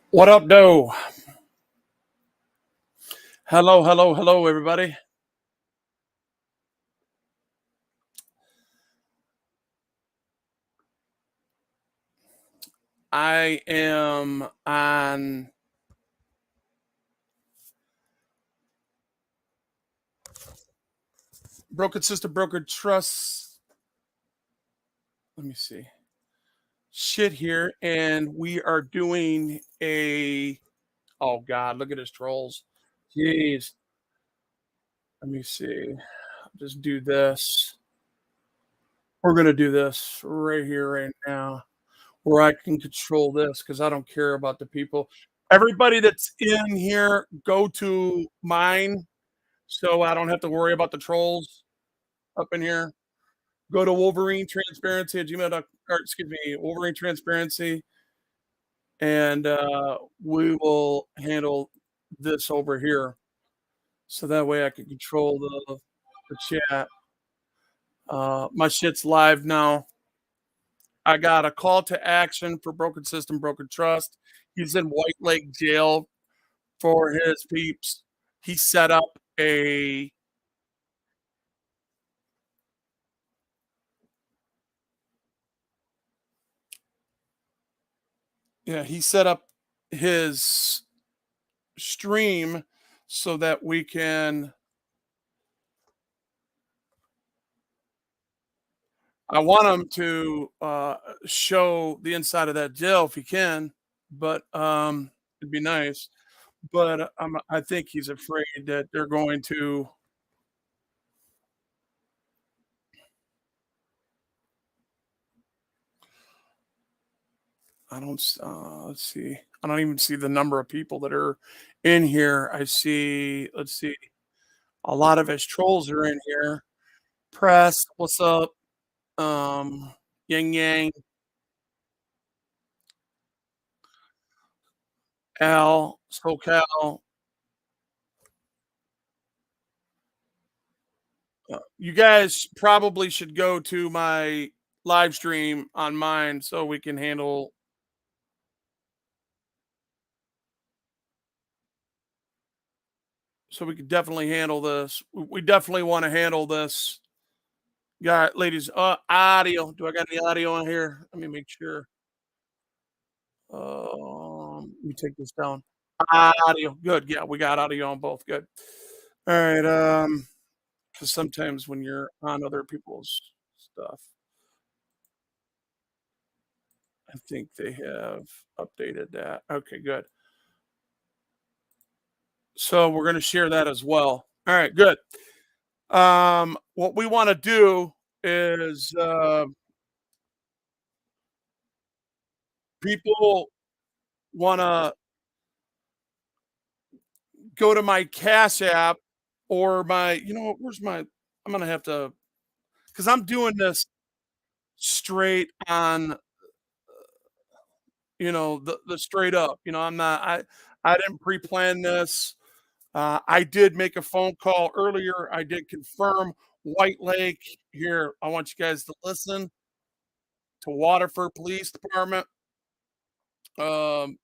What up, doe? Hello, hello, hello, everybody. I am on Broken Sister Broker Trust. Let me see. Shit here, and we are doing a. Oh God, look at his trolls. Jeez. Let me see. Just do this. We're gonna do this right here, right now, where I can control this because I don't care about the people. Everybody that's in here, go to mine so I don't have to worry about the trolls up in here. Go to Wolverine Transparency at gmail.com, or excuse me, Wolverine Transparency, and we will handle this over here. So that way I can control the chat. My shit's live now. I got a call to action for Broken System, Broken Trust. He's in White Lake Jail for his peeps. He set up a he set up his stream so that we can. I want him to show the inside of that jail if he can, but it'd be nice. But I think he's afraid that they're going to. I don't. Let's see. I don't even see the number of people that are in here. I see. Let's see. A lot of his trolls are in here. Press. What's up? Yang Yang. Al. SoCal. You guys probably should go to my live stream on mine so we can handle. So we could definitely handle this. We definitely want to handle this. Got ladies. Audio. Do I got any audio on here? Let me make sure. Let me take this down. Audio. Good. Yeah, we got audio on both. Good. All right. Because sometimes when you're on other people's stuff, I think they have updated that. Okay, good. So we're going to share that as well. All right, good. What we want to do is people want to go to my Cash App or my, where's my, I'm going to have to, because I'm doing this straight on, the straight up, I'm not, I didn't pre-plan this. I did make a phone call earlier. I did confirm White Lake here. I want you guys to listen to Waterford Police Department. Um,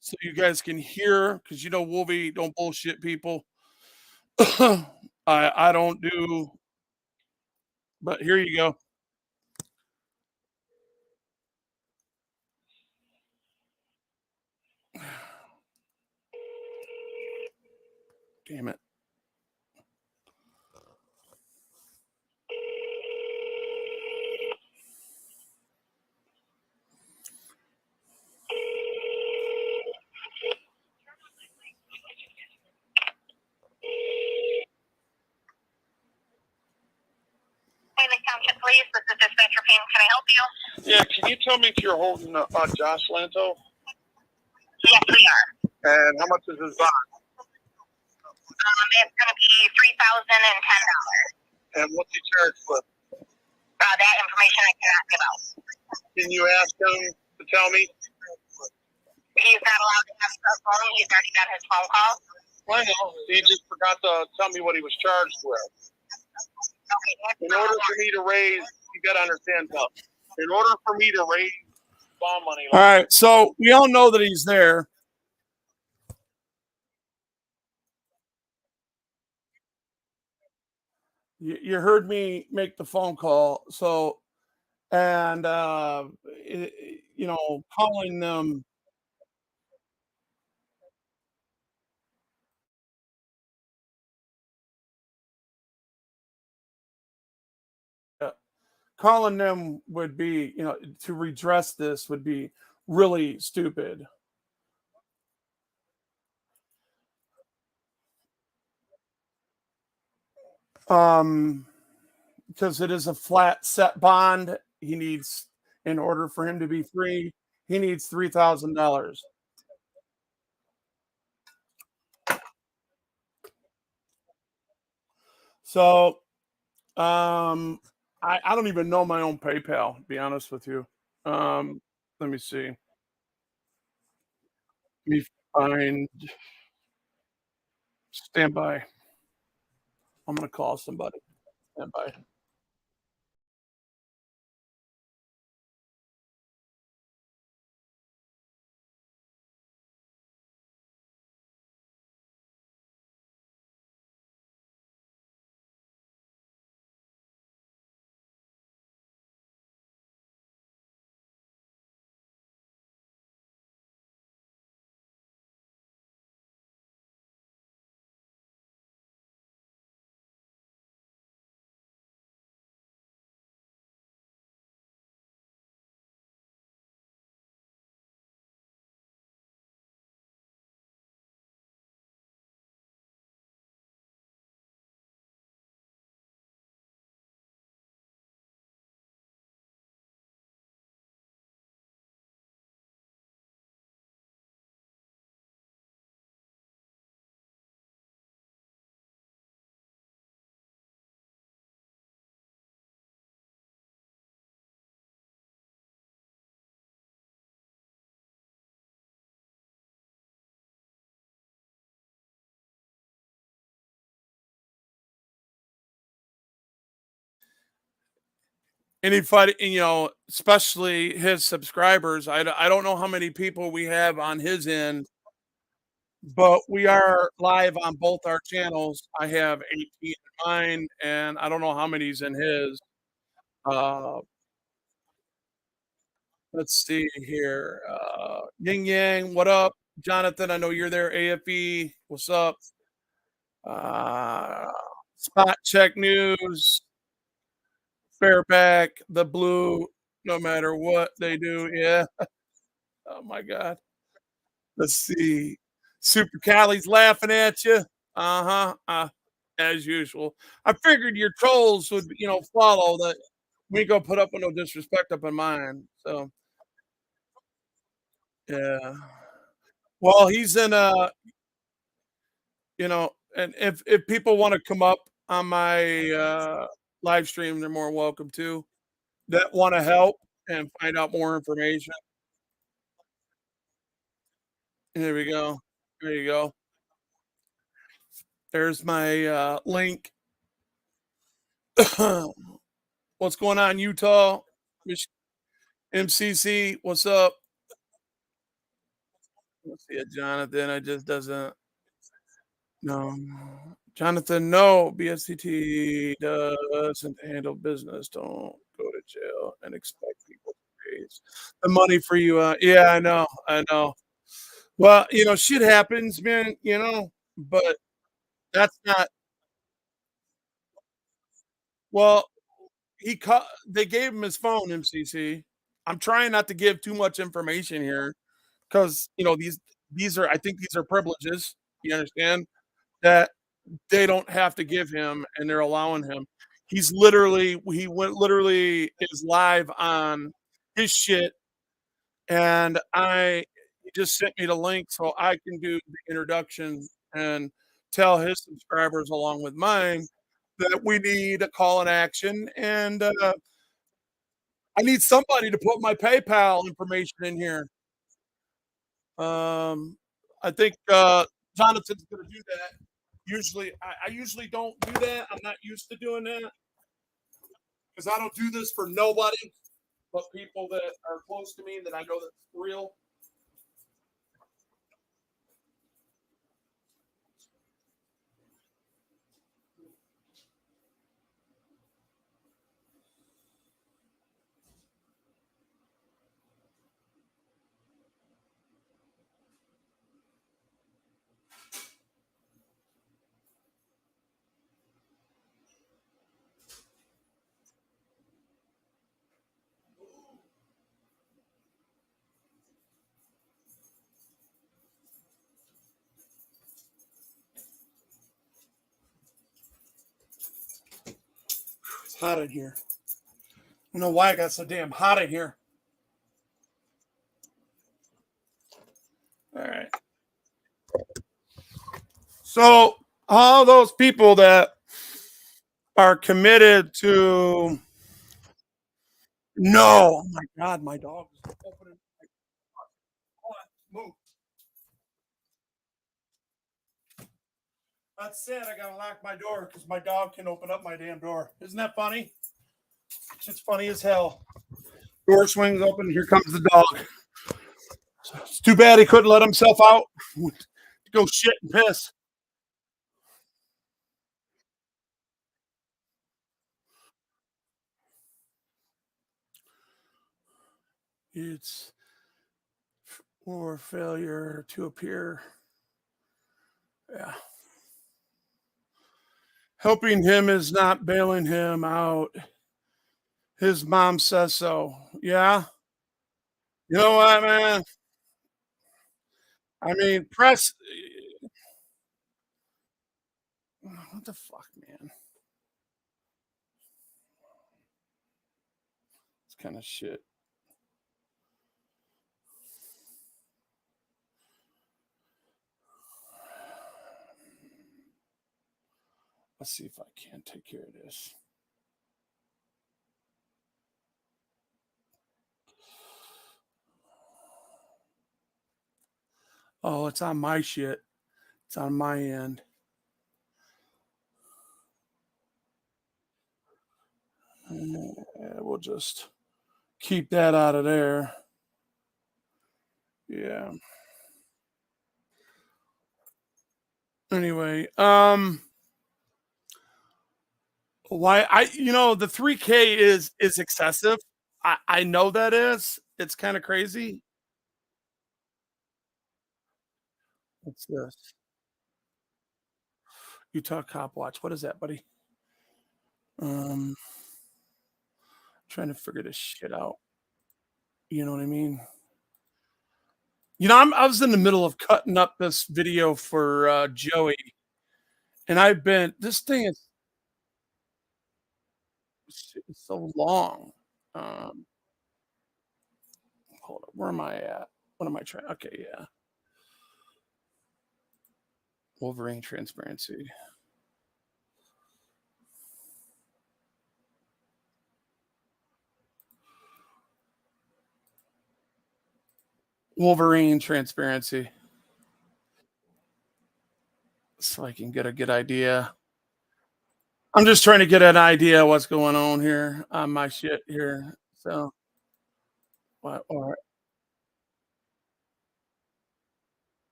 so you guys can hear because Wolvie don't bullshit people. I don't do, but here you go. Damn it. Township Police, this is Dispatcher Payne. Can I help you? Yeah, can you tell me if you're holding Josh Lanto? Yes, we are. And how much is his bond? It's going to be $3,010. And what's he charged with? That information I cannot give out. Can you ask him to tell me? He's not allowed to have a phone. He's already got his phone call. I know. He just forgot to tell me what he was charged with. Okay. In order for me to raise, you got to understand something. In order for me to raise All right, so we all know that he's there. You heard me make the phone call, so and calling them, uh, calling them would be, to redress this would be really stupid. Um, because it is a flat set bond. He needs, in order for him to be free, he needs $3,000. So, I don't even know my own PayPal, to be honest with you. Let me see. Let me find. Stand by. I'm gonna call somebody. Stand by. Anybody, especially his subscribers. I don't know how many people we have on his end, but we are live on both our channels. I have 18 in mine, and I don't know how many's in his. Uh, let's see here. Ying Yang, what up? Jonathan, I know you're there. AFE, what's up? Uh, Spot Check News, Fairback, the Blue, no matter what they do. Yeah. Oh my God. Let's see. Super Callie's laughing at you. Uh-huh. As usual. I figured your trolls would, follow that. We ain't gonna put up with no disrespect up in mine. So yeah. Well, he's in and if people want to come up on my live stream, they're more welcome to. That want to help and find out more information. There we go. There you go. There's my link. What's going on, Utah? MCC, what's up? Let's see it, Jonathan. I just doesn't. No. Jonathan, no. BSCT doesn't handle business. Don't go to jail and expect people to pay the money for you. Yeah, I know. I know. Well, shit happens, man, but that's not, well, they gave him his phone, MCC. I'm trying not to give too much information here because, these are, I think these are privileges. You understand that they don't have to give him and they're allowing him. He went literally is live on his shit, and he just sent me the link so I can do the introduction and tell his subscribers along with mine that we need a call in action, and I need somebody to put my PayPal information in here. Um, I think Jonathan's going to do that. Usually, I usually don't do that. I'm not used to doing that because I don't do this for nobody. but people that are close to me that I know that's real. It's hot in here. I don't know why it got so damn hot in here. All right. So all those people that are committed to no, oh my god, my dog is opening. Hold on, move. That's it. I gotta lock my door because my dog can open up my damn door. Isn't that funny? It's funny as hell. Door swings open. Here comes the dog. It's too bad he couldn't let himself out to go shit and piss. It's or failure to appear. Yeah. Helping him is not bailing him out. His mom says so. Yeah. You know what, man? I mean, press. What the fuck, man? It's kind of shit. Let's see if I can take care of this. Oh, it's on my shit. It's on my end. We'll just keep that out of there. Yeah. Anyway, why the 3K is excessive. I know that is. It's kind of crazy. What's this? Utah Cop Watch. What is that, buddy? Um, trying to figure this shit out. You know what I mean? I was in the middle of cutting up this video for Joey, and I've been this thing is so long. Um, hold on, where am I at? What am I trying? Okay, yeah, Wolverine transparency. Wolverine transparency, so I can get a good idea. I'm just trying to get an idea of what's going on here on my shit here. So, what? Or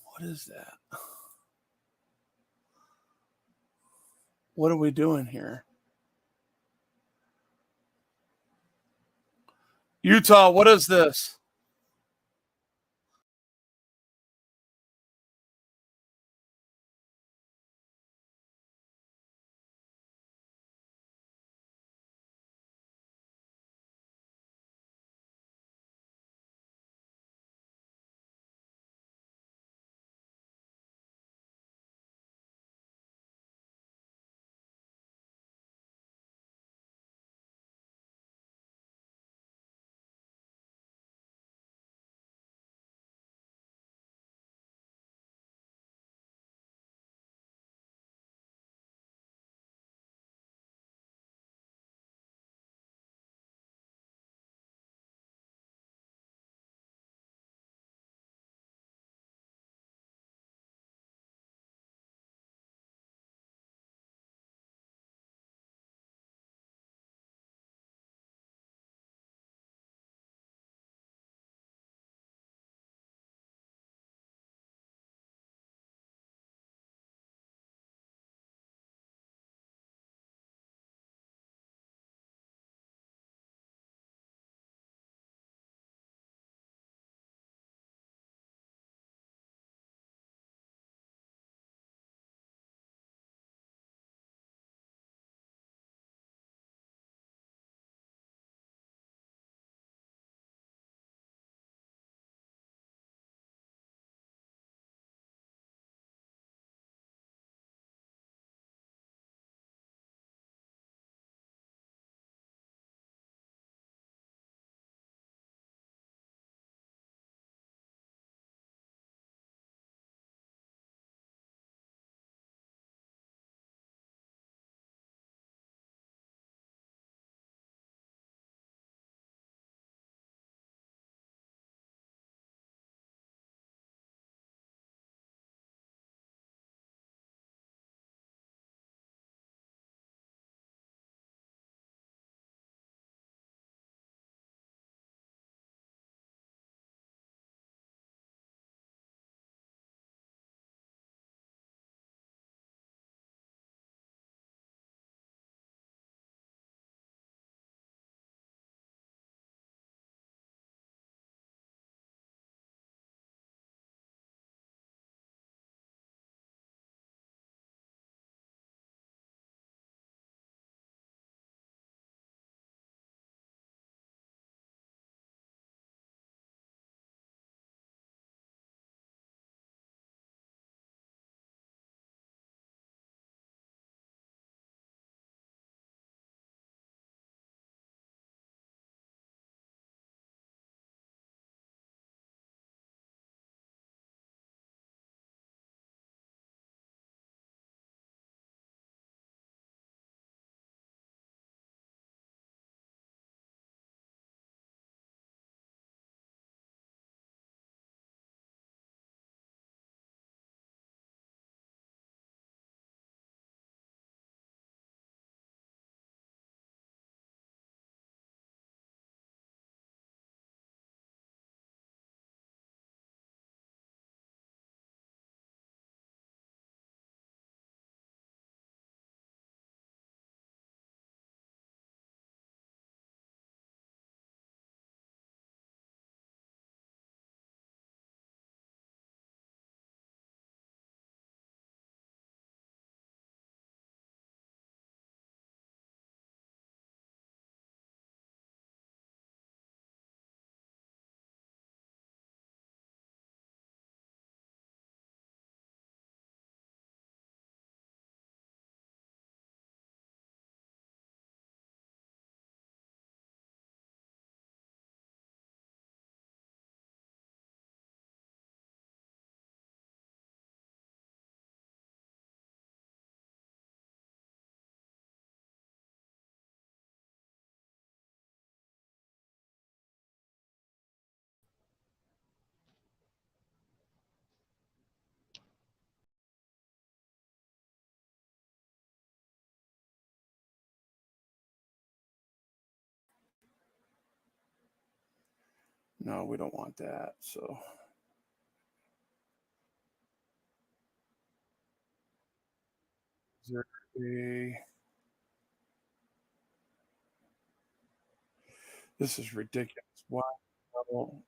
what is that? What are we doing here? Utah, what is this? No, we don't want that. So is there a this is ridiculous. Why? Oh,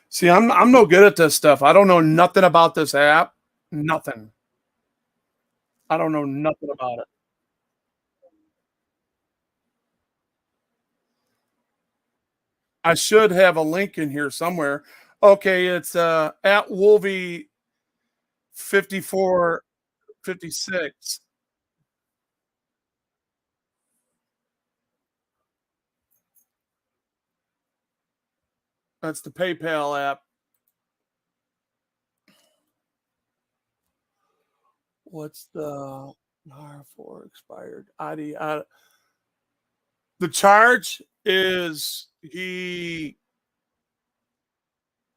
see, I'm no good at this stuff. I don't know nothing about this app. Nothing. I don't know nothing about it. I should have a link in here somewhere. Okay, it's at Wolvie 5456. That's the PayPal app. What's the R4 expired? ID. The charge is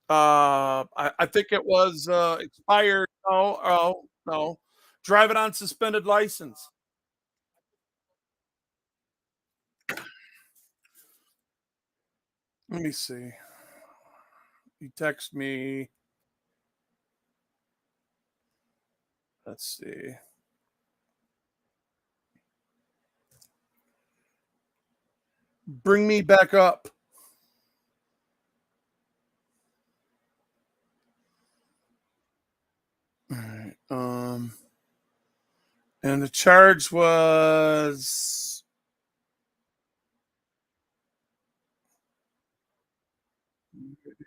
I think it was expired. Oh, oh, no. Driving on suspended license. Let me see. He text me. Let's see. Bring me back up. All right. And the charge was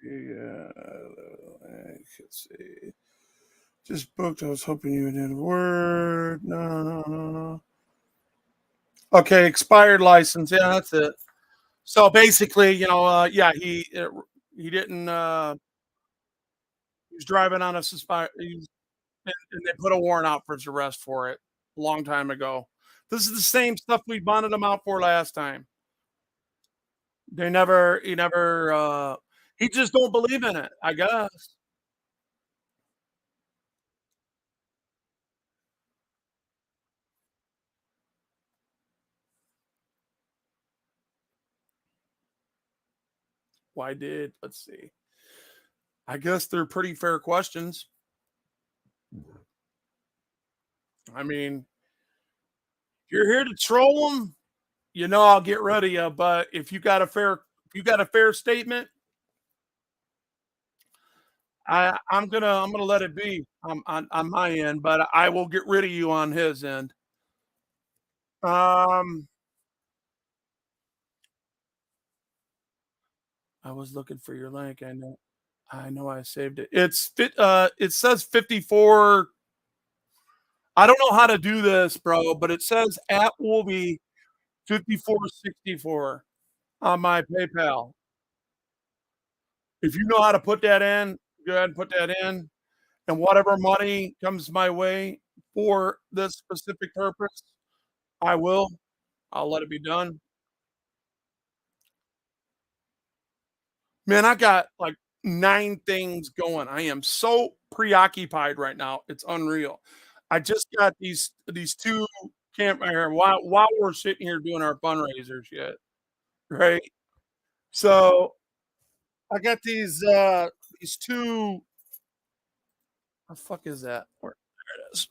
yeah. Let's see. Just booked. I was hoping you would hit a word. No, no, no, no. Okay, expired license. Yeah, that's it. So basically, yeah, he didn't. He was driving on a suspect. And they put a warrant out for his arrest for it a long time ago. This is the same stuff we bonded him out for last time. He never. He just don't believe in it. I guess. Why did? Let's see. I guess they're pretty fair questions. I mean, if you're here to troll them, I'll get rid of you. But if you got a fair statement, I'm gonna let it be on my end. But I will get rid of you on his end. Um, I was looking for your link. I know. I know I saved it. It says 54. I don't know how to do this, bro, but it says at will be 5464 on my PayPal. If you know how to put that in, go ahead and put that in. And whatever money comes my way for this specific purpose, I will. I'll let it be done. Man, I got like 9 things going. I am so preoccupied right now. It's unreal. I just got these 2 camp while we're sitting here doing our fundraisers yet, right? So, I got these 2 the fuck is that? Where there it is.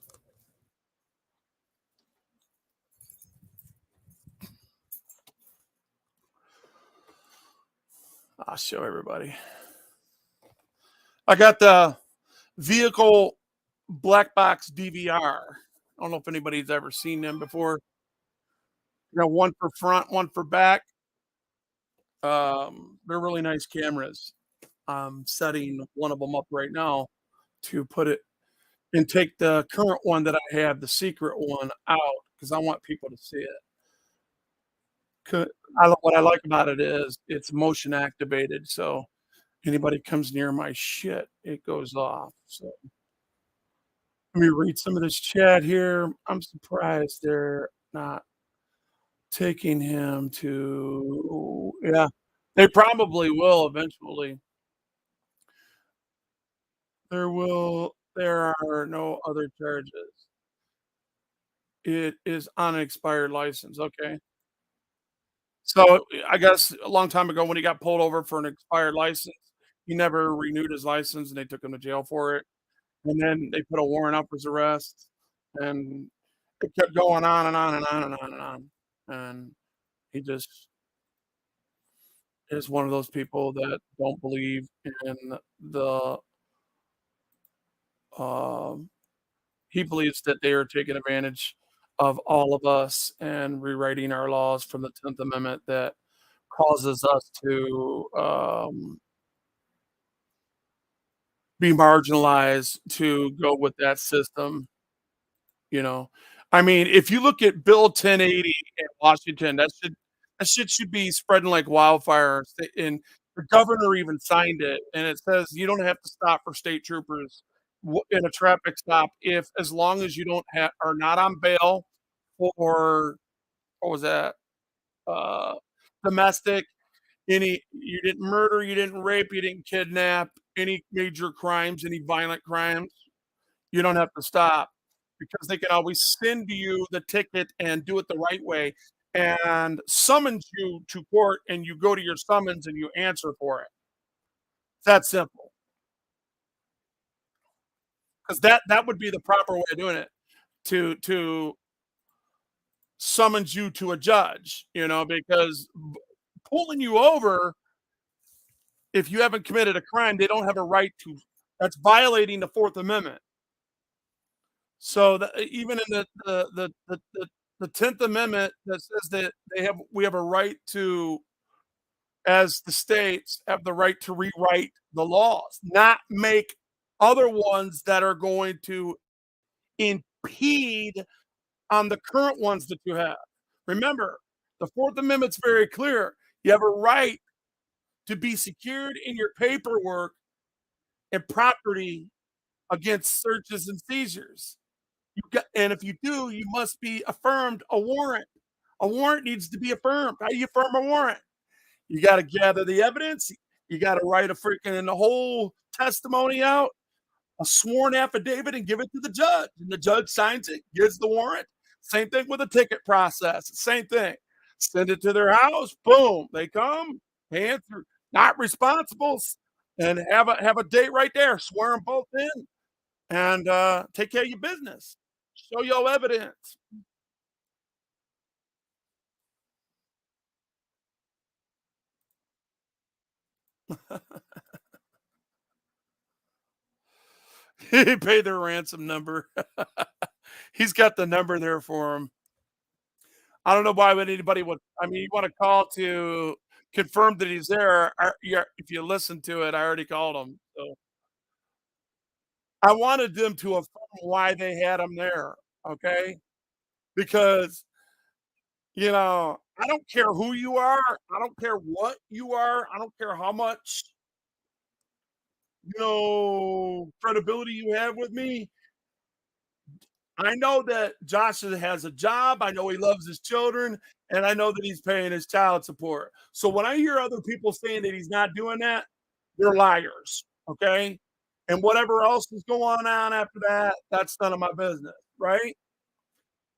I'll show everybody. I got the vehicle black box DVR. I don't know if anybody's ever seen them before. One for front, one for back. They're really nice cameras. I'm setting one of them up right now to put it and take the current one that I have, the secret one, out because I want people to see it. What I like about it is it's motion activated, so anybody comes near my shit, it goes off. So let me read some of this chat here. I'm surprised they're not taking him to. Yeah, they probably will eventually. There are no other charges. It is on an expired license. Okay. So I guess a long time ago when he got pulled over for an expired license, he never renewed his license and they took him to jail for it. And then they put a warrant up for his arrest and it kept going on and on and on and on and on. And he just is one of those people that don't believe in the um he believes that they are taking advantage of all of us and rewriting our laws from the 10th Amendment that causes us to be marginalized to go with that system, you know? I mean, if you look at Bill 1080 in Washington, that shit should be spreading like wildfire, and the governor even signed it, and it says you don't have to stop for state troopers in a traffic stop if as long as you don't have are not on bail for what was that? Uh, domestic, any you didn't murder, you didn't rape, you didn't kidnap, any major crimes, any violent crimes. You don't have to stop because they can always send you the ticket and do it the right way and summons you to court, and you go to your summons and you answer for it. It's that simple. Because that would be the proper way of doing it, to summons you to a judge, because pulling you over, if you haven't committed a crime, they don't have a right to that's violating the Fourth Amendment. So even in the 10th Amendment that says that we have a right to, as the states have the right to rewrite the laws, not make other ones that are going to impede on the current ones that you have. Remember, the Fourth Amendment's very clear. You have a right to be secured in your paperwork and property against searches and seizures. And if you do, you must be affirmed a warrant. A warrant needs to be affirmed. How do you affirm a warrant? You got to gather the evidence. You got to write a freaking the whole testimony out, a sworn affidavit, and give it to the judge. And the judge signs it, gives the warrant. Same thing with the ticket process. Same thing. Send it to their house. Boom. They come, pay answer, not responsible, and have a date right there. Swear them both in and take care of your business. Show your evidence. Pay their ransom number. He's got the number there for him. I don't know why would anybody would. I mean, you want to call to confirm that he's there. If you listen to it, I already called him. So I wanted them to affirm why they had him there. Okay, because I don't care who you are. I don't care what you are. I don't care how much credibility you have with me. I know that Josh has a job. I know he loves his children, and I know that he's paying his child support. So when I hear other people saying that he's not doing that, they're liars. Okay. And whatever else is going on after that, that's none of my business. Right.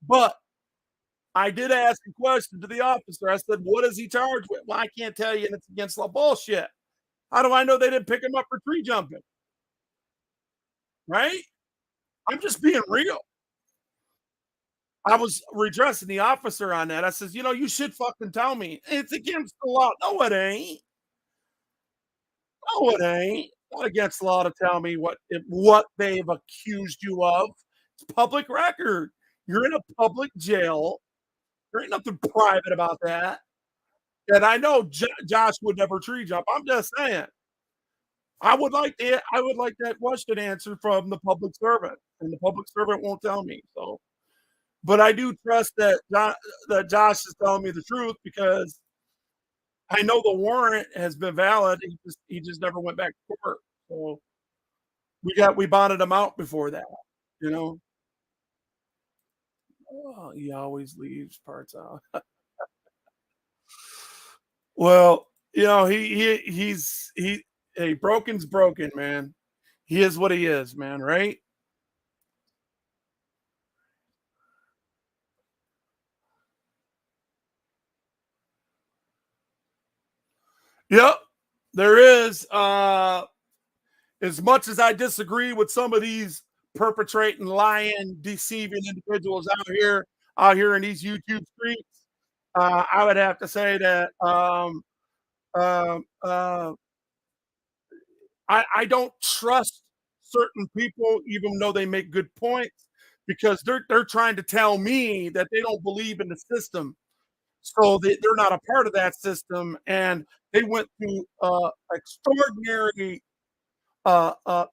But I did ask a question to the officer. I said, what is he charged with? Well, I can't tell you, and it's against law. Bullshit. How do I know they didn't pick him up for tree jumping? Right. I'm just being real. I was redressing the officer on that. I says, you should fucking tell me. It's against the law. No, it ain't. No, it ain't. Not against the law to tell me what they've accused you of. It's public record. You're in a public jail. There ain't nothing private about that. And I know Josh would never tree jump. I'm just saying. I would like that question answered from the public servant, and the public servant won't tell me. So, but I do trust that Josh is telling me the truth because I know the warrant has been valid. He just never went back to court. So we bonded him out before that. You know, oh, he always leaves parts out. Well, hey, broken's broken, man. He is what he is, man. Right? Yep, there is. As much as I disagree with some of these perpetrating, lying, deceiving individuals out here in these YouTube streets, I would have to say that um, uh, I don't trust certain people, even though they make good points, because they're trying to tell me that they don't believe in the system, so they're not a part of that system, and they went through extraordinary uh, uh,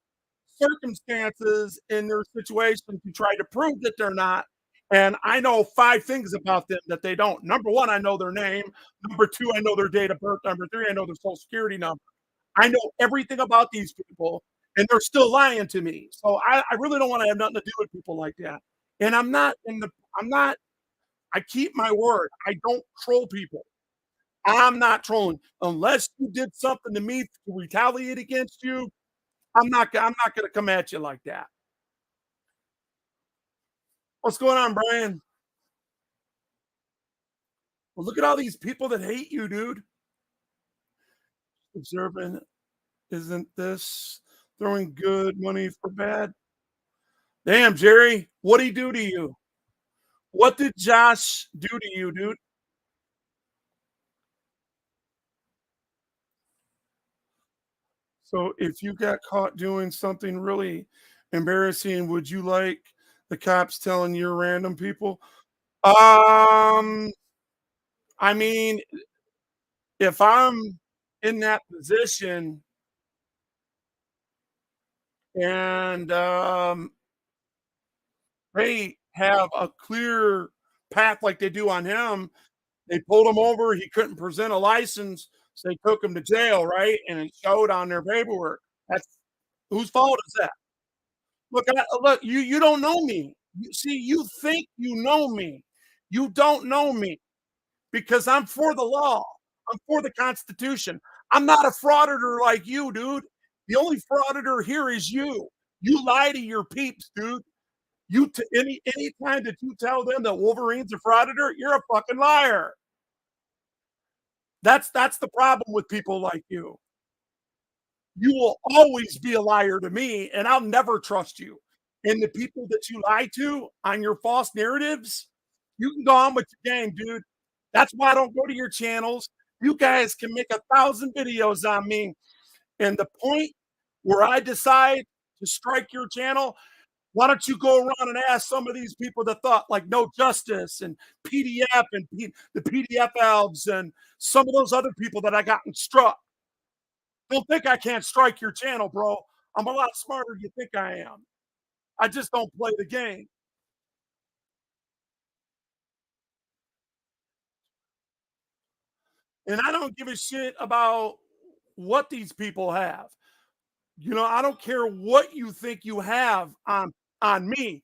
circumstances in their situation to try to prove that they're not. And I know five things about them that they don't. Number one, I know their name. Number two, I know their date of birth. Number three, I know their social security number. I know everything about these people, and they're still lying to me. So I really don't want to have nothing to do with people like that. And I'm not, I keep my word. I don't troll people. I'm not trolling. Unless you did something to me to retaliate against you, I'm not gonna come at you like that. What's going on, Brian? Well, look at all these people that hate you, dude. Observant, isn't this throwing good money for bad? Damn, Jerry, what'd he do to you? What did Josh do to you, dude? So if you got caught doing something really embarrassing, would you like the cops telling your random people? Um, I mean, if I'm in that position and they have a clear path like they do on him, they pulled him over, he couldn't present a license, so they took him to jail, right? And it showed on their paperwork. That's whose fault is that? Look, you don't know me. You see, you think you know me. You don't know me because I'm for the law. I'm for the Constitution. I'm not a frauditor like you, dude. The only frauditor here is you. You lie to your peeps, dude. Any time that you tell them that Wolverine's a frauditor, you're a fucking liar. That's the problem with people like you. You will always be a liar to me, and I'll never trust you. And the people that you lie to on your false narratives, you can go on with your game, dude. That's why I don't go to your channels. You guys can make 1,000 videos on me. And the point where I decide to strike your channel, why don't you go around and ask some of these people that thought like No Justice and PDF and the PDF elves and some of those other people that I got struck. Don't think I can't strike your channel, bro. I'm a lot smarter than you think I am. I just don't play the game. And I don't give a shit about what these people have. You know, I don't care what you think you have on me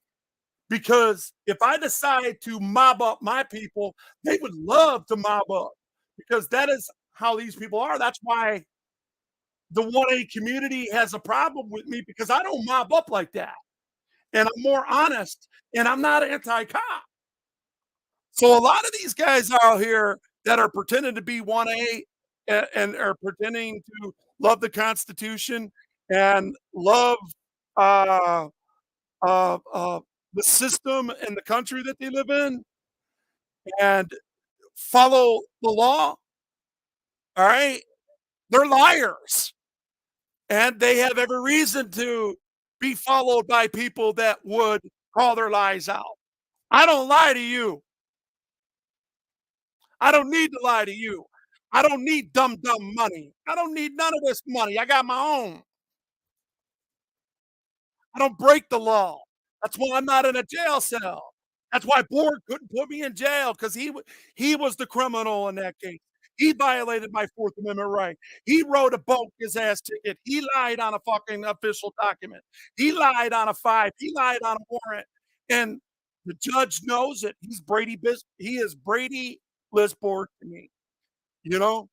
because if I decide to mob up my people, they would love to mob up because that is how these people are. That's why the 1A community has a problem with me because I don't mob up like that. And I'm more honest and I'm not anti-cop. So a lot of these guys out here that are pretending to be 1A and are pretending to love the Constitution and love uh, uh, uh, the system and the country that they live in and follow the law, all right, they're liars. And they have every reason to be followed by people that would call their lies out. I don't lie to you. I don't need to lie to you. I don't need dumb money. I don't need none of this money. I got my own. I don't break the law. That's why I'm not in a jail cell. That's why Borg couldn't put me in jail because he was the criminal in that case. He violated my Fourth Amendment right. He wrote a bogus ass ticket. He lied on a fucking official document. He lied on a five. He lied on a warrant. And the judge knows it. He is Brady Lisborg to me. You know,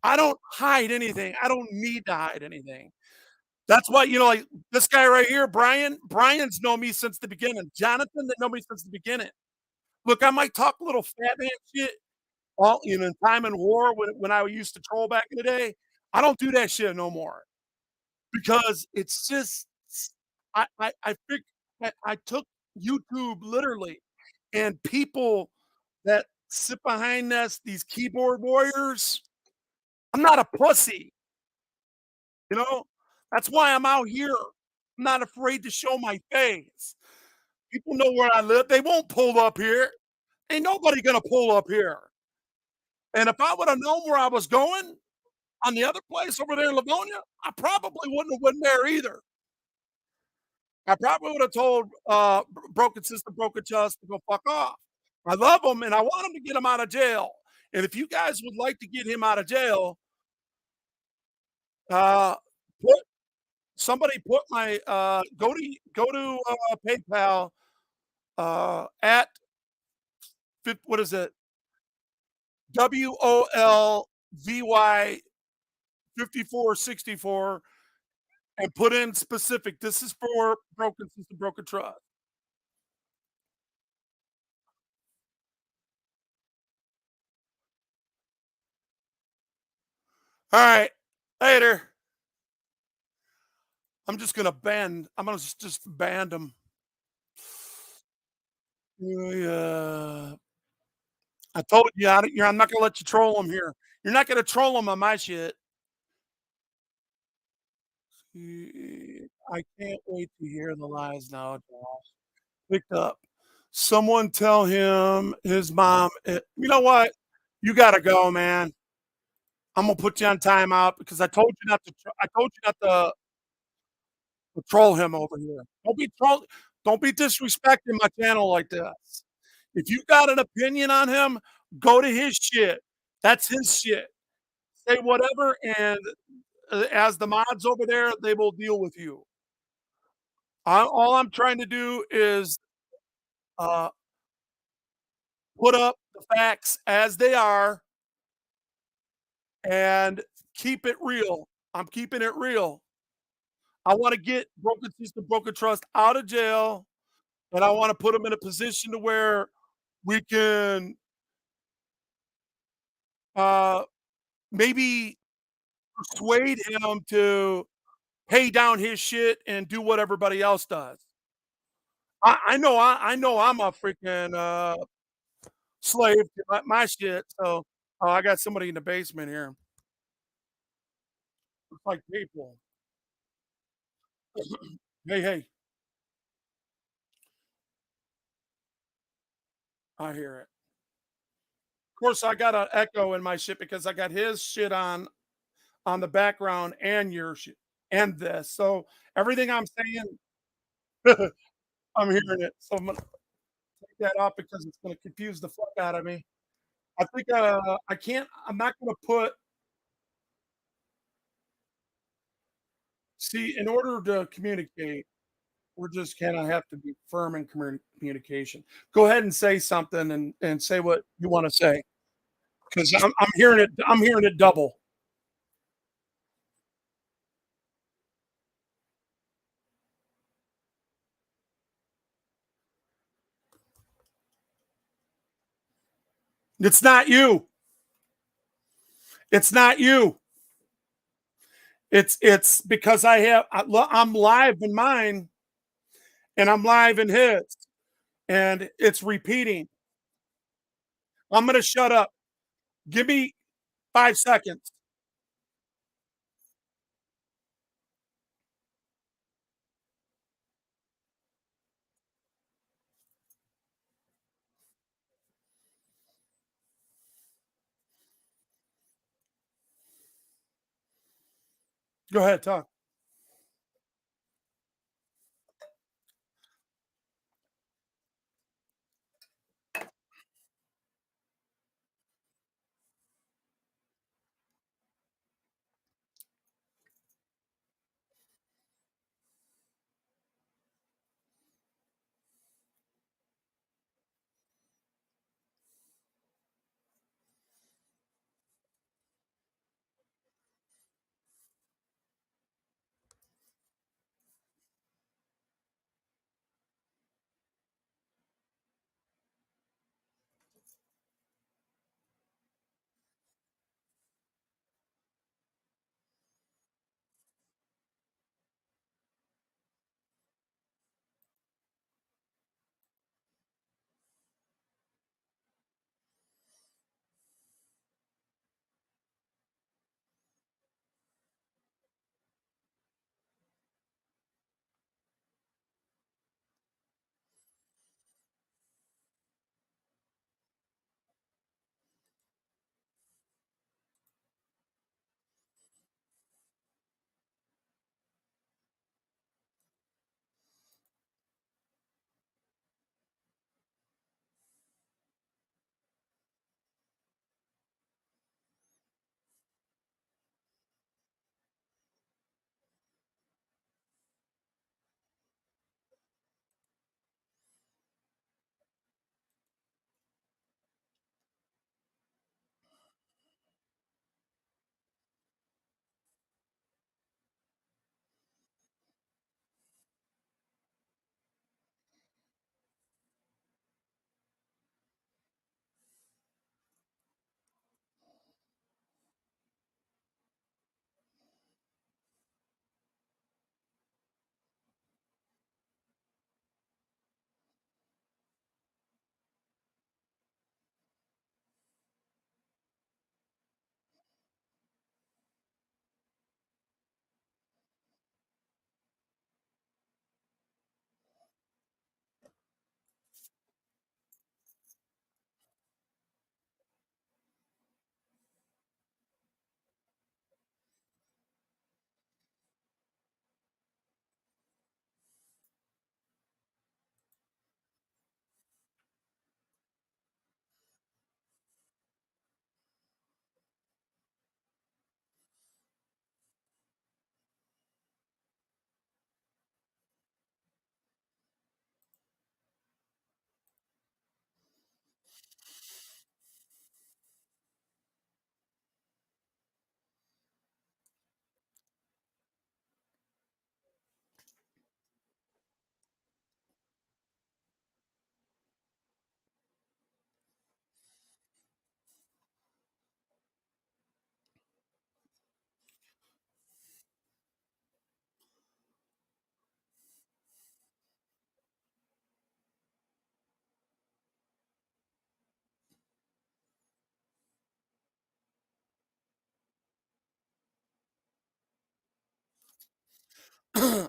I don't hide anything. I don't need to hide anything. That's why, you know, like this guy right here, Brian. Brian's known me since the beginning. Jonathan, that know me since the beginning. Look, I might talk a little fat man shit, Well, in a time in war when I used to troll back in the day, I don't do that shit no more because it's just I fig I took YouTube literally, and people that sit behind this, these keyboard warriors, I'm not a pussy, you know? That's why I'm out here. I'm not afraid to show my face. People know where I live. They won't pull up here. Ain't nobody gonna pull up here. And if I would have known where I was going on the other place over there in Livonia, I probably wouldn't have went there either. I probably would have told broken sister, broken trust to go fuck off. I love him and I want him to get him out of jail. And if you guys would like to get him out of jail, uh, put somebody put my go to PayPal at what is it? WOLVY 5464 and put in specific. This is for broken system, broken trust. All right, later. I'm gonna just ban them. Yeah, I told you, I'm not gonna let you troll them here. You're not gonna troll them on my shit. I can't wait to hear the lies now, Josh. Picked up. Someone tell him his mom. You know what? You gotta go, man. I'm gonna put you on timeout because I told you not to. I told you not to troll him over here. Don't be disrespecting my channel like this. If you got an opinion on him, go to his shit. That's his shit. Say whatever, and as the mods over there, they will deal with you. All I'm trying to do is uh, put up the facts as they are and keep it real. I'm keeping it real. I want to get broken system, broken trust out of jail, and I want to put him in a position to where we can uh, maybe persuade him to pay down his shit and do what everybody else does. I know I'm a freaking slave to my shit. So I got somebody in the basement here. It's like people. Hey, hey, I hear it. Of course, I got an echo in my shit because I got his shit on the background and your shit and this. So everything I'm saying, I'm hearing it. So I'm gonna take that off because it's gonna confuse the fuck out of me. I think I can't. I'm not gonna put. See, in order to communicate, we're just gonna have to be firm in communication. Go ahead and say something and say what you want to say because I'm hearing it. I'm hearing it double. It's not you. It's not you. It's because I'm live in mine and I'm live in his and it's repeating. I'm gonna shut up. Give me 5 seconds. Go ahead, talk.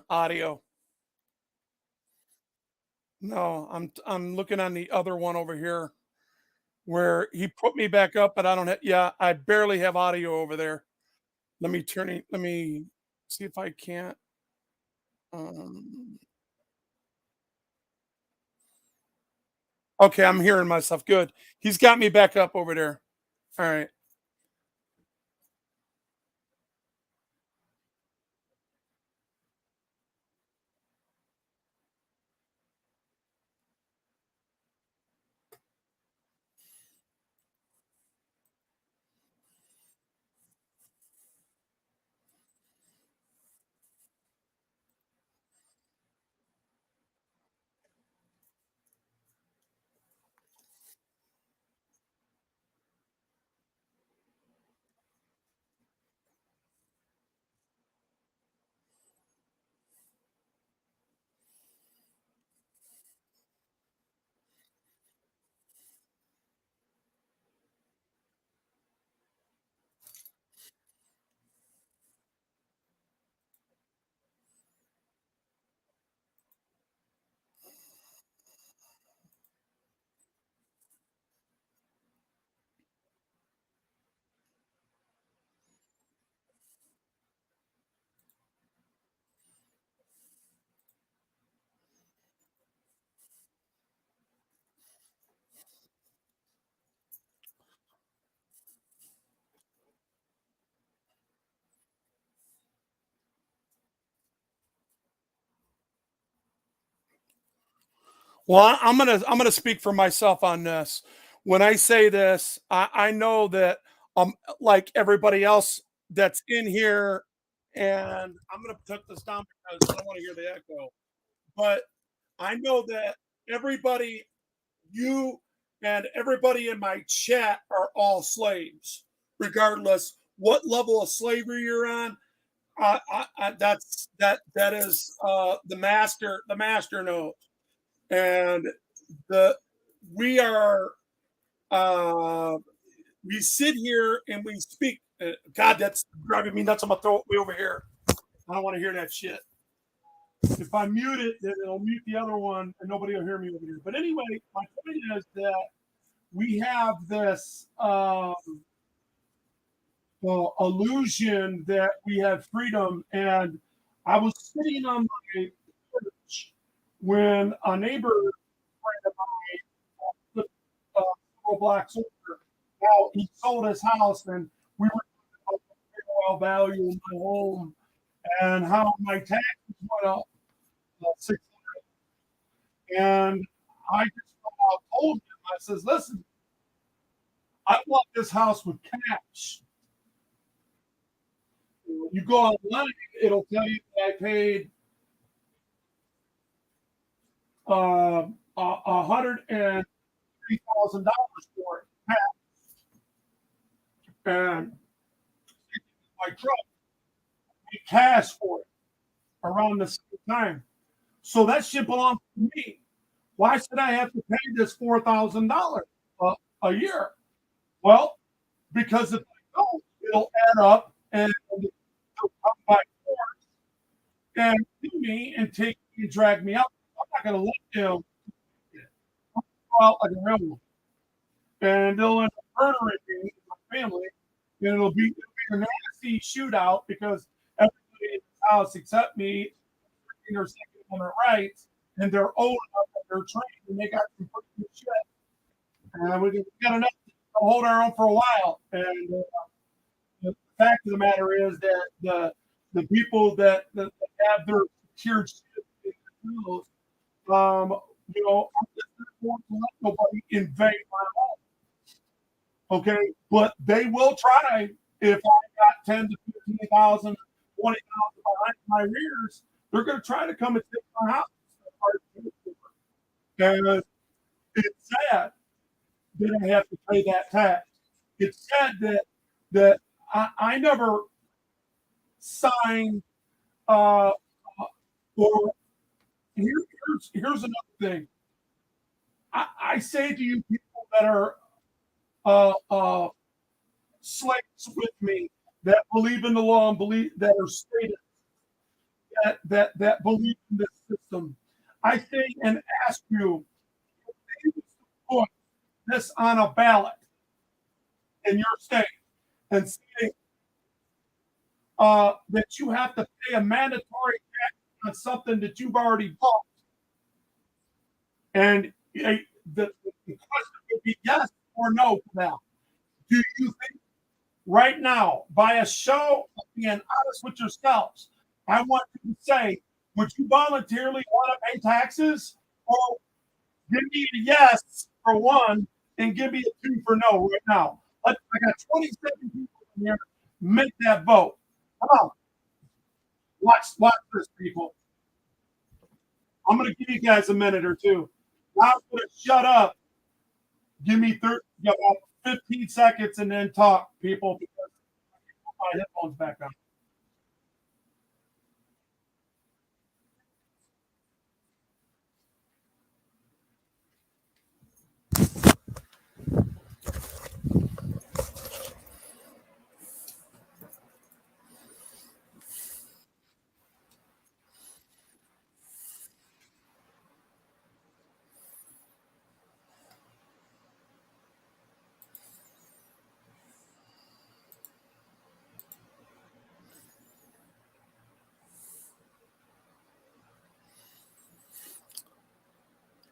Audio. No, I'm looking on the other one over here where he put me back up, but I don't have, yeah, I barely have audio over there. Let me see if I can't. Um, okay, I'm hearing myself. Good. He's got me back up over there. All right. Well, I'm gonna speak for myself on this. When I say this, I know that like everybody else that's in here, and I'm gonna put this down because I don't want to hear the echo. But I know that everybody, you and everybody in my chat are all slaves, regardless what level of slavery you're on. That is the master knows, and the we are uh, we sit here and we speak. God, that's driving me nuts. I'm gonna throw it way over here. I don't want to hear that shit. If I mute it, then it'll mute the other one, and nobody will hear me over here. But anyway, my point is that we have this illusion that we have freedom. And I was sitting on my porch when a neighbor friend of mine, several blocks over, now he sold his house, and we were talking about the fair value of my home and how my taxes went up 600. And I just told him, I says, listen, I want this house with cash. You go online, it'll tell you that I paid $103,000 for it, and my truck paid cash for it around the same time. So that shit belongs to me. Why should I have to pay this $4,000 a year? Well, because if I don't, it'll add up and it'll come by force and sue me and take me and drag me out. I'm not going to let them go out like a real, and they'll end up murdering me and my family, and it'll be a nasty shootout because everybody in the house except me in their Second Amendment rights, and they're old enough and they're trained and they got some pretty good shit, and we got enough to hold our own for a while. And the fact of the matter is that the people that have their secured shit in the house, I'm just not going to let nobody invade my home. Okay, but they will try if I got 10 to 15,000, 20,000 behind my rears. They're going to try to come and take my house. And it's sad that I have to pay that tax. It's sad that I never signed. Uh, or here's another thing. I say to you people that are slaves with me that believe in the law and believe that are stated. that believe in this system. I say and ask you, if they put this on a ballot in your state and say that you have to pay a mandatory tax on something that you've already bought, and the question would be yes or no to that. Do you think right now, by a show of being honest with yourselves, I want you to say, would you voluntarily want to pay taxes? Or give me a yes for one and give me a two for no right now. I got 27 people in here. Make that vote. Come on. Watch this, people. I'm going to give you guys a minute or two. I'm going to shut up. Give me about 15 seconds and then talk, people, because my headphones back on.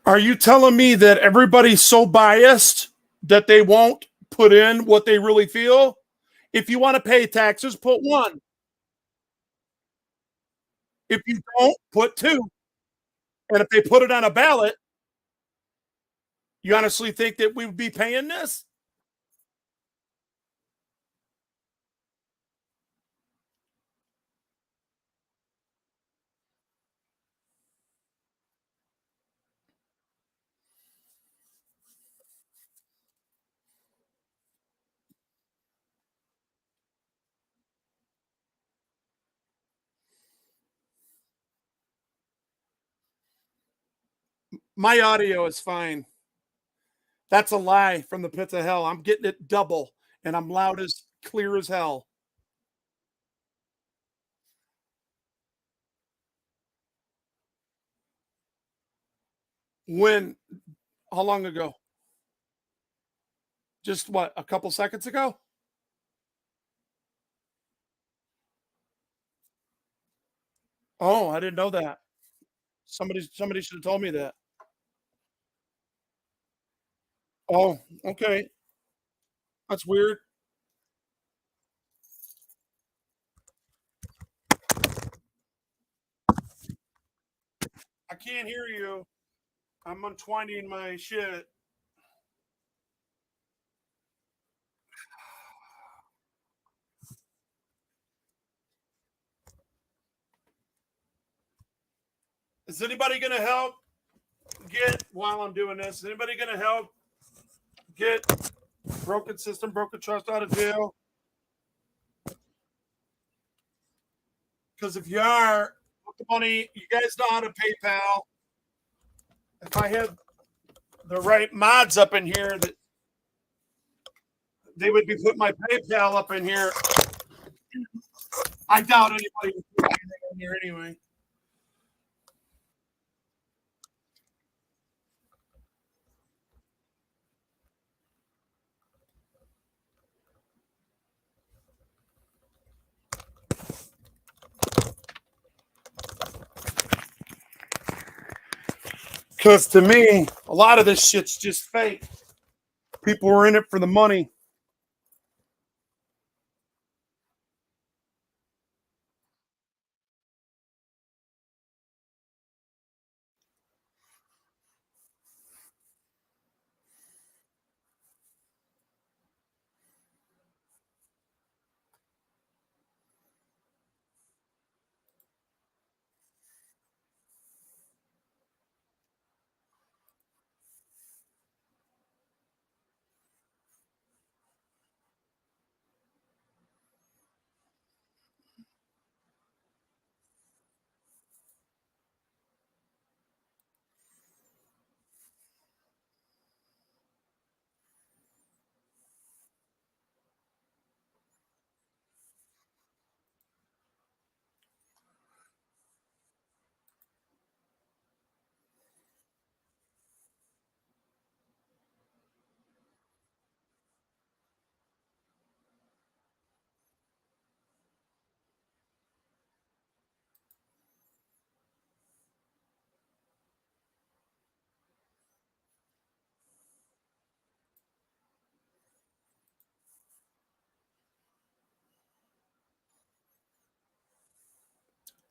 Are you telling me that everybody's so biased that they won't put in what they really feel? If you want to pay taxes, put one. If you don't, put two. And if they put it on a ballot, you honestly think that we would be paying this? My audio is fine. That's a lie from the pits of hell. I'm getting it double and I'm loud as clear as hell. When, how long ago? Just what, a couple seconds ago? Oh, I didn't know that. Somebody should have told me that. Oh, okay. That's weird. I can't hear you. I'm untwining my shit. Is anybody going to help get, while I'm doing this, is anybody going to help get broken system, broken trust out of jail? Because if you are, put the money, you guys know how to PayPal. If I had the right mods up in here, that they would be putting my PayPal up in here. I doubt anybody would put anything in here anyway. Because to me, a lot of this shit's just fake. People were in it for the money.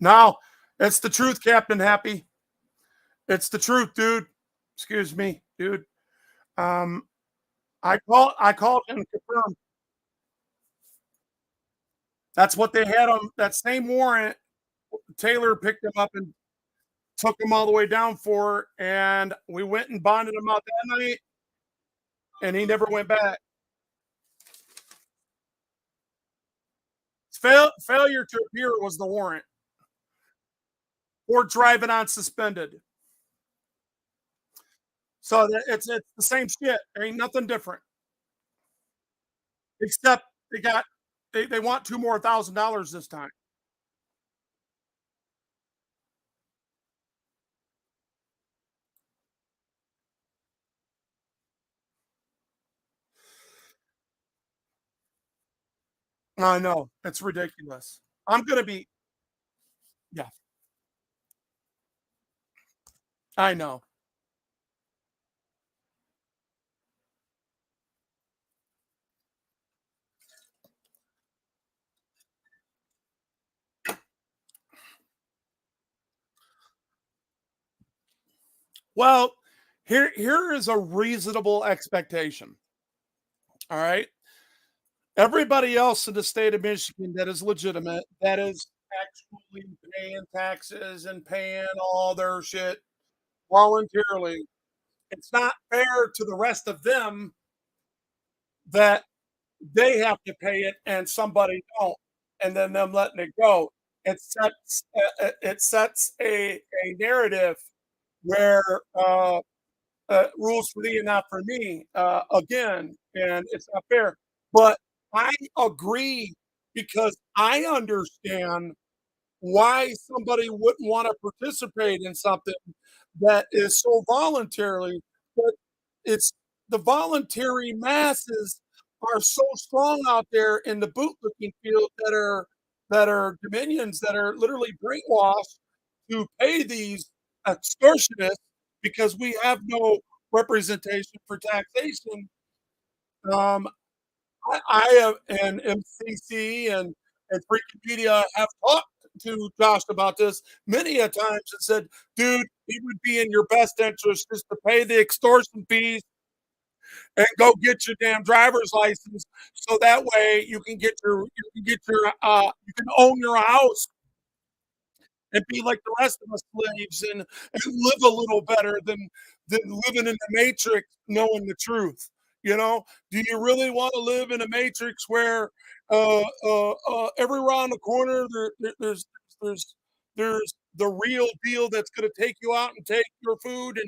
No, it's the truth, Captain Happy. It's the truth, dude. Excuse me, dude. Um, I called and confirmed. That's what they had on that same warrant. Taylor picked him up and took him all the way down for, and we went and bonded him out that night, and he never went back. Failure to appear was the warrant, or driving on suspended. So it's the same shit. There ain't nothing different, except they want two more $1,000 this time. I know it's ridiculous. I'm gonna be yeah. I know. Well, here is a reasonable expectation. All right. Everybody else in the state of Michigan that is legitimate, that is actually paying taxes and paying all their shit voluntarily. It's not fair to the rest of them that they have to pay it and somebody don't, and then them letting it go. It sets a narrative where rules for thee and not for me again, and it's not fair. But I agree because I understand why somebody wouldn't want to participate in something that is so voluntarily, but it's the voluntary masses are so strong out there in the bootlicking field that are dominions that are literally brainwashed to pay these extortionists because we have no representation for taxation. Um, I have and MCC and Wikipedia have talked to Josh about this many a times and said, "Dude, it would be in your best interest just to pay the extortion fees and go get your damn driver's license, so that way you can own your house and be like the rest of us slaves and live a little better than living in the matrix knowing the truth. You know, do you really want to live in a matrix where everywhere around the corner there's there's the real deal that's going to take you out and take your food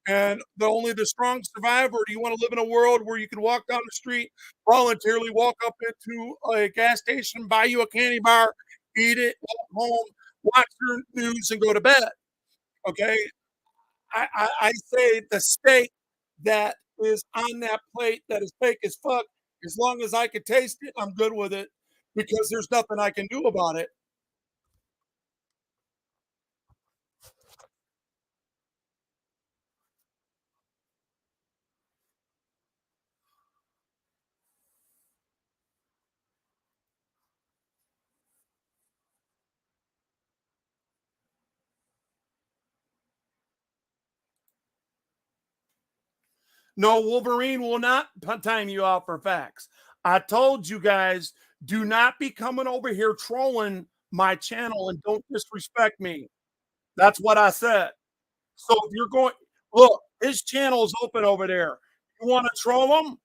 and only the strong survive, or do you want to live in a world where you can walk down the street, voluntarily walk up into a gas station, buy you a candy bar, eat it, walk home, watch your news, and go to bed? Okay, I say the steak that is on that plate that is fake as fuck. As long as I can taste it, I'm good with it because there's nothing I can do about it. No, Wolverine will not time you out for facts. I told you guys, do not be coming over here trolling my channel and don't disrespect me. That's what I said. So if you're going, look, his channel is open over there. You want to troll him?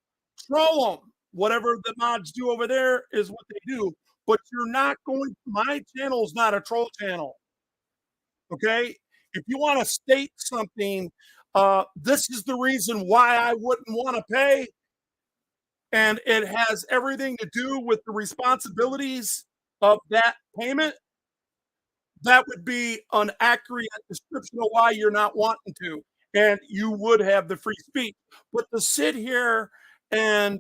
Troll him. Whatever the mods do over there is what they do. But you're not going, my channel is not a troll channel. Okay. If you want to state something, this is the reason why I wouldn't want to pay. And it has everything to do with the responsibilities of that payment. That would be an accurate description of why you're not wanting to. And you would have the free speech. But to sit here and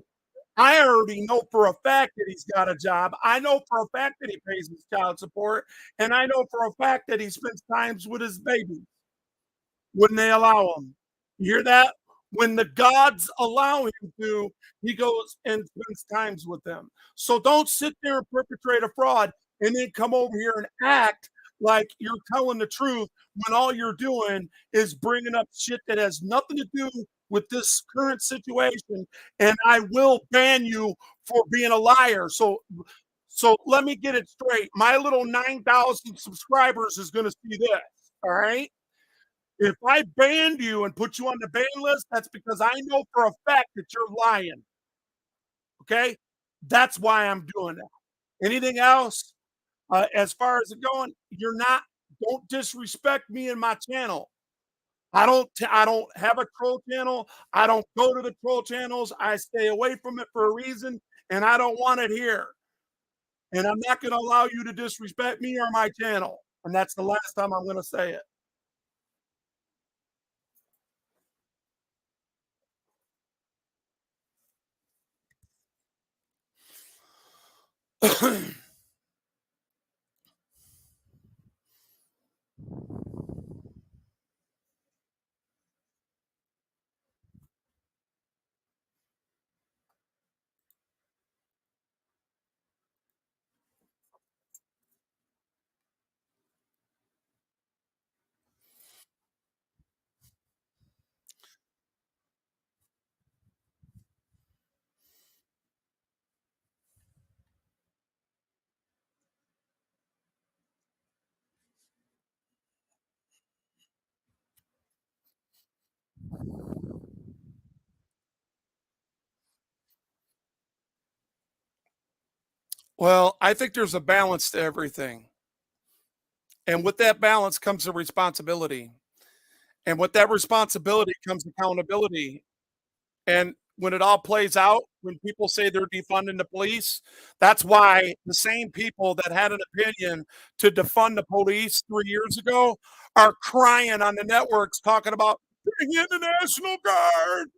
I already know for a fact that he's got a job. I know for a fact that he pays his child support. And I know for a fact that he spends times with his baby when they allow him. You hear that? When the gods allow him to, he goes and spends times with them. So don't sit there and perpetrate a fraud and then come over here and act like you're telling the truth when all you're doing is bringing up shit that has nothing to do with this current situation, and I will ban you for being a liar. So let me get it straight. My little 9,000 subscribers is going to see this. All right. If I banned you and put you on the ban list, that's because I know for a fact that you're lying. Okay. That's why I'm doing that. Anything else, as far as it going, you're not, don't disrespect me and my channel. I don't have a troll channel. I don't go to the troll channels. I stay away from it for a reason, and I don't want it here. And I'm not going to allow you to disrespect me or my channel. And that's the last time I'm going to say it. Well, I think there's a balance to everything. And with that balance comes a responsibility. And with that responsibility comes accountability. And when it all plays out, when people say they're defunding the police, that's why the same people that had an opinion to defund the police 3 years ago are crying on the networks talking about bring in the National Guard.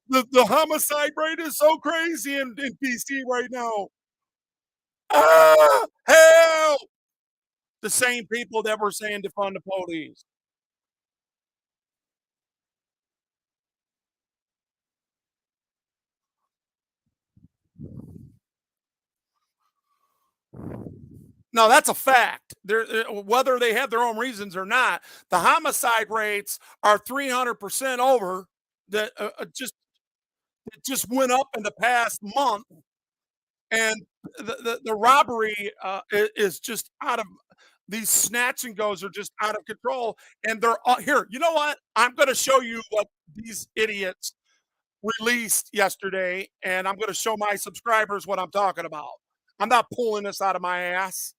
The homicide rate is so crazy in DC right now. Ah, help! The same people that were saying defund the police. No, that's a fact. Whether they have their own reasons or not, the homicide rates are 300% over. That just it just went up in the past month, and the robbery is just out of these snatch and goes are just out of control, and they're here. You know what? I'm going to show you what these idiots released yesterday, and I'm going to show my subscribers what I'm talking about. I'm not pulling this out of my ass.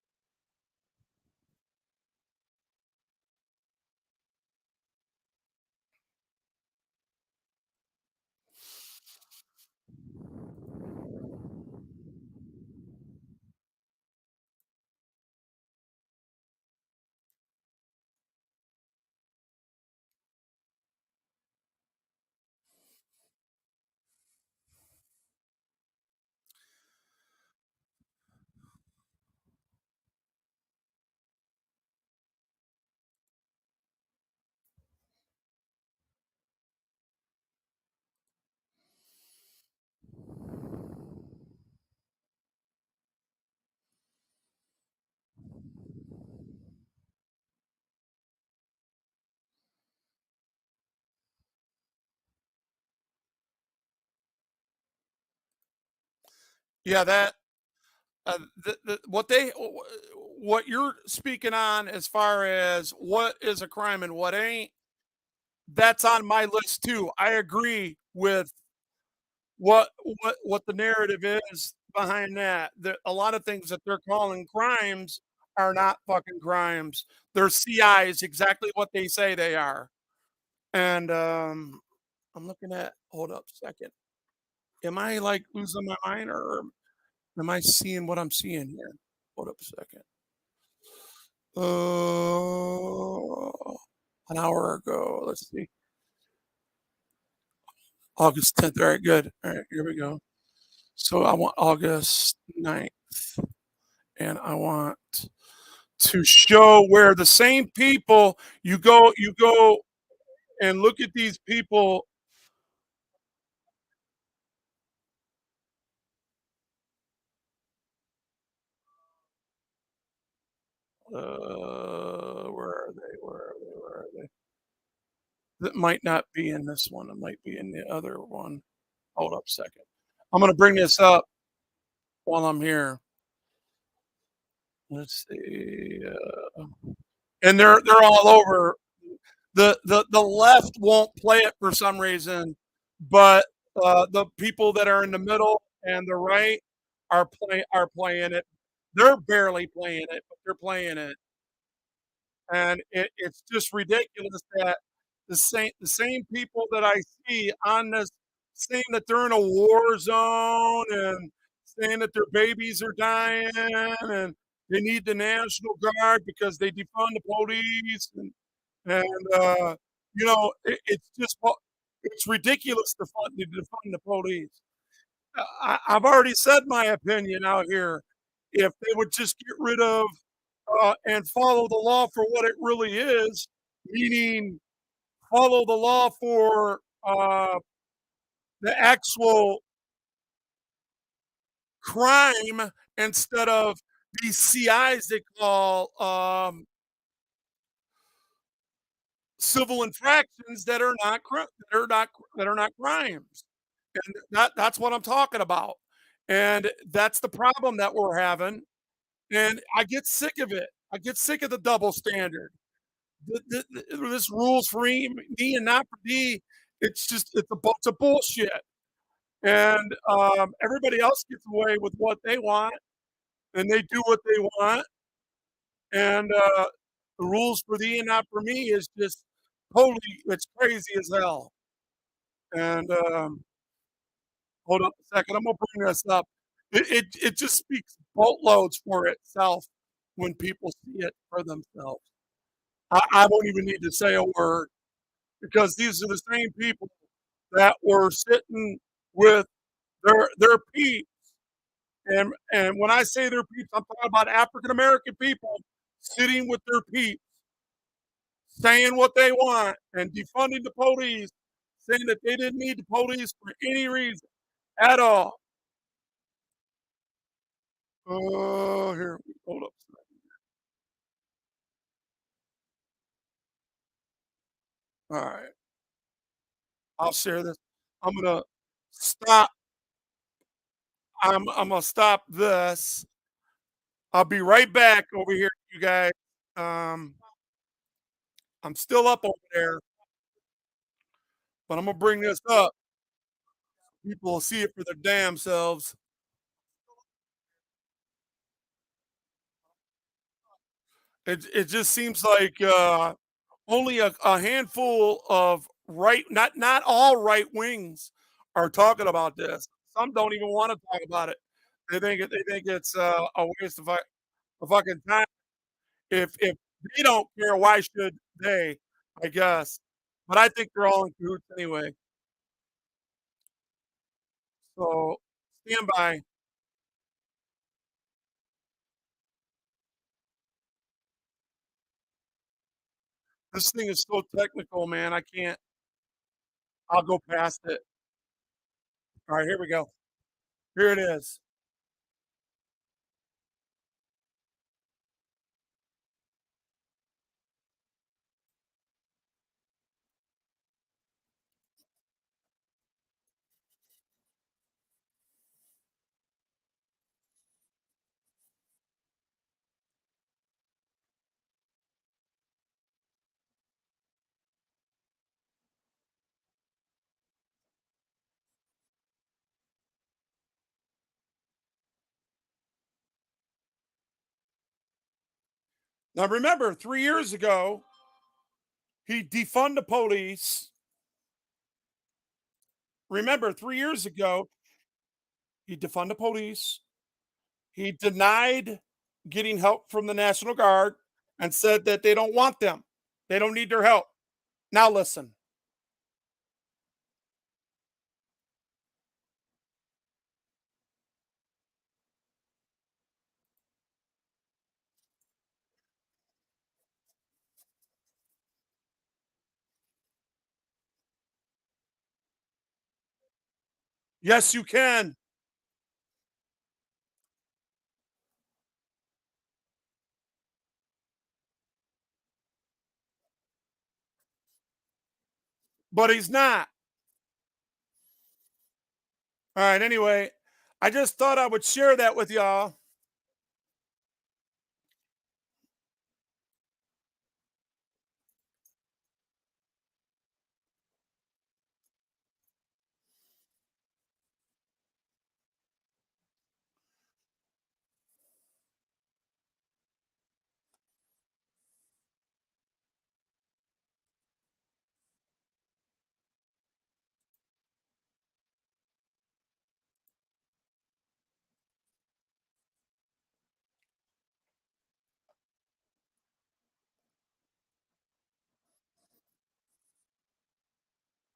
Yeah, that what you're speaking on as far as what is a crime and what ain't, that's on my list too. I agree with what the narrative is behind that. A lot of things that they're calling crimes are not fucking crimes. They're CIs, exactly what they say they are. And I'm looking at. Hold up a second. Am I like losing my mind, or am I seeing what I'm seeing here? Hold up a second. Uh, an hour ago. Let's see. August 10th. All right, good. All right, here we go. So I want August 9th, and I want to show where the same people you go and look at these people. Where are they? Where are they? Where are they? That might not be in this one. It might be in the other one. Hold up a second. I'm gonna bring this up while I'm here. Let's see. And they're all over. The left won't play it for some reason, but the people that are in the middle and the right are playing it. They're barely playing it, but they're playing it, and it's just ridiculous that the same people that I see on this saying that they're in a war zone and saying that their babies are dying and they need the National Guard because they defund the police and it's just it's ridiculous to defund the police. I've already said my opinion out here. If they would just get rid of and follow the law for what it really is, meaning follow the law for the actual crime instead of these CIs they call civil infractions that are not crimes. And that's what I'm talking about. And that's the problem that we're having. And I get sick of it. I get sick of the double standard. This rules for me and not for me. It's a bunch of bullshit. And everybody else gets away with what they want, and they do what they want. And the rules for thee and not for me is just totally it's crazy as hell. And hold up a second. I'm gonna bring this up. It just speaks boatloads for itself when people see it for themselves. I won't even need to say a word because these are the same people that were sitting with their peeps. And when I say their peeps, I'm talking about African American people sitting with their peeps, saying what they want and defunding the police, saying that they didn't need the police for any reason at all. Oh, here, hold up. All right, I'll share this. I'm gonna stop. I'm gonna stop this. I'll be right back over here, you guys. Um, I'm still up over there, but I'm gonna bring this up. People will see it for their damn selves. It just seems like only a handful of not all right wings are talking about this. Some don't even want to talk about it. They think it's a waste of fucking time. If they don't care, why should they? I guess. But I think they're all in cahoots anyway. So stand by. This thing is so technical, man. I can't. I'll go past it. All right, here we go. Here it is. Now remember, 3 years ago, he defunded the police. Remember, 3 years ago, he defunded the police. He denied getting help from the National Guard and said that they don't want them. They don't need their help. Now listen. Yes, you can. but he's not. All right. Anyway, I just thought I would share that with y'all.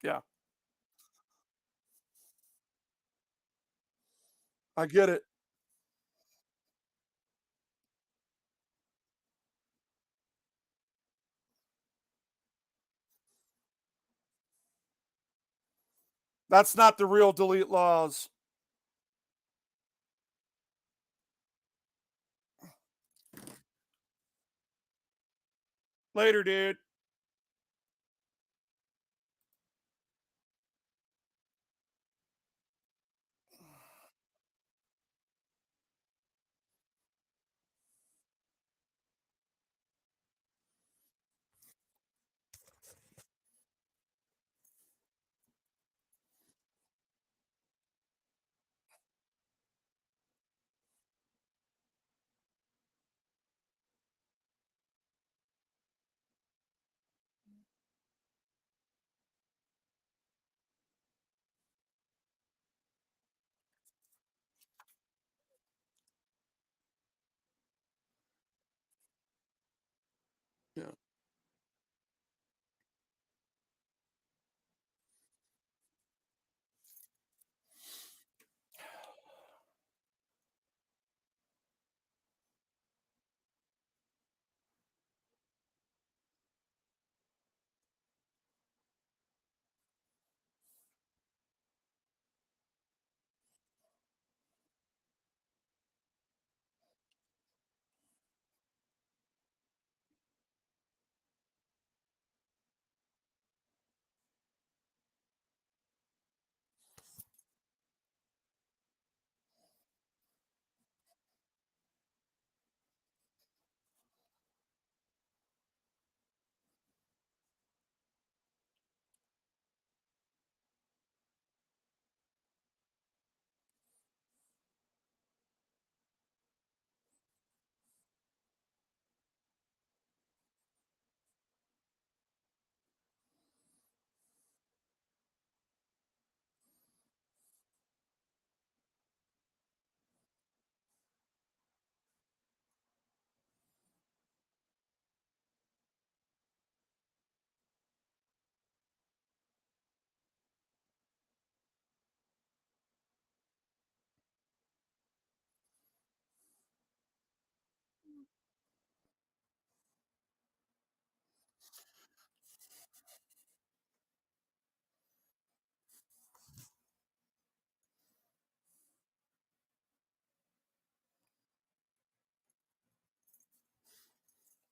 Yeah, I get it. That's not the real delete laws. Later, dude. Yeah,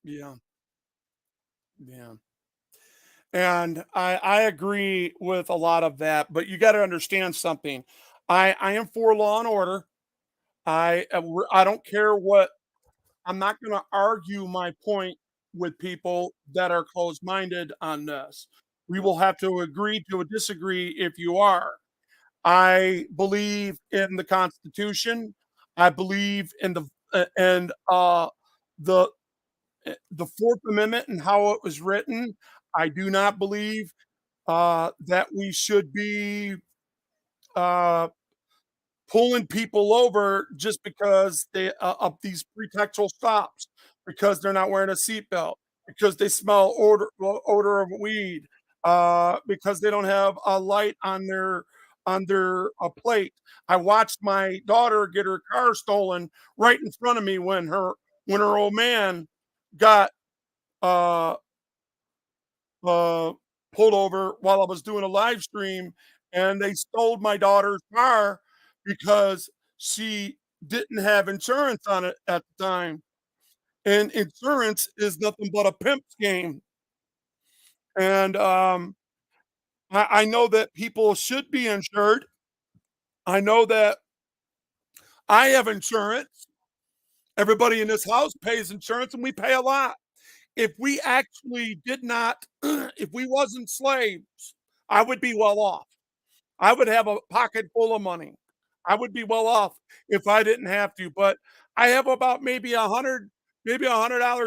yeah, yeah. And I agree with a lot of that, but you got to understand something. I am for law and order. I don't care what. I'm not going to argue my point with people that are closed minded on this. We will have to agree to disagree if you are. I believe in the Constitution. I believe in the the Fourth Amendment and how it was written. I do not believe that we should be uh, pulling people over just because they of these pretextual stops, because they're not wearing a seatbelt, because they smell odor of weed, because they don't have a light on their plate. I watched my daughter get her car stolen right in front of me when her old man got uh uh, pulled over while I was doing a live stream, and they stole my daughter's car because she didn't have insurance on it at the time. And insurance is nothing but a pimp's game. And I know that people should be insured. I know that I have insurance. Everybody in this house pays insurance and we pay a lot. If we actually did not, if we wasn't slaves, I would be well off. I would have a pocket full of money. I would be well off if I didn't have to, but I have about maybe $100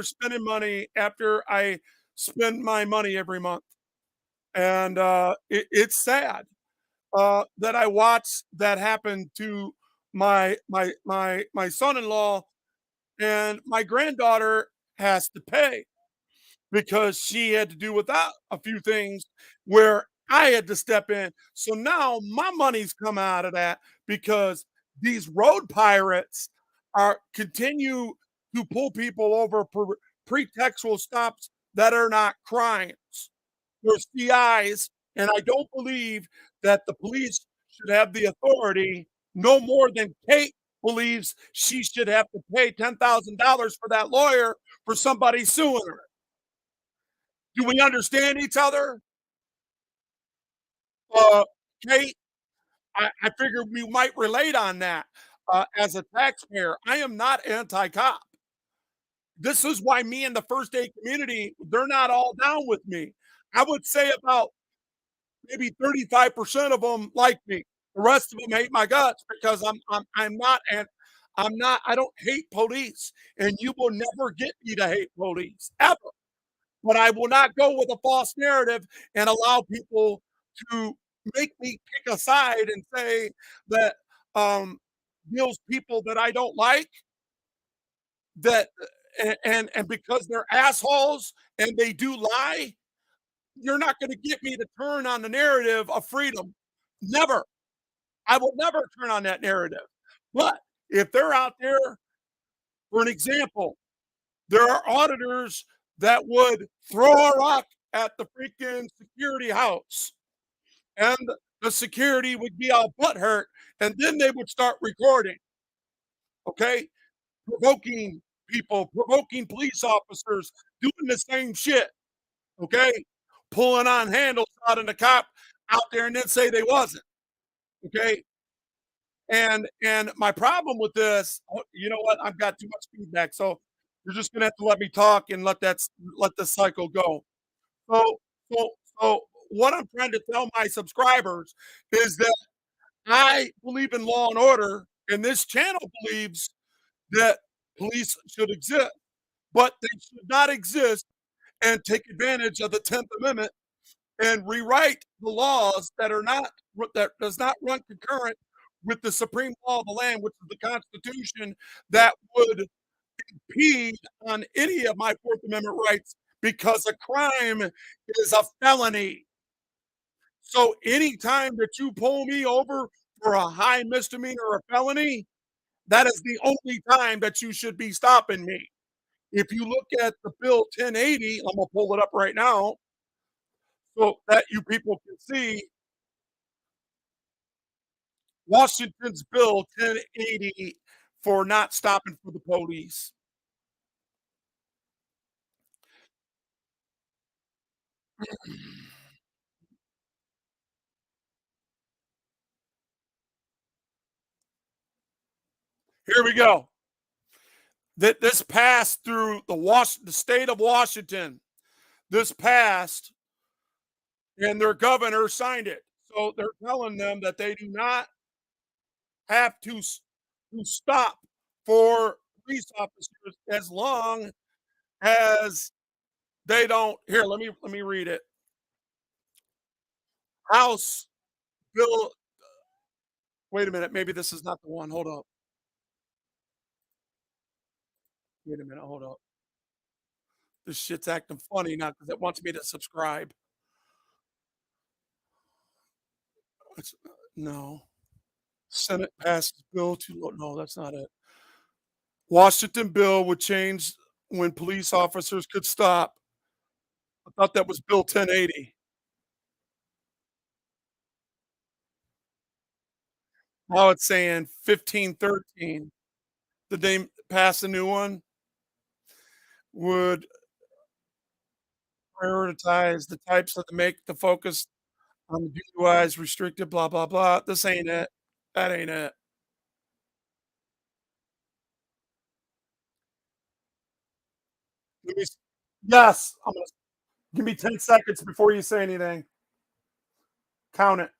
spending money after I spend my money every month. And it's sad that I watched that happen to my son-in-law, and my granddaughter has to pay because she had to do without a few things where I had to step in. So now my money's come out of that because these road pirates are continue to pull people over for pretextual stops that are not crimes. They're CIs, and I don't believe that the police should have the authority no more than Kate believes she should have to pay $10,000 for that lawyer for somebody suing her. Do we understand each other? Uh, Kate, I figured we might relate on that. As a taxpayer, I am not anti-cop. This is why me and the first aid community, they're not all down with me. I would say about maybe 35% of them like me. The rest of them hate my guts because I don't hate police, and you will never get me to hate police ever. But I will not go with a false narrative and allow people to make me pick a side and say that um, those people that I don't like that and because they're assholes and they do lie, you're not going to get me to turn on the narrative of freedom. Never. I will never turn on that narrative. But if they're out there, for an example, there are auditors that would throw a rock at the freaking security house, and the security would be all butthurt, and then they would start recording, okay? Provoking people, provoking police officers, doing the same shit, okay? Pulling on handles out in the cop out there and then say they wasn't, okay? And my problem with this, you know what? I've got too much feedback, so you're just gonna have to let me talk and let the cycle go. So so so what I'm trying to tell my subscribers is that I believe in law and order, and this channel believes that police should exist, but they should not exist and take advantage of the 10th Amendment and rewrite the laws that does not run concurrent with the supreme law of the land, which is the Constitution, that would impede on any of my Fourth Amendment rights because a crime is a felony. So anytime that you pull me over for a high misdemeanor or a felony, that is the only time that you should be stopping me. If you look at the bill 1080, I'm gonna pull it up right now so that you people can see Washington's bill 1080 for not stopping for the police. Here we go. That this passed through the state of Washington. This passed, and their governor signed it. So they're telling them that they do not have to stop for police officers as long as they don't. Here, let me read it. House bill. Wait a minute. Maybe this is not the one. Hold up. Wait a minute. Hold up. This shit's acting funny now because it wants me to subscribe. No. Senate passes bill to no, that's not it. Washington bill would change when police officers could stop. I thought that was Bill 1080. Now it's saying 1513. Did they pass a new one? Would prioritize the types of the make the focus DUIs restricted, blah, blah, blah. This ain't it. That ain't it. Give me s Yes, I'm gonna give me 10 seconds before you say anything. Count it.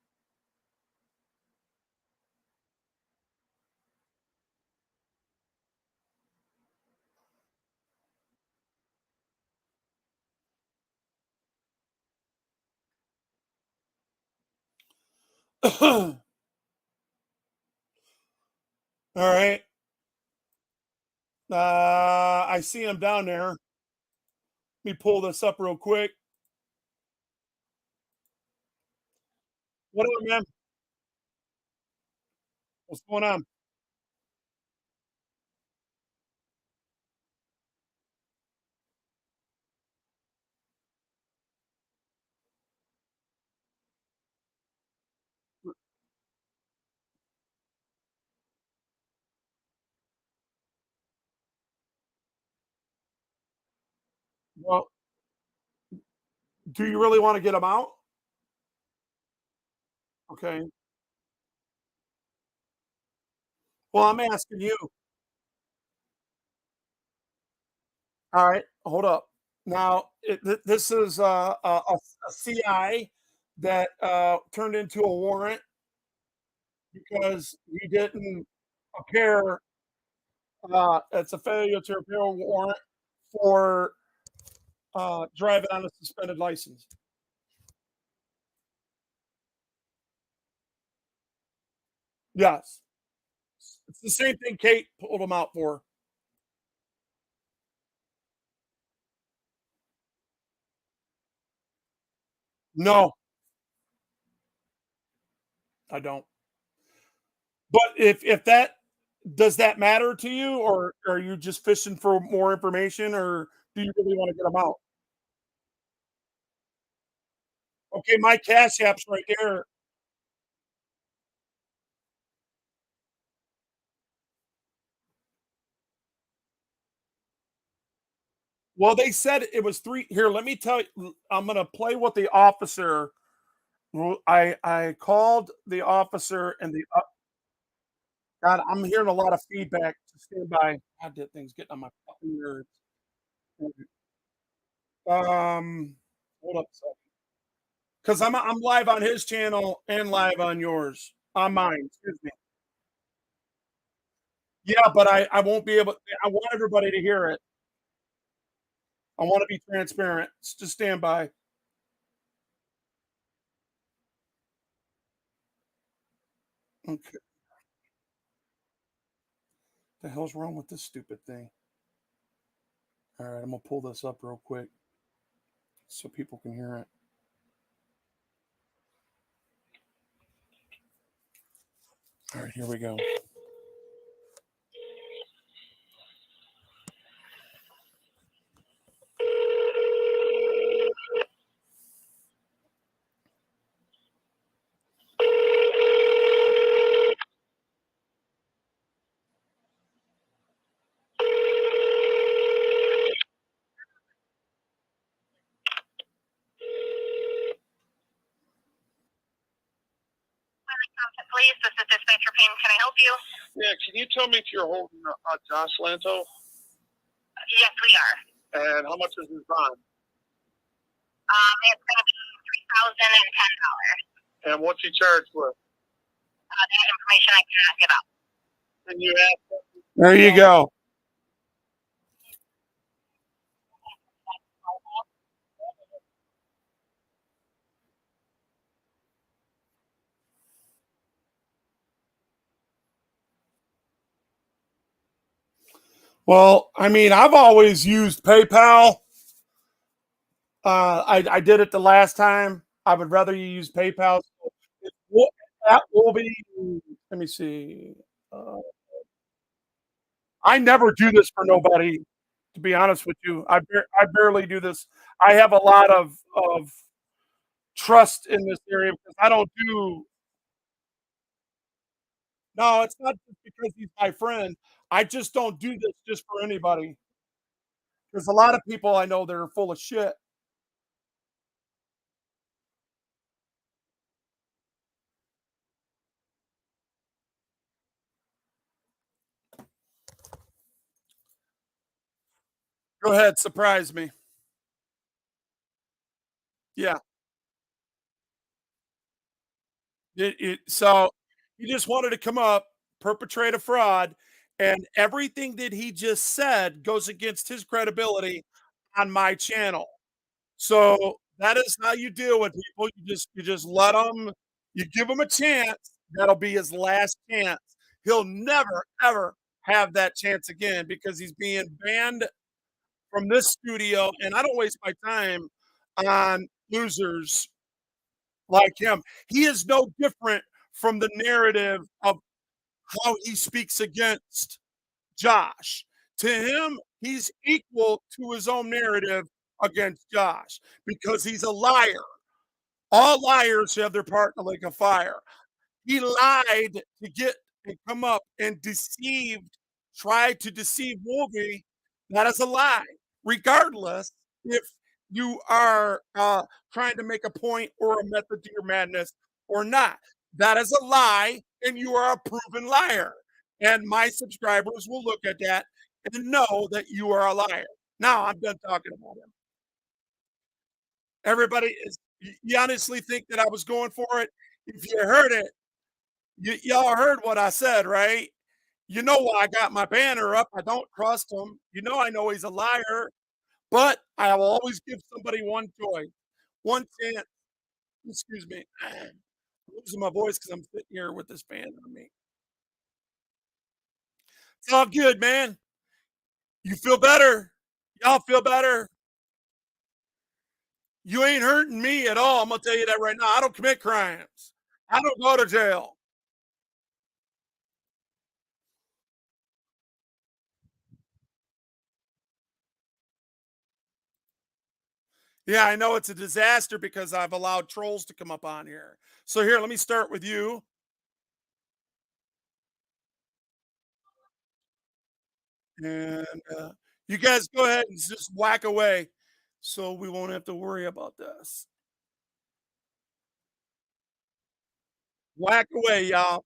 Alright. I see him down there. Let me pull this up real quick. What up, man? What's going on? Well, do you really wanna get him out? Okay. Well, I'm asking you. Alright, hold up. Now, this is a CI that, turned into a warrant because he didn't appear, it's a failure to appear a warrant for, driving on a suspended license. Yes. It's the same thing Kate pulled him out for. No, I don't. But if that does that matter to you, or are you just fishing for more information, or do you really wanna get him out? Okay, my Cash App's right there. Well, they said it was 3 here, let me tell you, I'm gonna play what the officer I called the officer and the God, I'm hearing a lot of feedback, so stand by. God, that thing's getting on my fucking nerves. Um, hold up a second, 'cause I'm live on his channel and live on yours. On mine, excuse me. Yeah, but I won't be able I want everybody to hear it. I wanna be transparent. Just stand by. Okay. The hell's wrong with this stupid thing? Alright, I'm gonna pull this up real quick so people can hear it. Alright, here we go. Please, this is Dispatcher Payne. Can I help you? Yeah, can you tell me if you're holding Josh Lanto? Yes, we are. And how much is his bond? It's going to be $3,010. And what's he charged with? That information I cannot give out. And you ask There you go. Well, I mean, I've always used PayPal. I did it the last time. I would rather you use PayPal. It will- That will be. Let me see. Uh, I never do this for nobody. To be honest with you, I barely do this. I have a lot of trust in this area because I don't do. No, it's not just because he's my friend. I just don't do this just for anybody. There's a lot of people I know that are full of shit. Go ahead, surprise me. Yeah. So he just wanted to come up, perpetrate a fraud, and everything that he just said goes against his credibility on my channel. So that is how you deal with people. You just let them. You give him a chance. That'll be his last chance. He'll never ever have that chance again because he's being banned from this studio, and I don't waste my time on losers like him. He is no different from the narrative of how he speaks against Josh. To him, he's equal to his own narrative against Josh because he's a liar. All liars have their part in the lake of fire. He lied to get and come up and deceived, tried to deceive Wolvie. That is a lie. Regardless if you are trying to make a point or a method to your madness or not. That is a lie, and you are a proven liar. And my subscribers will look at that and know that you are a liar. Now I'm done talking about him. Everybody is you honestly think that I was going for it? If you heard it, y'all heard what I said, right? You know why I got my banner up. I don't trust him. I know he's a liar, but I will always give somebody one choice, one chance. Excuse me. I'm losing my voice because I'm sitting here with this fan on me. It's all good, man. You feel better. Y'all feel better. You ain't hurting me at all. I'm gonna tell you that right now. I don't commit crimes. I don't go to jail. Yeah, I know it's a disaster because I've allowed trolls to come up on here. So here, let me start with you. And you guys go ahead and just whack away so we won't have to worry about this. Whack away, y'all.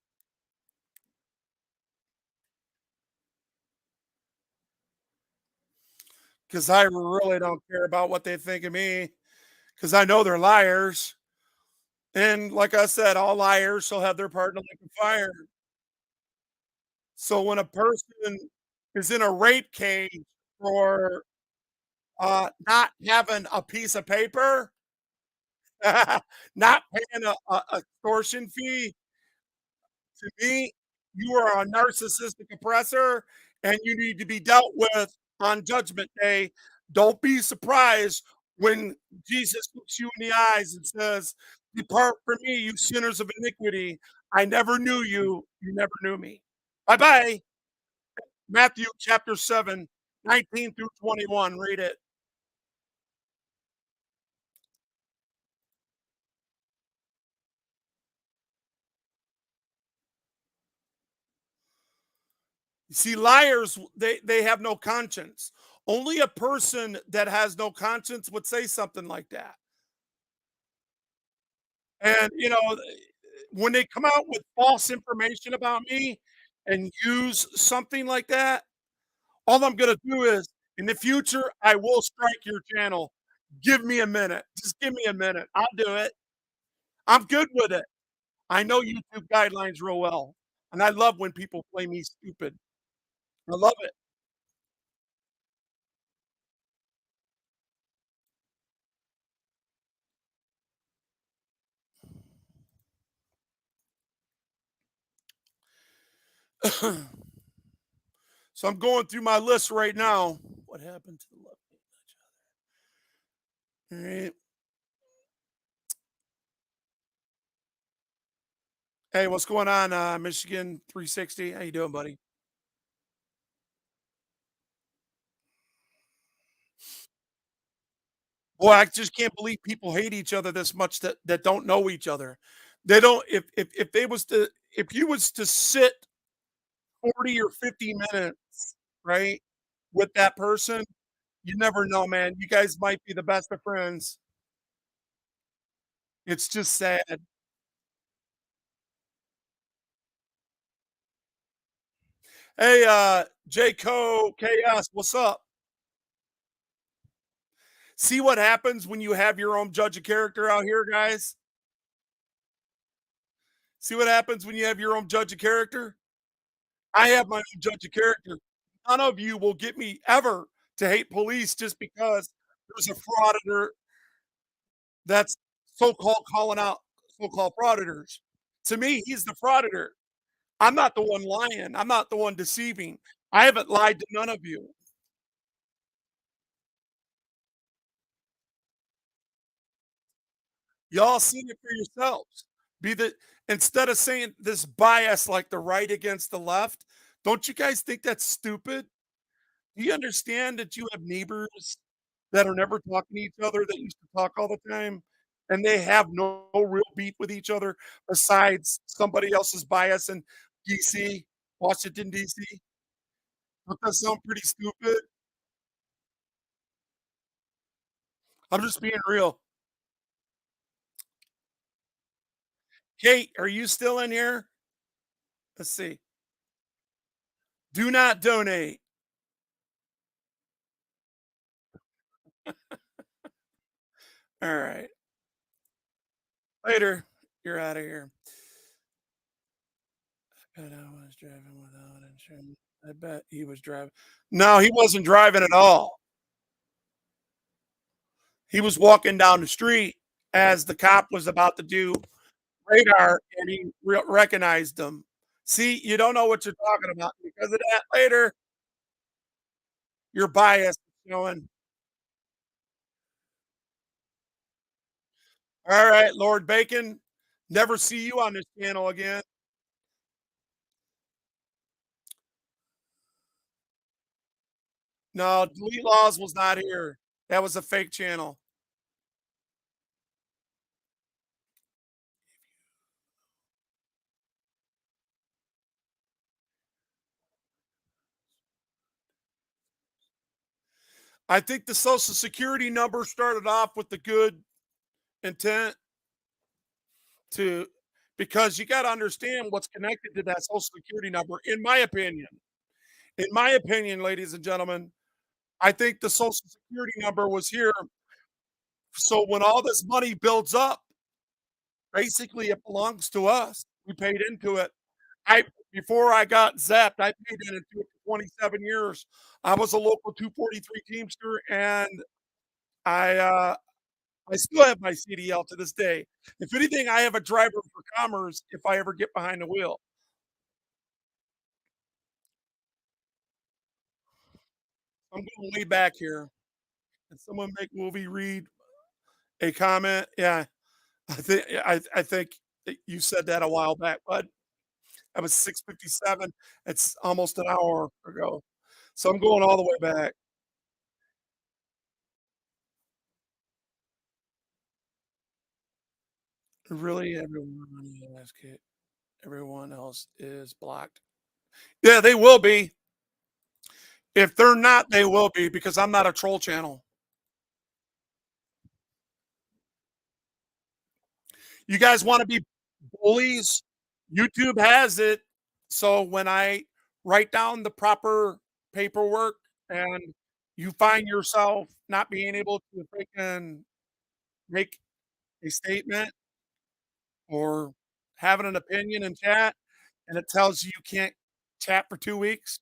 Because I really don't care about what they think of me because I know they're liars. And like I said, all liars shall have their part in the lake of fire. So when a person is in a rape cage for not having a piece of paper, not paying a extortion fee, to me, you are a narcissistic oppressor and you need to be dealt with on Judgment Day. Don't be surprised when Jesus looks you in the eyes and says, "Depart from me, you sinners of iniquity. I never knew you. You never knew me." Bye bye. Matthew chapter 7, 19 through 21. Read it. You see, liars, they have no conscience. Only a person that has no conscience would say something like that. And, when they come out with false information about me and use something like that, all I'm gonna do is, in the future, I will strike your channel. Give me a minute. Just give me a minute. I'll do it. I'm good with it. I know YouTube guidelines real well, and I love when people play me stupid. I love it. So I'm going through my list right now. What happened to the left? All right. Hey, what's going on, Michigan 360? How you doing, buddy? Boy, I just can't believe people hate each other this much that don't know each other. They don't if they was to if you was to sit 40 or 50 minutes, right, with that person, you never know, man. You guys might be the best of friends. It's just sad. Hey, J Co KS, what's up? See what happens when you have your own judge of character out here, guys? See what happens when you have your own judge of character? I have my own judge of character. None of you will get me ever to hate police just because there's a frauditor that's so-called calling out so-called frauditors. To me, he's the frauditor. I'm not the one lying. I'm not the one deceiving. I haven't lied to none of you. Y'all seen it for yourselves. Be the Instead of saying this bias like the right against the left, don't you guys think that's stupid? Do you understand that you have neighbors that are never talking to each other that used to talk all the time, and they have no real beef with each other besides somebody else's bias in DC, Washington, DC? Don't that sound pretty stupid? I'm just being real. Kate, are you still in here? Let's see. Do not donate. All right. Later. You're out of here. Bet I was driving without insurance. I bet he was driving. No, he wasn't driving at all. He was walking down the street as the cop was about to do radar and he recognized him. See, you don't know what you're talking about because of that. Later, your bias is showing. All right, Lord Bacon. Never see you on this channel again. No, Delete Laws was not here. That was a fake channel. I think the social security number started off with the good intent to because you got to understand what's connected to that social security number in my opinion. In my opinion, ladies and gentlemen, I think the social security number was here so when all this money builds up, basically it belongs to us. We paid into it. I Before I got zapped, I paid into it for 27 years. I was a local 243 Teamster and I I still have my CDL to this day. If anything, I have a driver for commerce if I ever get behind the wheel. I'm going way back here. Can someone make movie read a comment? Yeah, I think that you said that a while back, bud. That was 6:57. It's almost an hour ago. So I'm going all the way back. Really, everyone else is blocked. Yeah, they will be. If they're not, they will be because I'm not a troll channel. You guys want to be bullies? YouTube has it. So when I write down the proper paperwork and you find yourself not being able to freaking make a statement or having an opinion in chat and it tells you you can't chat for 2 weeks,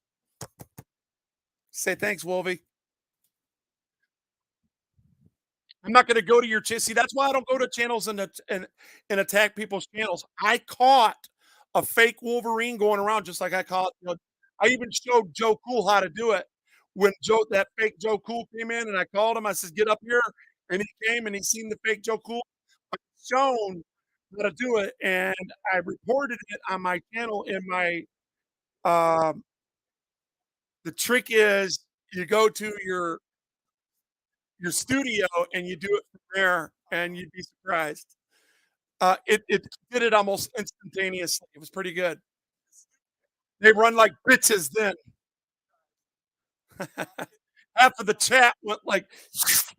say thanks, Wolvie. I'm not going to go to your See, that's why I don't go to channels and attack people's channels. I caught a fake Wolverine going around just like I caught. I even showed Joe Cool how to do it when that fake Joe Cool came in, and I called him. I said, "Get up here," and he came and he seen the fake Joe Cool. I shown how to do it, and I reported it on my channel. In my the trick is you go to your studio and you do it from there, and you'd be surprised. It did it almost instantaneously. It was pretty good. They run like bitches then. Half of the chat went like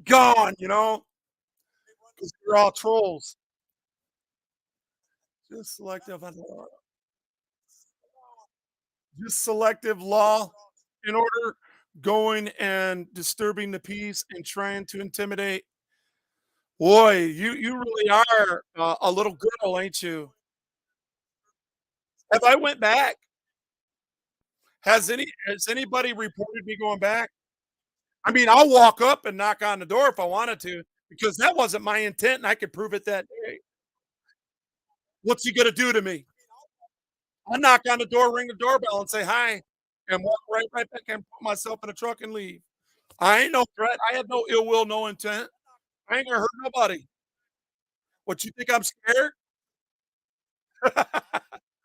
gone, because they're all trolls. Just selective just selective law in order. going and disturbing the peace and trying to intimidate. Boy, you really are a little girl, ain't you? Have I went back? Has anybody reported me going back? I mean, I'll walk up and knock on the door if I wanted to, because that wasn't my intent and I could prove it that day. What's he gonna do to me? I'll knock on the door, ring the doorbell, and say hi, and walk right back and put myself in a truck and leave. I ain't no threat. I have no ill will, no intent. I ain't gonna hurt nobody. What you think I'm scared?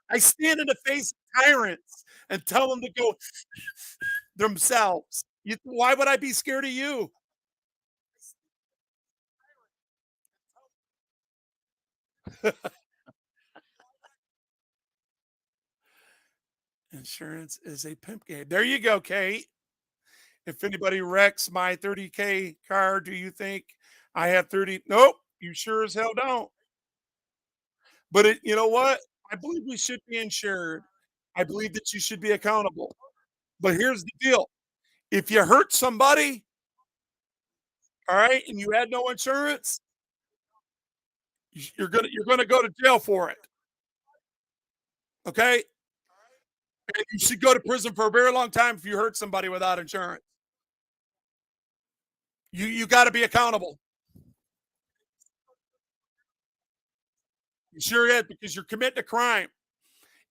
I stand in the face of tyrants and tell them to go themselves. Why would I be scared of you? Insurance is a pimp game. There you go, Kate. If anybody wrecks my 30K car, do you think I have 30? Nope, you sure as hell don't. But you know what? I believe we should be insured. I believe that you should be accountable. But here's the deal. If you hurt somebody, all right, and you had no insurance, you're gonna go to jail for it. Okay? And you should go to prison for a very long time if you hurt somebody without insurance. You got to be accountable. You sure is, because you're committing a crime.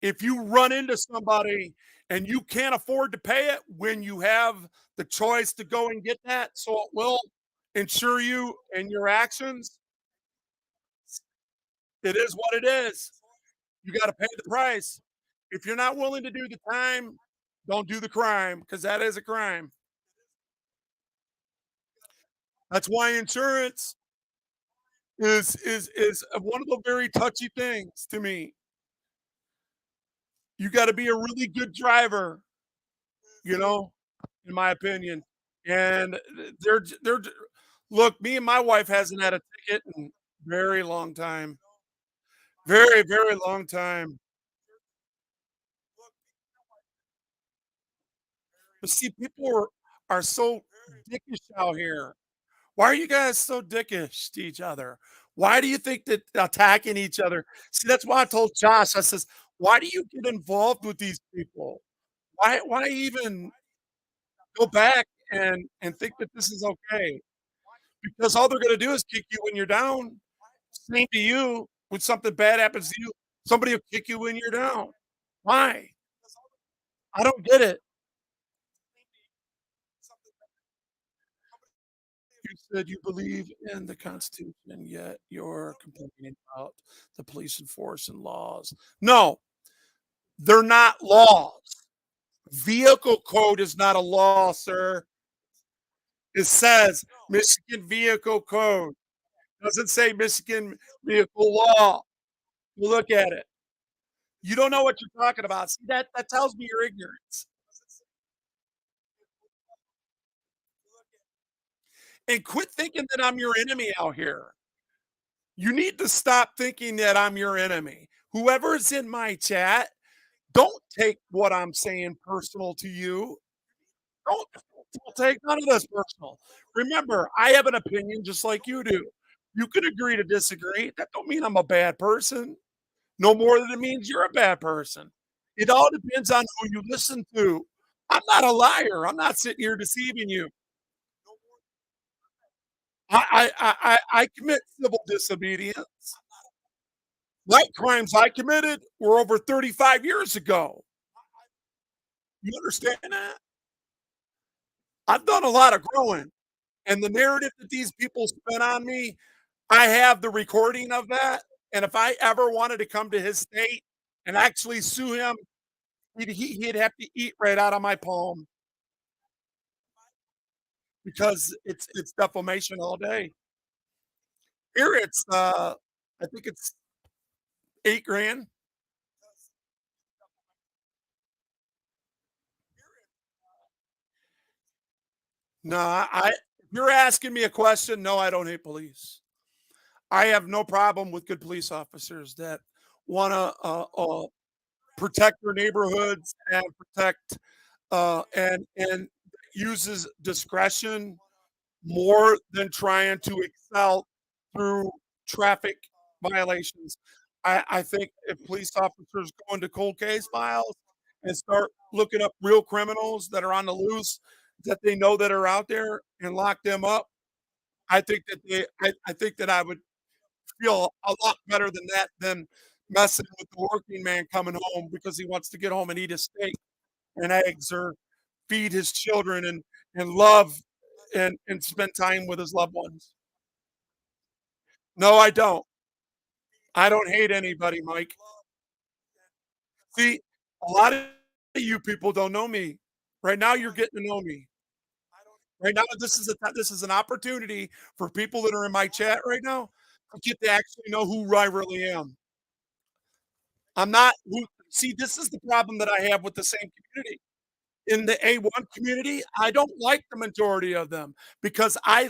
If you run into somebody and you can't afford to pay it when you have the choice to go and get that, so it will insure you and your actions, it is what it is. You got to pay the price. If you're not willing to do the time, don't do the crime, because that is a crime. That's why insurance is one of the very touchy things to me. You got to be a really good driver, you know, in my opinion. And they're look, me and my wife hasn't had a ticket in a very long time. Very, very long time. But see, are so dickish out here. Why are you guys so dickish to each other? Why do you think that attacking each other? See, that's why I told Josh, I says, why do you get involved with these people? Why even go back and think that this is okay? Because all they're gonna do is kick you when you're down. Same to you. When something bad happens to you, somebody will kick you when you're down. Why? I don't get it. You said you believe in the Constitution, yet you're complaining about the police enforcing laws. No, they're not laws. Vehicle code is not a law, sir. It says Michigan Vehicle Code. Doesn't say Michigan Vehicle Law. Look at it. You don't know what you're talking about. See, that tells me your ignorance. And quit thinking that I'm your enemy out here. You need to stop thinking that I'm your enemy. Whoever's in my chat, don't take what I'm saying personal to you. Don't take none of this personal. Remember, I have an opinion just like you do. You can agree to disagree. That don't mean I'm a bad person. No more than it means you're a bad person. It all depends on who you listen to. I'm not a liar. I'm not sitting here deceiving you. I commit civil disobedience. Like crimes I committed were over 35 years ago. You understand that? I've done a lot of growing, and the narrative that these people spin on me, I have the recording of that. And if I ever wanted to come to his state and actually sue him, he'd have to eat right out of my palm because it's defamation all day. Here it's I think it's 8 grand. No, if you're asking me a question, no, I don't hate police. I have no problem with good police officers that want to protect their neighborhoods and protect and uses discretion more than trying to excel through traffic violations. I think if police officers go into cold case files and start looking up real criminals that are on the loose that they know that are out there and lock them up, I think that I would feel a lot better than that than messing with the working man coming home because he wants to get home and eat a steak and eggs or feed his children and love and spend time with his loved ones. No, I don't. I don't hate anybody, Mike. See, a lot of you people don't know me. Right now, you're getting to know me. Right now, this is an opportunity for people that are in my chat right now to get to actually know who I really am. I'm not who see, this is the problem that I have with the same community. In the A1 community, I don't like the majority of them because I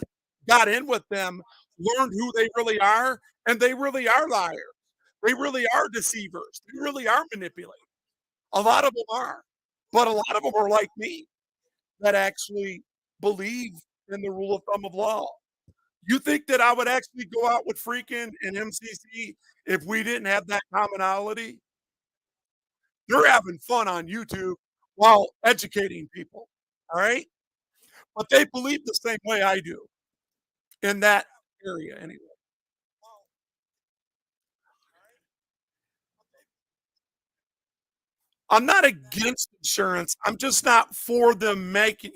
got in with them, learned who they really are, and they really are liars. They really are deceivers. They really are manipulators. A lot of them are, but a lot of them are like me that actually believe in the rule of thumb of law. You think that I would actually go out with Freakin' and MCC if we didn't have that commonality? They're having fun on YouTube while educating people, all right? But they believe the same way I do in that area anyway. I'm not against insurance. I'm just not for them making,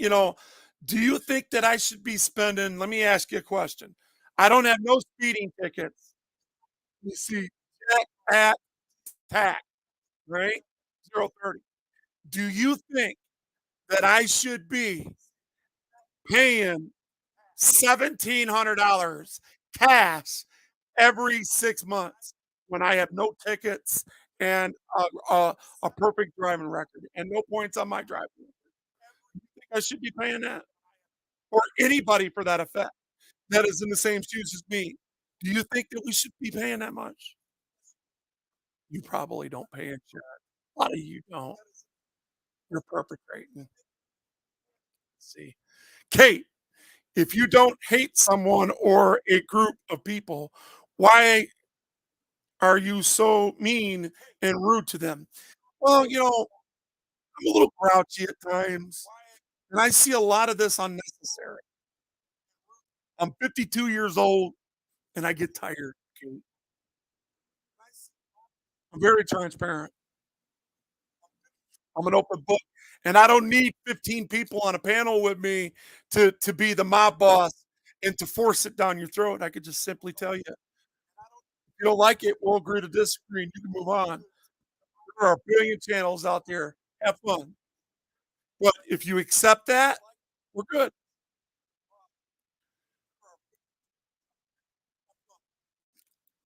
do you think that I should be spending let me ask you a question. I don't have no speeding tickets. You see, check at tax, right? 030. Do you think that I should be paying $1,700 cash every 6 months when I have no tickets and a perfect driving record and no points on my driving record? Think I should be paying that? Or anybody for that effect that is in the same shoes as me. Do you think that we should be paying that much? You probably don't pay insurance. A lot of you don't. You're perpetrating. See. Kate, if you don't hate someone or a group of people, why are you so mean and rude to them? Well, I'm a little grouchy at times, and I see a lot of this unnecessary. I'm 52 years old, and I get tired. Kate. I'm very transparent. I'm an open book, and I don't need 15 people on a panel with me to be the mob boss and to force it down your throat. I could just simply tell you, if you don't like it, we'll agree to disagree, and you can move on. There are a billion channels out there. Have fun. But if you accept that, we're good.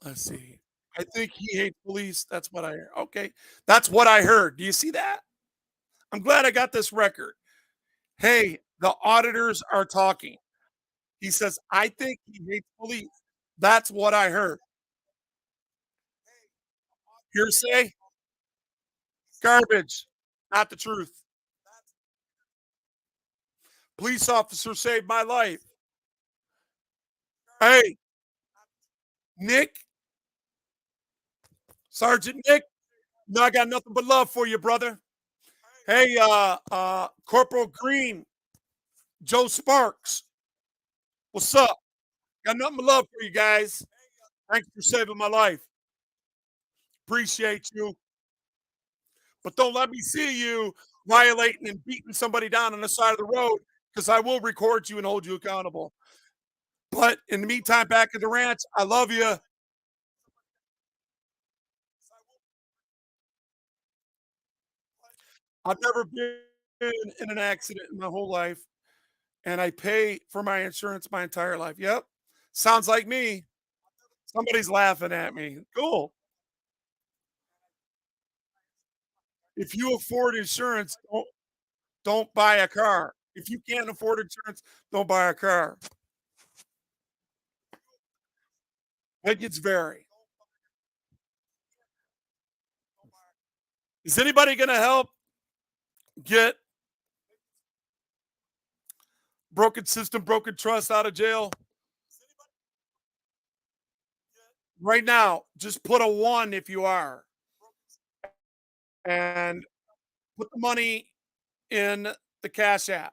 Let's see. I think he hates police. That's what I heard. Okay. That's what I heard. Do you see that? I'm glad I got this record. Hey, the auditors are talking. He says, I think he hates police. That's what I heard. Hearsay, garbage, not the truth. Police officer saved my life. Hey, Nick, Sergeant Nick, no, I got nothing but love for you, brother. Hey, Corporal Green, Joe Sparks, what's up? Got nothing but love for you guys. Thanks for saving my life. Appreciate you. But don't let me see you violating and beating somebody down on the side of the road because I will record you and hold you accountable. But in the meantime, back at the ranch, I love you. I've never been in an accident in my whole life, and I pay for my insurance my entire life. Yep. Sounds like me. Somebody's laughing at me. Cool. If you afford insurance, don't buy a car. If you can't afford insurance, don't buy a car. Opinions vary. Is anybody going to help get Broken system, broken trust out of jail. Right now, just put a one if you are, and put the money in the Cash App.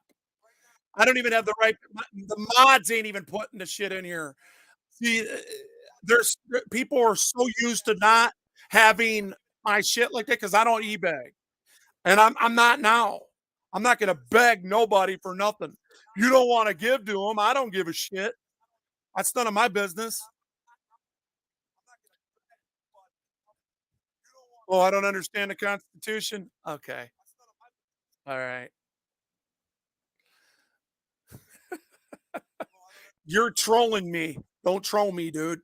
I don't even have the right. The mods ain't even putting the shit in here. See, people are so used to not having my shit like that because I don't eBay, and I'm not now. I'm not gonna beg nobody for nothing. You don't want to give to them. I don't give a shit. That's none of my business. Oh, I don't understand the Constitution. Okay, all right. You're trolling me. Don't troll me, dude.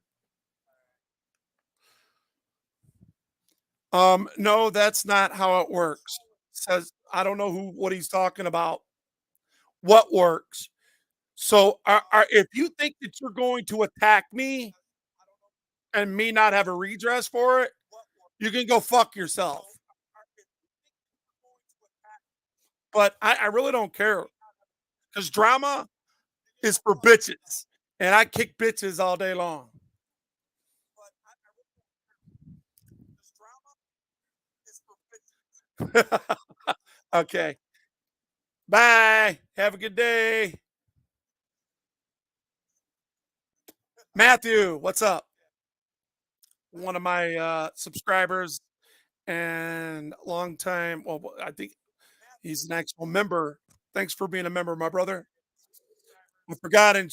No, that's not how it works. Says I don't know what he's talking about. What works? So, if you think that you're going to attack me and me not have a redress for it, you can go fuck yourself. But I really don't care because drama is for bitches, and I kick bitches all day long. Okay. Bye. Have a good day. Matthew, what's up? One of my subscribers and long time. Well, I think he's an actual member. Thanks for being a member, my brother. I forgot and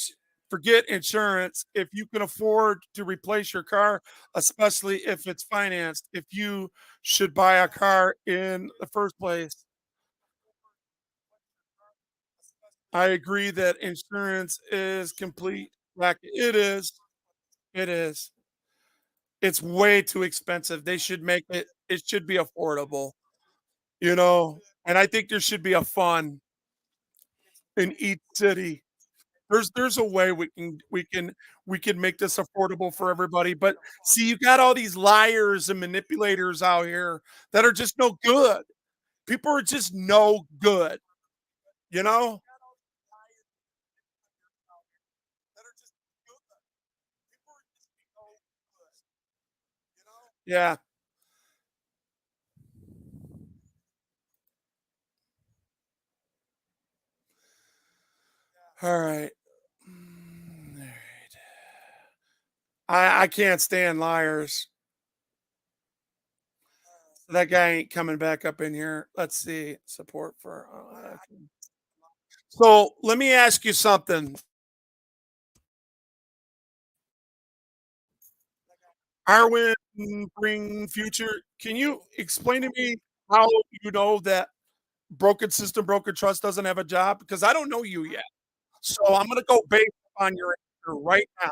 forget insurance. If you can afford to replace your car, especially if it's financed, if you should buy a car in the first place. I agree that insurance is complete. It is. It is. It's way too expensive. They should make it. It should be affordable. You know, and I think there should be a fund in each city. There's a way we can make this affordable for everybody, but see, you got all these liars and manipulators out here that are just no good. People are just no good, you know? Yeah. All right. All right. I can't stand liars. That guy ain't coming back up in here. Let's see. Support for so let me ask you something. Arwen bring future. Can you explain to me how you know that broken system, broken trust doesn't have a job? Because I don't know you yet. So I'm gonna go based on your answer right now.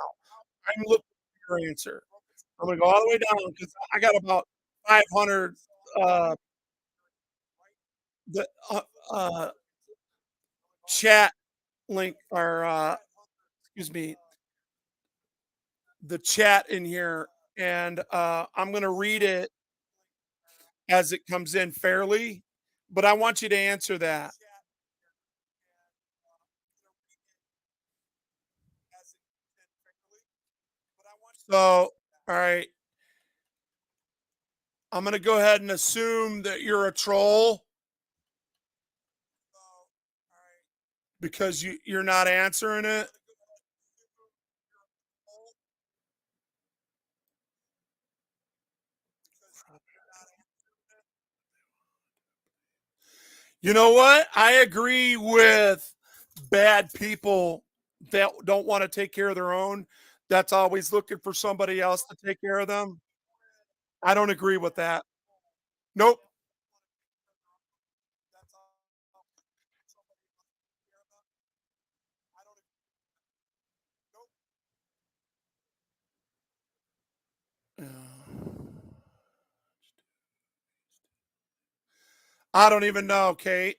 I'm looking for your answer. I'm gonna go all the way down because I got about 500 uh the chat link or excuse me, the chat in here and I'm gonna read it as it comes in fairly, but I want you to answer that. So, all right, I'm gonna go ahead and assume that you're a troll because you're not answering it. You know what? I agree with bad people that don't want to take care of their own. That's always looking for somebody else to take care of them. I don't agree with that. Nope. Uh, I don't even know, Kate.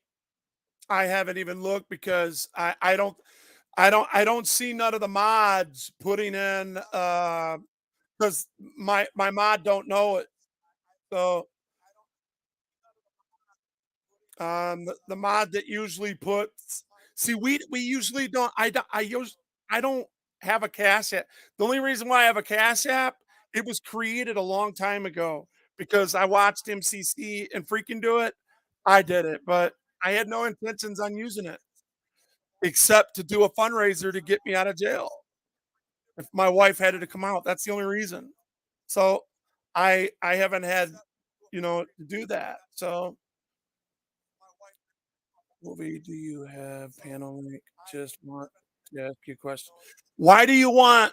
I haven't even looked because I don't see none of the mods putting in because my mod don't know it. So the mod that usually puts See, we usually don't. I don't have a Cash App. The only reason why I have a Cash App, it was created a long time ago because I watched MCC and freaking do it. I did it, but I had no intentions on using it except to do a fundraiser to get me out of jail. If my wife had to come out, that's the only reason. So I haven't had, to do that. So movie do you have panel link? Just want to ask you a question. Why do you want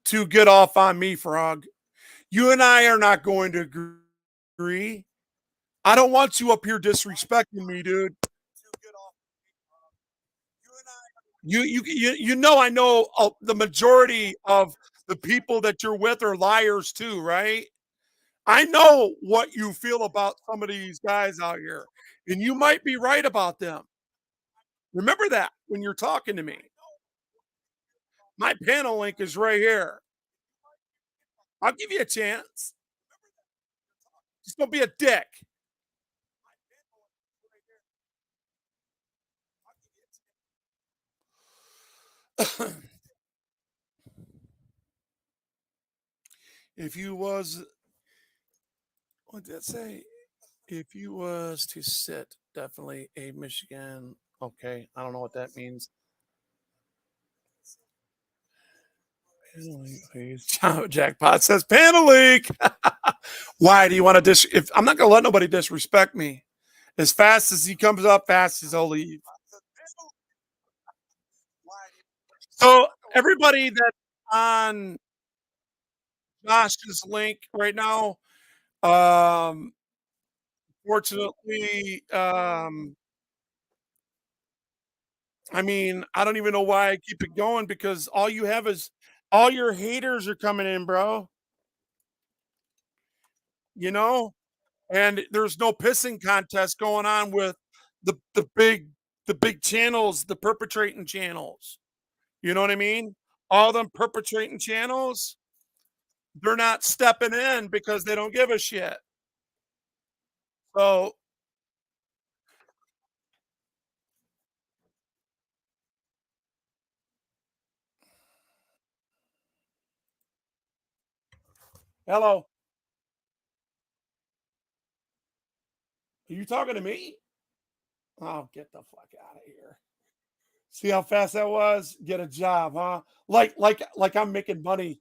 to get off on me, Frog? You and I are not going to agree. I don't want you up here disrespecting me, dude. I know the majority of the people that you're with are liars too, right? I know what you feel about some of these guys out here, and you might be right about them. Remember that when you're talking to me. My panel link is right here. I'll give you a chance. Just don't be a dick. If you was, what did that say? If you was to sit, definitely a Michigan. Okay, I don't know what that means. Panel leak, please. Jackpot says panel leak. Why do you want to if I'm not gonna let nobody disrespect me. As fast as he comes up, fast as I'll leave. So everybody that's on Josh's link right now, um, fortunately, I mean, I don't even know why I keep it going because all you have is all your haters are coming in, bro. You know, and there's no pissing contest going on with the big channels, the perpetrating channels. You know what I mean? All them perpetrating channels, they're not stepping in because they don't give a shit. So, hello, are you talking to me? Oh, get the fuck out of here. See how fast that was? Get a job, huh? Like I'm making money.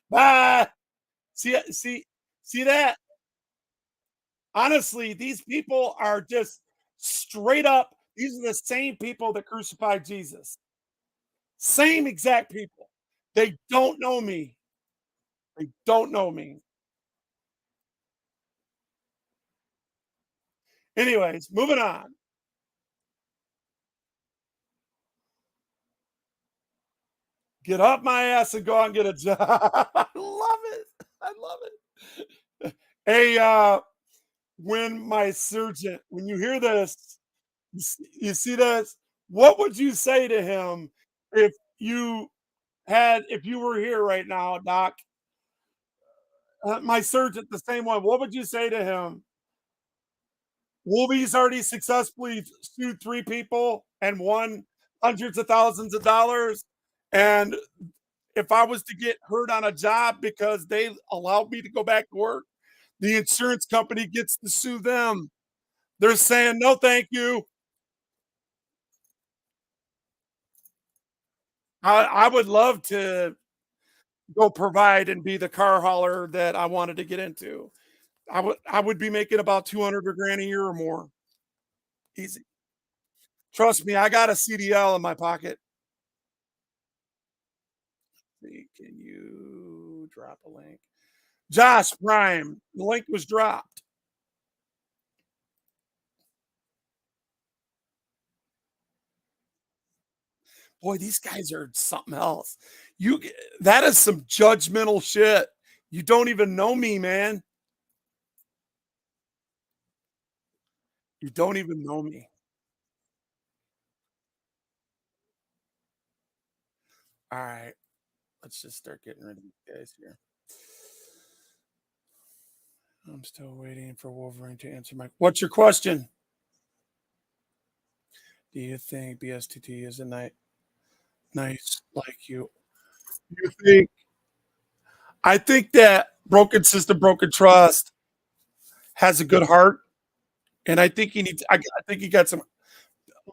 Bye. See that? Honestly, these people are just straight up. These are the same people that crucified Jesus. Same exact people. They don't know me. They don't know me. Anyways, moving on. Get up my ass and go out and get a job. I love it. I love it. Hey, when you hear this, you see this, what would you say to him if if you were here right now, Doc? My surgeon, the same one. What would you say to him? Wolvie's already successfully sued 3 people and won hundreds of thousands of dollars. And if I was to get hurt on a job because they allowed me to go back to work, the insurance company gets to sue them. They're saying, no, thank you. I would love to go provide and be the car hauler that I wanted to get into. I would be making about 200 or grand a year or more. Easy. Trust me, I got a CDL in my pocket. Can you drop a link? Josh Prime, the link was dropped. Boy, these guys are something else. That is some judgmental shit. You don't even know me, man. You don't even know me. All right, let's just start getting rid of these guys here. I'm still waiting for Wolverine to answer my. What's your question? Do you think BSTT is a nice like you? You think? I think that broken system, broken trust has a good heart, and I think he needs. I think he got some.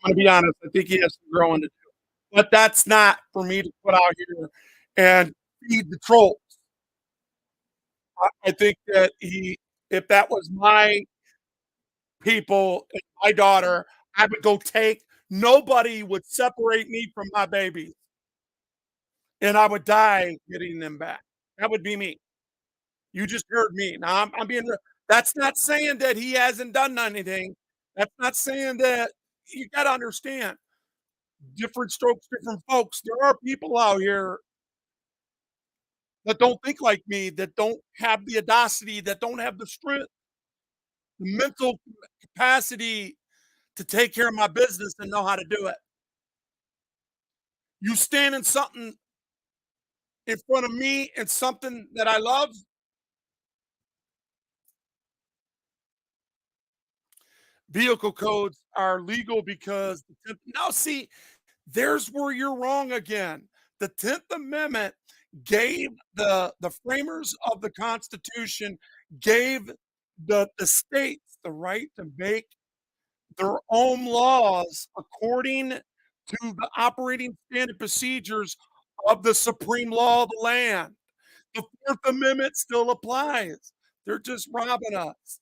I'm gonna be honest. I think he has some growing to do. But that's not for me to put out here and feed the trolls. I think that if that was my people and my daughter, I would go take. Nobody would separate me from my babies, and I would die getting them back. That would be me. You just heard me. Now I'm being. That's not saying that he hasn't done anything. That's not saying that you got to understand different strokes, different folks. There are people out here that don't think like me, that don't have the audacity, that don't have the strength, the mental capacity to take care of my business and know how to do it. You stand in something in front of me and something that I love, vehicle codes are legal because now see, there's where you're wrong again. The 10th Amendment gave the framers of the Constitution gave the states the right to make their own laws according to the operating standard procedures of the supreme law of the land. The Fourth Amendment still applies. They're just robbing us.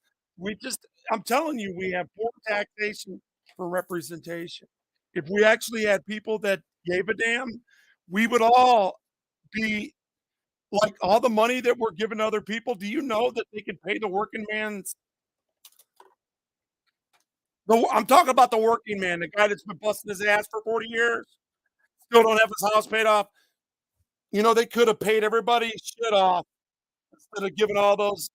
I'm telling you, we have poor taxation for representation. If we actually had people that gave a damn, we would all be like all the money that we're giving other people. Do you know that they can pay the working man's? I'm talking about the working man, the guy that's been busting his ass for 40 years, still don't have his house paid off. You know, they could have paid everybody's shit off instead of giving all those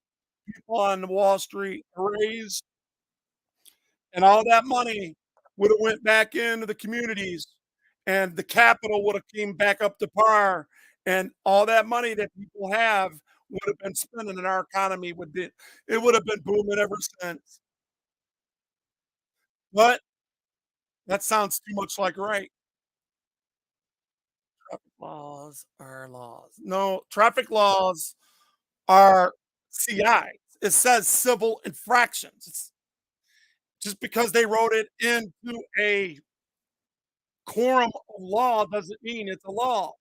people on Wall Street a raise, and all that money would have went back into the communities, and the capital would have came back up to par, and all that money that people have would have been spending, and our economy would have been booming ever since. But that sounds too much like right. Traffic laws are laws. No, traffic laws are CI. It says civil infractions. It's just because they wrote it into a quorum of law doesn't mean it's a law.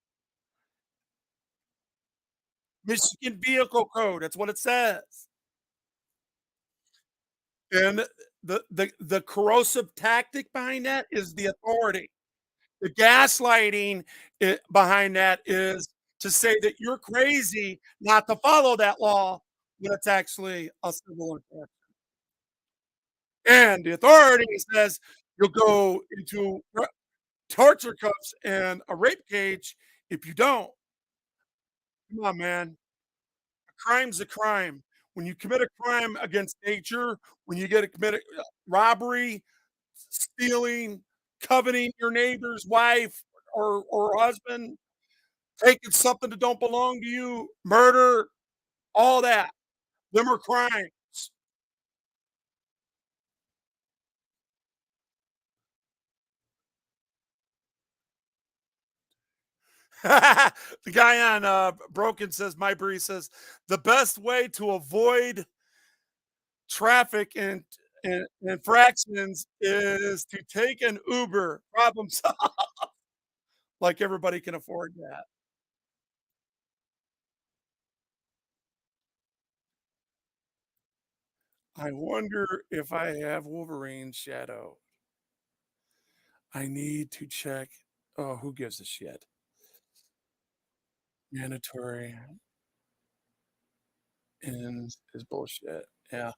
Michigan Vehicle Code, that's what it says. And the corrosive tactic behind that is the authority. The gaslighting behind that is to say that you're crazy not to follow that law when it's actually a civil infraction. And the authority says you'll go into torture cuffs and a rape cage if you don't. Come on, man. A crime's a crime. When you commit a crime against nature, when you get a committed robbery, stealing, coveting your neighbor's wife or husband, taking something that don't belong to you, murder, all that. Them are crimes. The guy on Broken says, My Bree says, the best way to avoid traffic and infractions is to take an Uber. Problem solved. Like everybody can afford that. I wonder if I have Wolverine's shadow. I need to check. Oh, who gives a shit? Mandatory is bullshit. Yeah.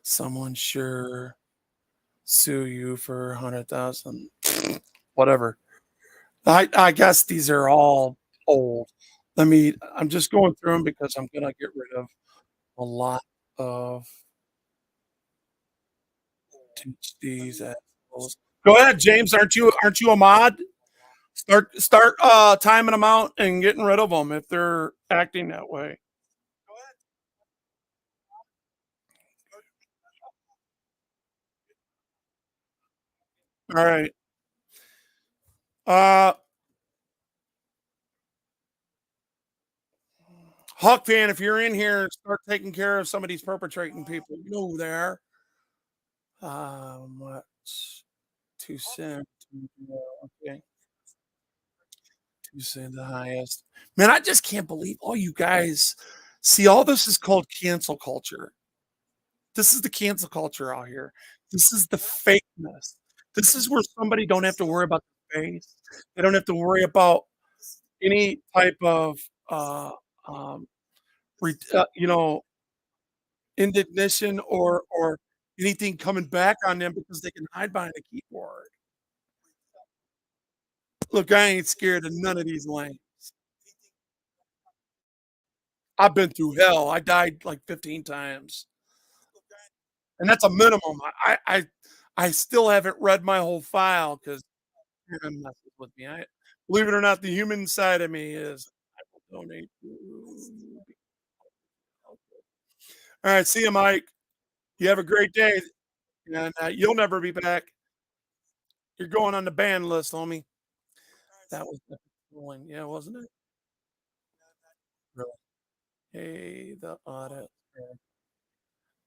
Someone sure sue you for 100,000. Whatever. I guess these are all old. I'm just going through them because I'm gonna get rid of a lot of teach these assholes. Go ahead, James. Aren't you a mod? Start timing them out and getting rid of them if they're acting that way. All right. Uh, Hawk fan, if you're in here, start taking care of some of these perpetrating people. You know who they are. What's 2 cents? Okay, 2 cents the highest. Man, I just can't believe all you guys see. All this is called cancel culture. This is the cancel culture out here. This is the fakeness. This is where somebody don't have to worry about the face. They don't have to worry about any type of uh, um, you know, indignation or anything coming back on them because they can hide behind a keyboard. Look, I ain't scared of none of these lanes. I've been through hell. I died like 15 times, and that's a minimum. I still haven't read my whole file because messes with me. I believe it or not, the human side of me is I will donate. All right, see you, Mike. You have a great day, and you'll never be back. You're going on the ban list, homie. That was the one, yeah, wasn't it? Really? Hey, the audit.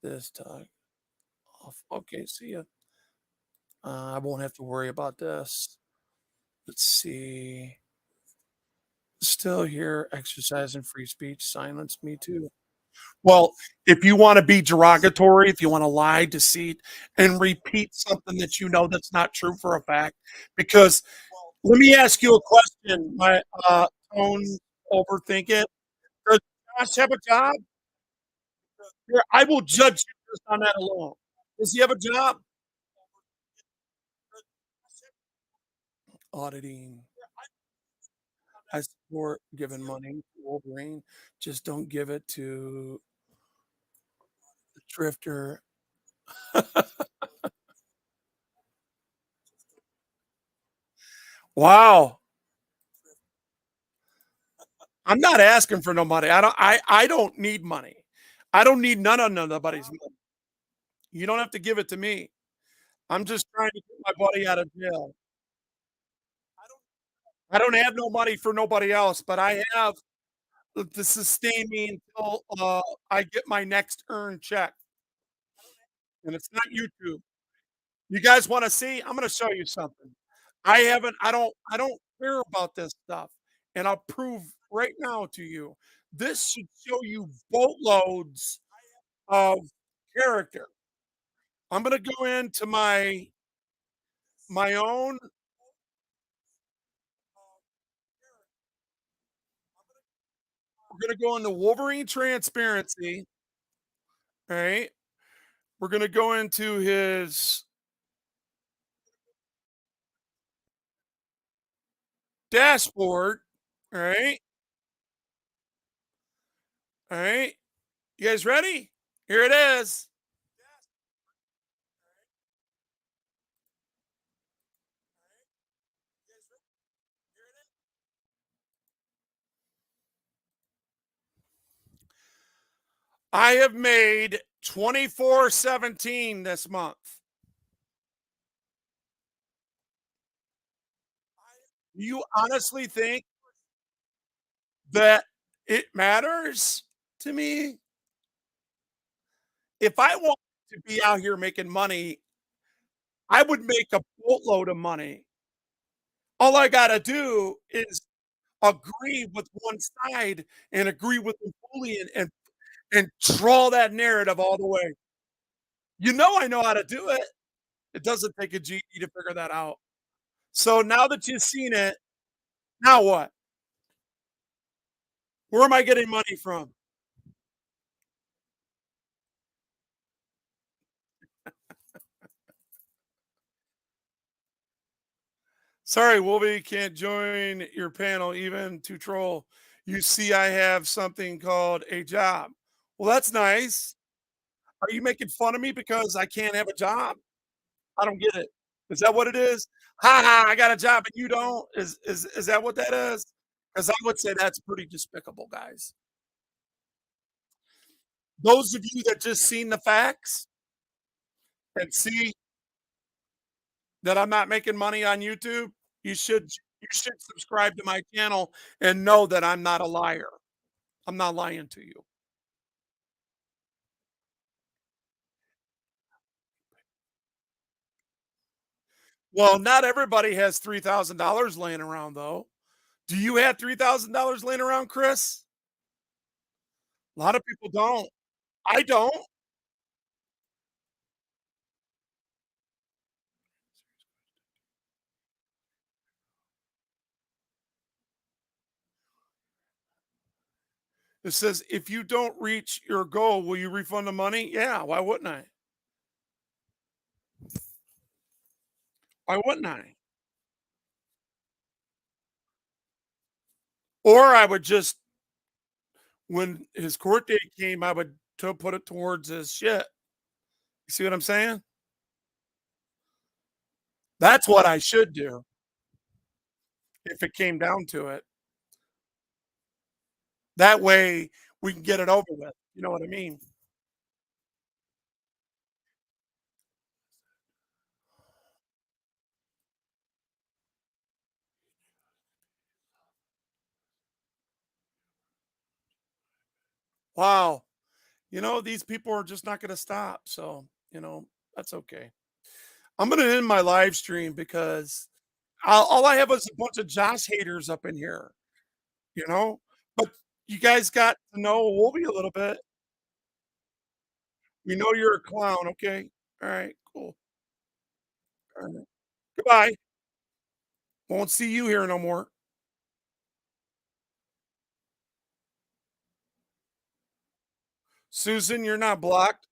This time off. Okay, see ya. I won't have to worry about this. Let's see. Still here, exercising free speech, silence me too. Well, if you want to be derogatory, if you want to lie, deceit, and repeat something that you know that's not true for a fact, because let me ask you a question. My tone overthink it. Does Josh have a job? Here, I will judge you just on that alone. Does he have a job? Auditing. I support giving money to Wolverine. Just don't give it to the drifter. Wow. I'm not asking for no money. I don't need money. I don't need none of nobody's money. You don't have to give it to me. I'm just trying to get my buddy out of jail. I don't have no money for nobody else, but I have to sustain me until I get my next earned check. And it's not YouTube. You guys want to see? I'm going to show you something. I don't care about this stuff. And I'll prove right now to you. This should show you boatloads of character. I'm going to go into my own we're going to go into Wolverine transparency, all right? We're going to go into his dashboard, all right? All right. You guys ready? Here it is. I have made 2417 this month. Do you honestly think that it matters to me? If I want to be out here making money, I would make a boatload of money. All I got to do is agree with one side and agree with them fully and draw that narrative all the way. You know I know how to do it. It doesn't take a GD to figure that out. So now that you've seen it, now what? Where am I getting money from? Sorry, Wolby can't join your panel even to troll. You see, I have something called a job. Well, that's nice. Are you making fun of me because I can't have a job? I don't get it. Is that what it is? Ha ha! I got a job and you don't. Is that what that is? Because I would say that's pretty despicable, guys. Those of you that just seen the facts and see that I'm not making money on YouTube, you should subscribe to my channel and know that I'm not a liar. I'm not lying to you. Well, not everybody has $3,000 laying around though. Do you have $3,000 laying around, Chris? A lot of people don't. I don't. It says, if you don't reach your goal, will you refund the money? Yeah, why wouldn't I? Why wouldn't I? Or I would just, when his court date came, I would put it towards his shit. You see what I'm saying? That's what I should do if it came down to it. That way we can get it over with. You know what I mean? Wow. These people are just not going to stop. So, that's okay. I'm going to end my live stream because all I have is a bunch of Josh haters up in here, you know? But you guys got to know Wolby a little bit. We know you're a clown. Okay. All right. Cool. All right. Goodbye. Won't see you here no more. Susan, you're not blocked.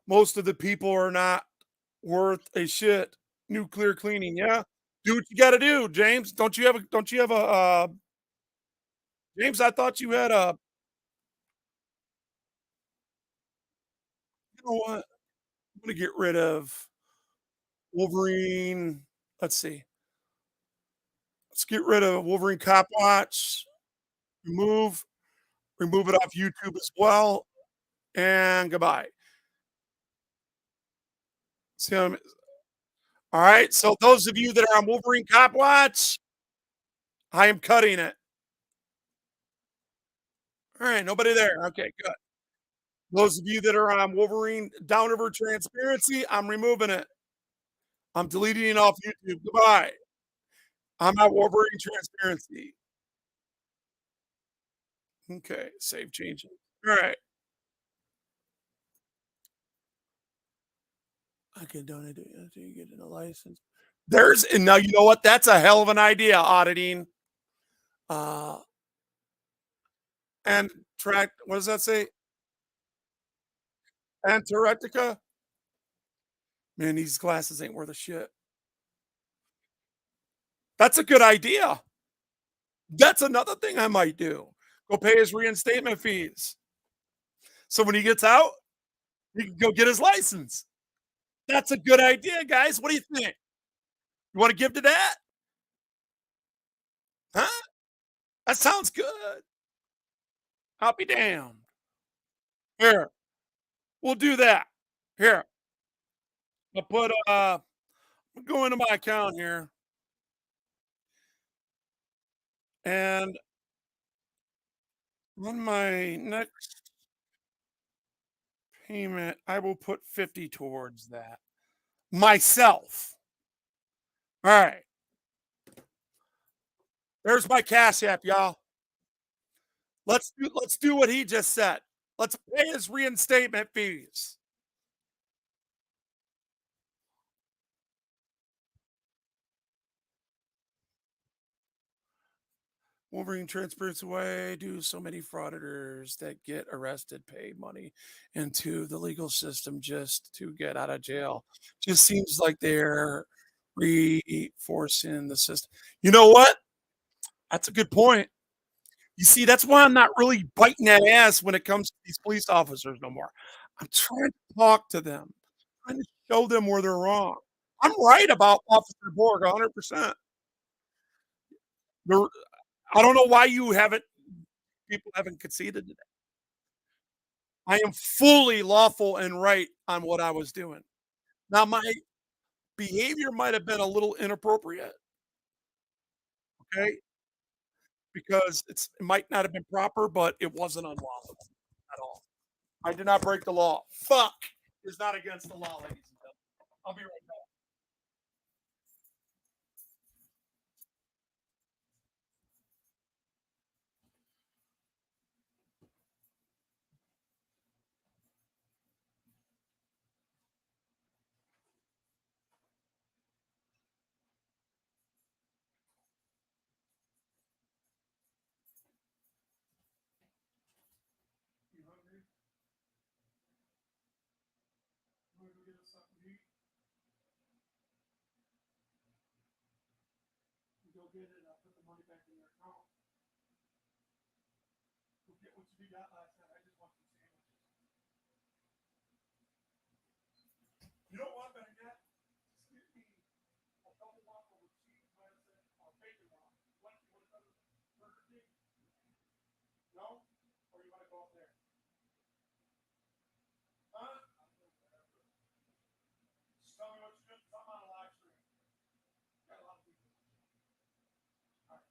Most of the people are not worth a shit. Nuclear cleaning. Yeah. Do what you got to do, James. Don't you have a James, I thought you had a, you know what? I'm going to get rid of Wolverine. Let's see. Let's get rid of Wolverine Cop Watch. Remove, remove it off YouTube as well. And goodbye. See, all right. So those of you that are on Wolverine Cop Watch, I am cutting it. All right. Nobody there. Okay, good. Those of you that are on Wolverine Downriver Transparency, I'm removing it. I'm deleting it off YouTube. Goodbye. I'm at Wolverine Transparency. Okay. Save changes. All right. I can donate it until you get a license. And now you know what? That's a hell of an idea, auditing. Uh and track, what does that say? Antarctica? Man, these glasses ain't worth a shit. That's a good idea. That's another thing I might do. Go pay his reinstatement fees. So when he gets out, he can go get his license. That's a good idea, guys. What do you think? You want to give to that? Huh? That sounds good. I'll be damned. Here, we'll do that. Here, I'll put I'll go into my account here and on my next payment, I will put 50 towards that. Myself. All right. There's my Cash App, y'all. Let's do what he just said. Let's pay his reinstatement fees. Wolverine transfers away. Do so many frauditors that get arrested pay money into the legal system just to get out of jail. Just seems like they're reinforcing the system. You know what? That's a good point. You see, that's why I'm not really biting that ass when it comes to these police officers no more. I'm trying to talk to them, trying to show them where they're wrong. I'm right about Officer Borg 100%. There, I don't know why people haven't conceded to that. I am fully lawful and right on what I was doing. Now, my behavior might have been a little inappropriate, okay, because it might not have been proper, but it wasn't unlawful at all. I did not break the law. Fuck is not against the law, ladies and gentlemen. I'll be right back. You hungry? You want to go get us something to eat? You go get it. I'll put the money back in your account. Go get what you got last night. I just want some sandwiches. You know what I'm gonna get? Just give me a double waffle with cheese, medicine, or bacon waffle. What you want to Burger King? No? Or you want to go up there? Huh? Just tell me what you do. I'm on a live stream. Got a lot of people. All right.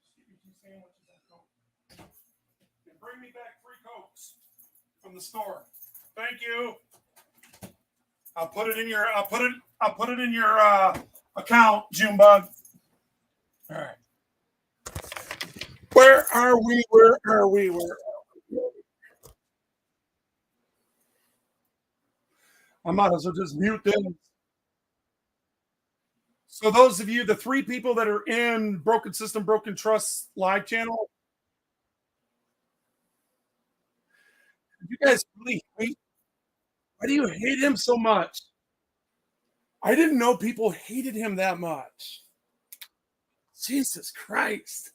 Just give me 2 sandwiches and a Coke. And bring me back 3 Cokes from the store. Thank you. I'll put it in your account, Junebug. All right. Where are we? Where are we? Where I might as well just mute them. So those of you, the 3 people that are in Broken System, Broken Trust live channel, you guys really hate. Why do you hate him so much? I didn't know people hated him that much. Jesus Christ.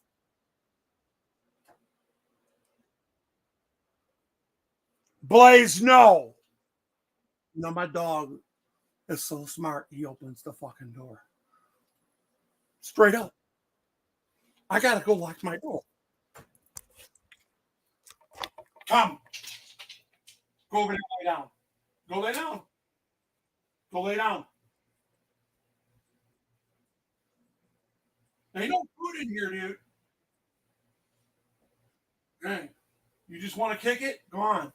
Blaze, no. No, my dog is so smart, he opens the fucking door. Straight up. I gotta go lock my door. Come. Go over there and lay down. Go lay down. Go lay down. There ain't no food in here, dude. Hey, you just want to kick it? Go on.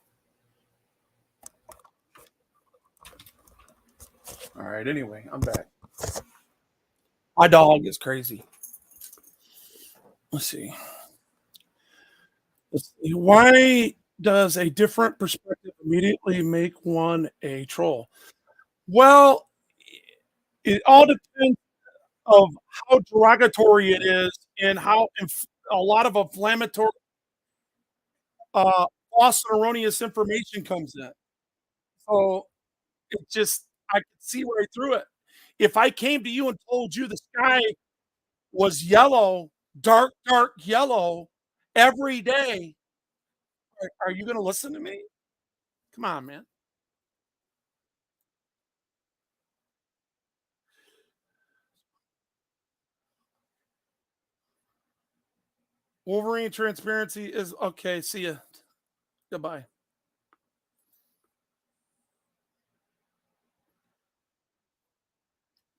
All right, anyway, I'm back. My dog is crazy. Let's see. Why does a different perspective immediately make one a troll? Well, it all depends of how derogatory it is and how a lot of inflammatory, false and erroneous information comes in. So it just, I could see right through it. If I came to you and told you the sky was yellow, dark, dark yellow every day, are you going to listen to me? Come on, man. Wolverine transparency is okay. See ya. Goodbye.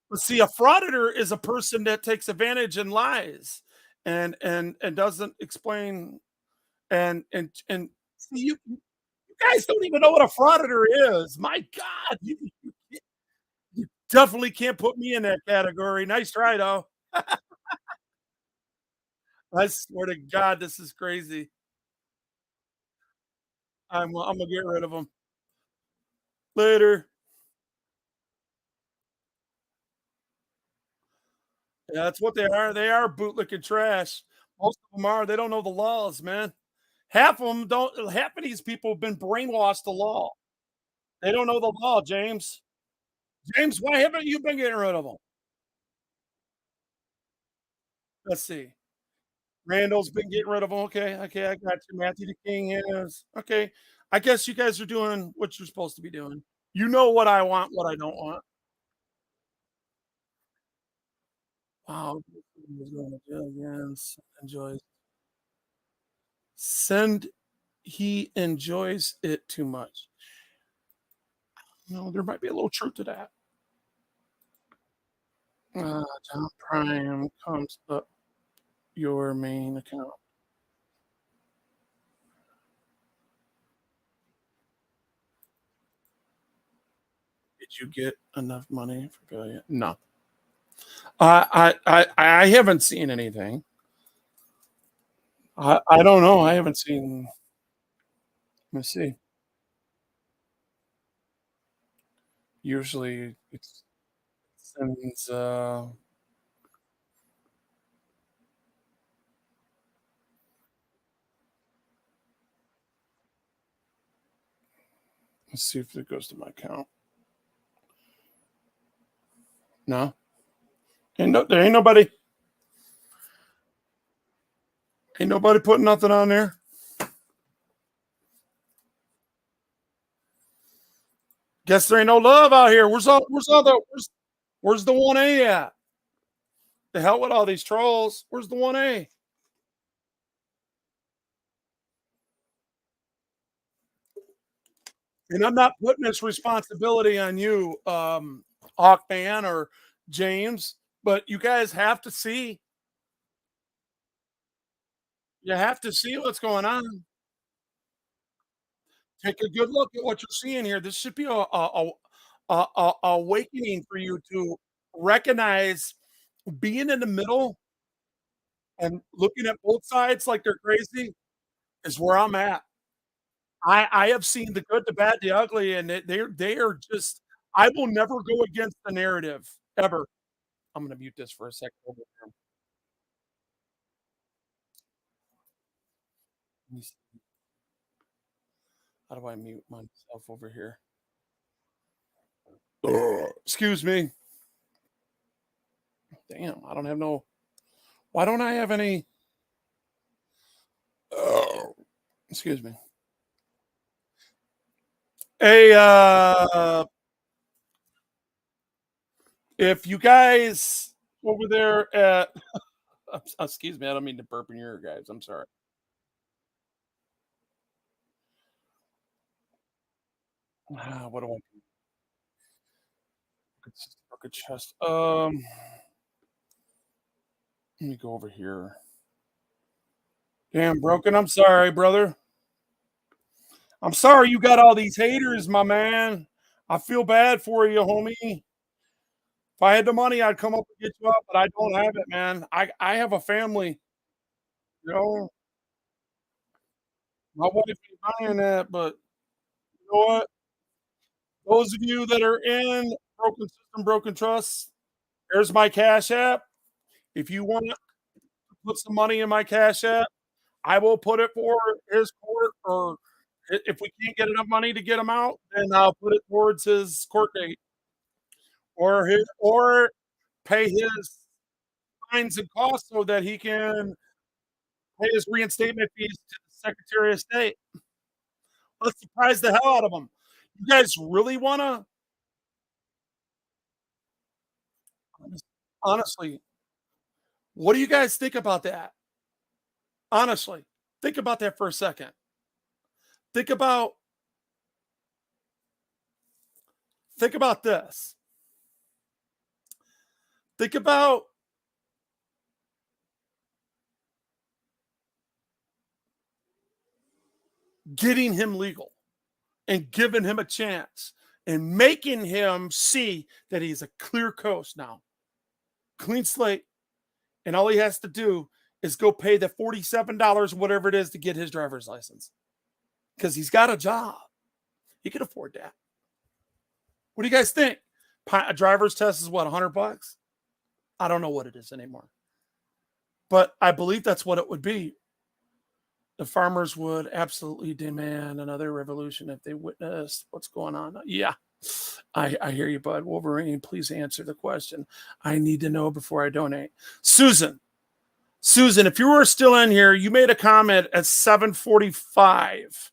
But see, a frauditor is a person that takes advantage and lies and doesn't explain and see you guys don't even know what a frauditor is. My God, you definitely can't put me in that category. Nice try though. I swear to God, this is crazy. I'm gonna get rid of them later. Yeah, that's what they are. They are bootlicking trash. Most of them are. They don't know the laws, man. Half of them don't. Half of these people have been brainwashed the law. They don't know the law, James. James, why haven't you been getting rid of them? Let's see. Randall's been getting rid of them. Okay, okay, I got you. Matthew the King is okay. I guess you guys are doing what you're supposed to be doing. You know what I want, what I don't want. Wow, he's going to jail again. Enjoys. Send he enjoys it too much. No, there might be a little truth to that. John Prime comes up your main account. Did you get enough money for billion? No. I haven't seen anything. I don't know. I haven't seen. Let me see. Usually it sends. Let's see if it goes to my account. No, there ain't nobody. Ain't nobody putting nothing on there. Guess there ain't no love out here. Where's the 1A at? The hell with all these trolls. Where's the 1A? And I'm not putting this responsibility on you, Hawkman or James, but you guys have to see. You have to see what's going on. Take a good look at what you're seeing here. This should be a awakening for you to recognize being in the middle and looking at both sides like they're crazy is where I'm at. I have seen the good, the bad, the ugly, and they are just. I will never go against the narrative ever. I'm going to mute this for a second. Over here. Let me see. How do I mute myself over here? Excuse me. Damn, I don't have no. Why don't I have any? Oh, excuse me. Hey, if you guys over there at, excuse me, I don't mean to burp in your ear, guys. I'm sorry. What do I do? Look at chest. Let me go over here. Damn, broken. I'm sorry, brother. I'm sorry you got all these haters, my man. I feel bad for you, homie. If I had the money, I'd come up and get you up, but I don't have it, man. I have a family. You know, my wife ain't buying that, but you know what? Those of you that are in Broken System, Broken Trust, there's my Cash App. If you want to put some money in my Cash App, I will put it for his court, or if we can't get enough money to get him out, then I'll put it towards his court date, or pay his fines and costs so that he can pay his reinstatement fees to the Secretary of State. Let's surprise the hell out of him. You guys really want to? Honestly, what do you guys think about that? Honestly, think about that for a second. Think about think about this. Think about getting him legal and giving him a chance and making him see that he's a clear coast now, clean slate, and all he has to do is go pay the $47, whatever it is, to get his driver's license because he's got a job. He can afford that. What do you guys think? A driver's test is what, $100? I don't know what it is anymore, but I believe that's what it would be. The farmers would absolutely demand another revolution if they witnessed what's going on. Yeah, I hear you, bud. Wolverine, please answer the question. I need to know before I donate. Susan, if you were still in here, you made a comment at 7:45.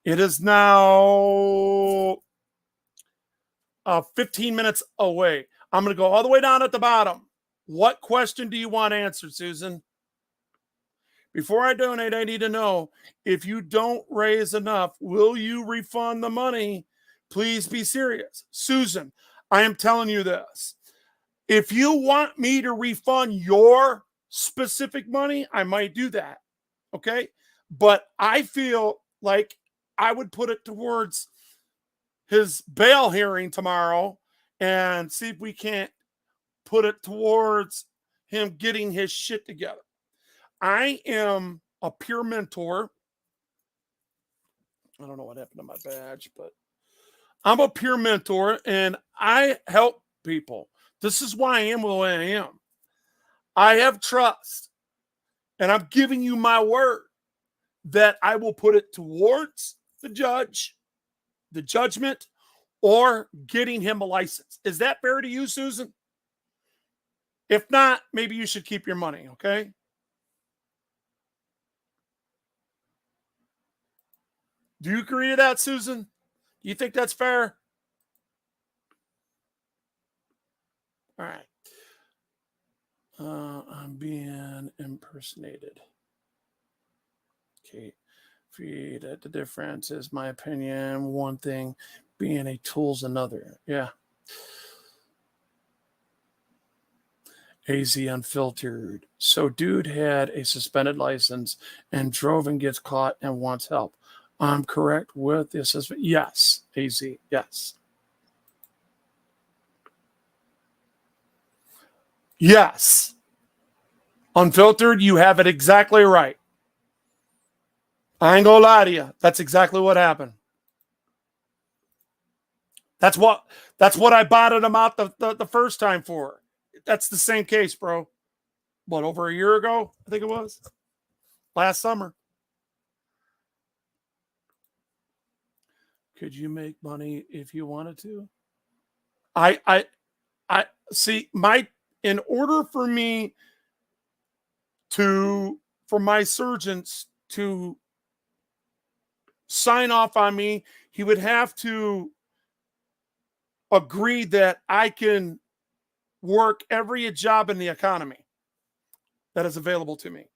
It is now 15 minutes away. I'm going to go all the way down at the bottom. What question do you want answered, Susan? Before I donate, I need to know, if you don't raise enough, will you refund the money Please be serious. Susan, I am telling you this. If you want me to refund your specific money, I might do that. Okay. But I feel like I would put it towards his bail hearing tomorrow and see if we can't put it towards him getting his shit together. I am a peer mentor. I don't know what happened to my badge, but I'm a peer mentor and I help people. This is why I am the way I am. I have trust, and I'm giving you my word that I will put it towards the judge, the judgment, or getting him a license. Is that fair to you, Susan? If not, maybe you should keep your money, okay? Do you agree to that, Susan? Do you think that's fair? All right. I'm being impersonated. Okay. Feed the difference is my opinion. One thing, being a tool's another. Yeah. AZ Unfiltered. So dude had a suspended license and drove and gets caught and wants help. I'm correct with the assessment. Yes, AZ. Yes. Yes. Unfiltered, you have it exactly right. I ain't gonna lie to you. That's exactly what happened. That's what I botted him out the first time for. That's the same case, bro. What, over a year ago? I think it was. Last summer. Could you make money if you wanted to? I see in order for me for my surgeons to sign off on me, he would have to agree that I can work every job in the economy that is available to me.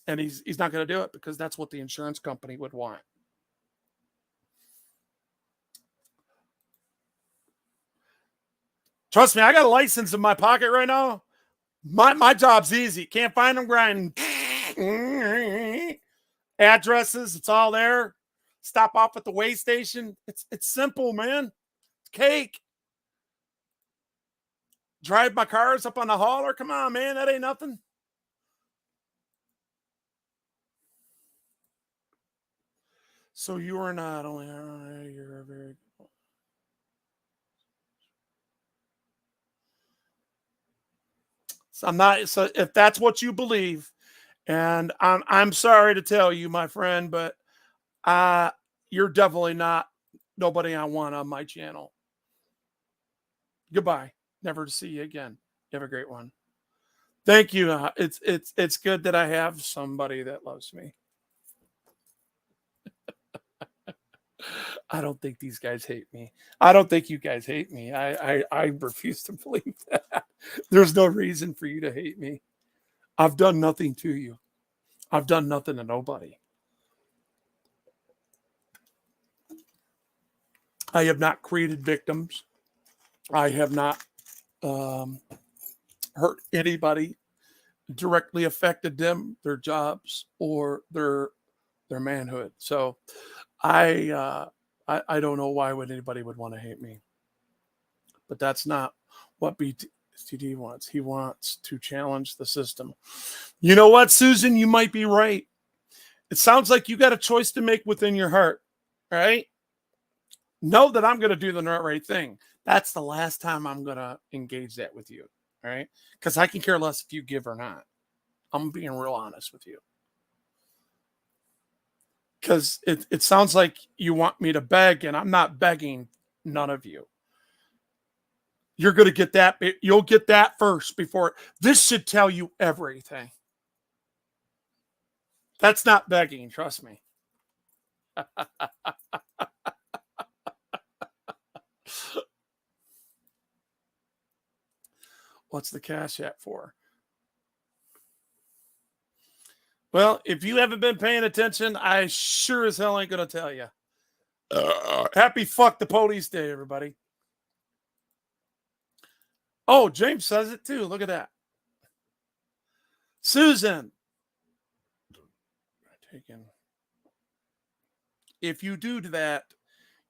And he's not going to do it because that's what the insurance company would want. Trust me, I got a license in my pocket right now. My job's easy. Can't find them grinding. Addresses, it's all there. Stop off at the weigh station. It's simple, man. It's cake. Drive my cars up on the hauler. Come on, man. That ain't nothing. So you are not only you're a very so I'm not. So if that's what you believe, and I'm sorry to tell you, my friend, but you're definitely not nobody I want on my channel. Goodbye. Never to see you again. You have a great one. Thank you. It's good that I have somebody that loves me. I don't think these guys hate me. I don't think you guys hate me. I refuse to believe that. There's no reason for you to hate me. I've done nothing to you. I've done nothing to nobody. I have not created victims. I have not hurt anybody, directly affected them, their jobs, or their manhood. So I don't know why anybody would want to hate me. But that's not what BTD wants. He wants to challenge the system. You know what, Susan? You might be right. It sounds like you got a choice to make within your heart, right? Know that I'm going to do the right thing. That's the last time I'm going to engage that with you, all right? Because I can care less if you give or not. I'm being real honest with you. Because it sounds like you want me to beg, and I'm not begging none of you. You're going to get that. You'll get that first before. This should tell you everything. That's not begging, trust me. What's the Cash App for? Well, if you haven't been paying attention, I sure as hell ain't going to tell you. Happy fuck the police day, everybody. Oh, James says it too. Look at that. Susan. If you do that,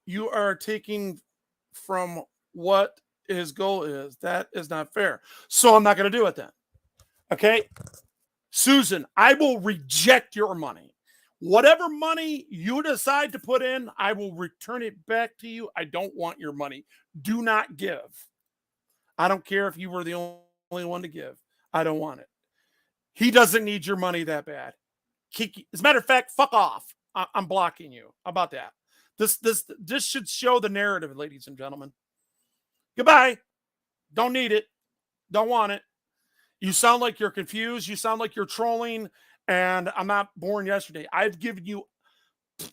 you are taking from what his goal is. That is not fair. So I'm not going to do it then. Okay? Susan, I will reject your money. Whatever money you decide to put in, I will return it back to you. I don't want your money. Do not give. I don't care if you were the only one to give. I don't want it. He doesn't need your money that bad. Kiki, as a matter of fact, fuck off. I'm blocking you. How about that? This should show the narrative, ladies and gentlemen. Goodbye. Don't need it. Don't want it. You sound like you're confused. You sound like you're trolling. And I'm not born yesterday. I've given you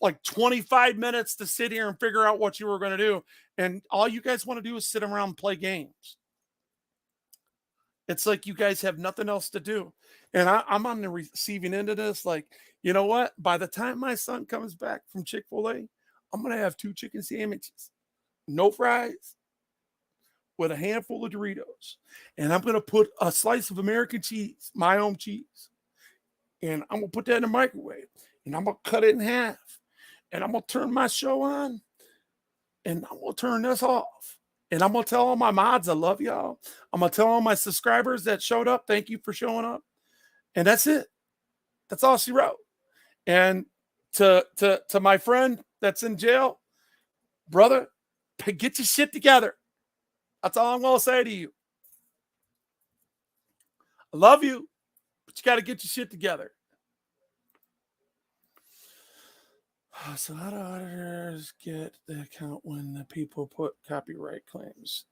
like 25 minutes to sit here and figure out what you were going to do. And all you guys want to do is sit around and play games. It's like you guys have nothing else to do. And I'm on the receiving end of this. Like, you know what? By the time my son comes back from Chick-fil-A, I'm going to have 2 chicken sandwiches, no fries, with a handful of Doritos. And I'm going to put a slice of American cheese, my own cheese. And I'm going to put that in the microwave. And I'm going to cut it in half. And I'm going to turn my show on. And I'm going to turn this off. And I'm going to tell all my mods I love y'all. I'm going to tell all my subscribers that showed up, thank you for showing up. And that's it. That's all she wrote. And to my friend that's in jail, brother, get your shit together. That's all I'm going to say to you. I love you, but you got to get your shit together. So how do auditors get the account when the people put copyright claims?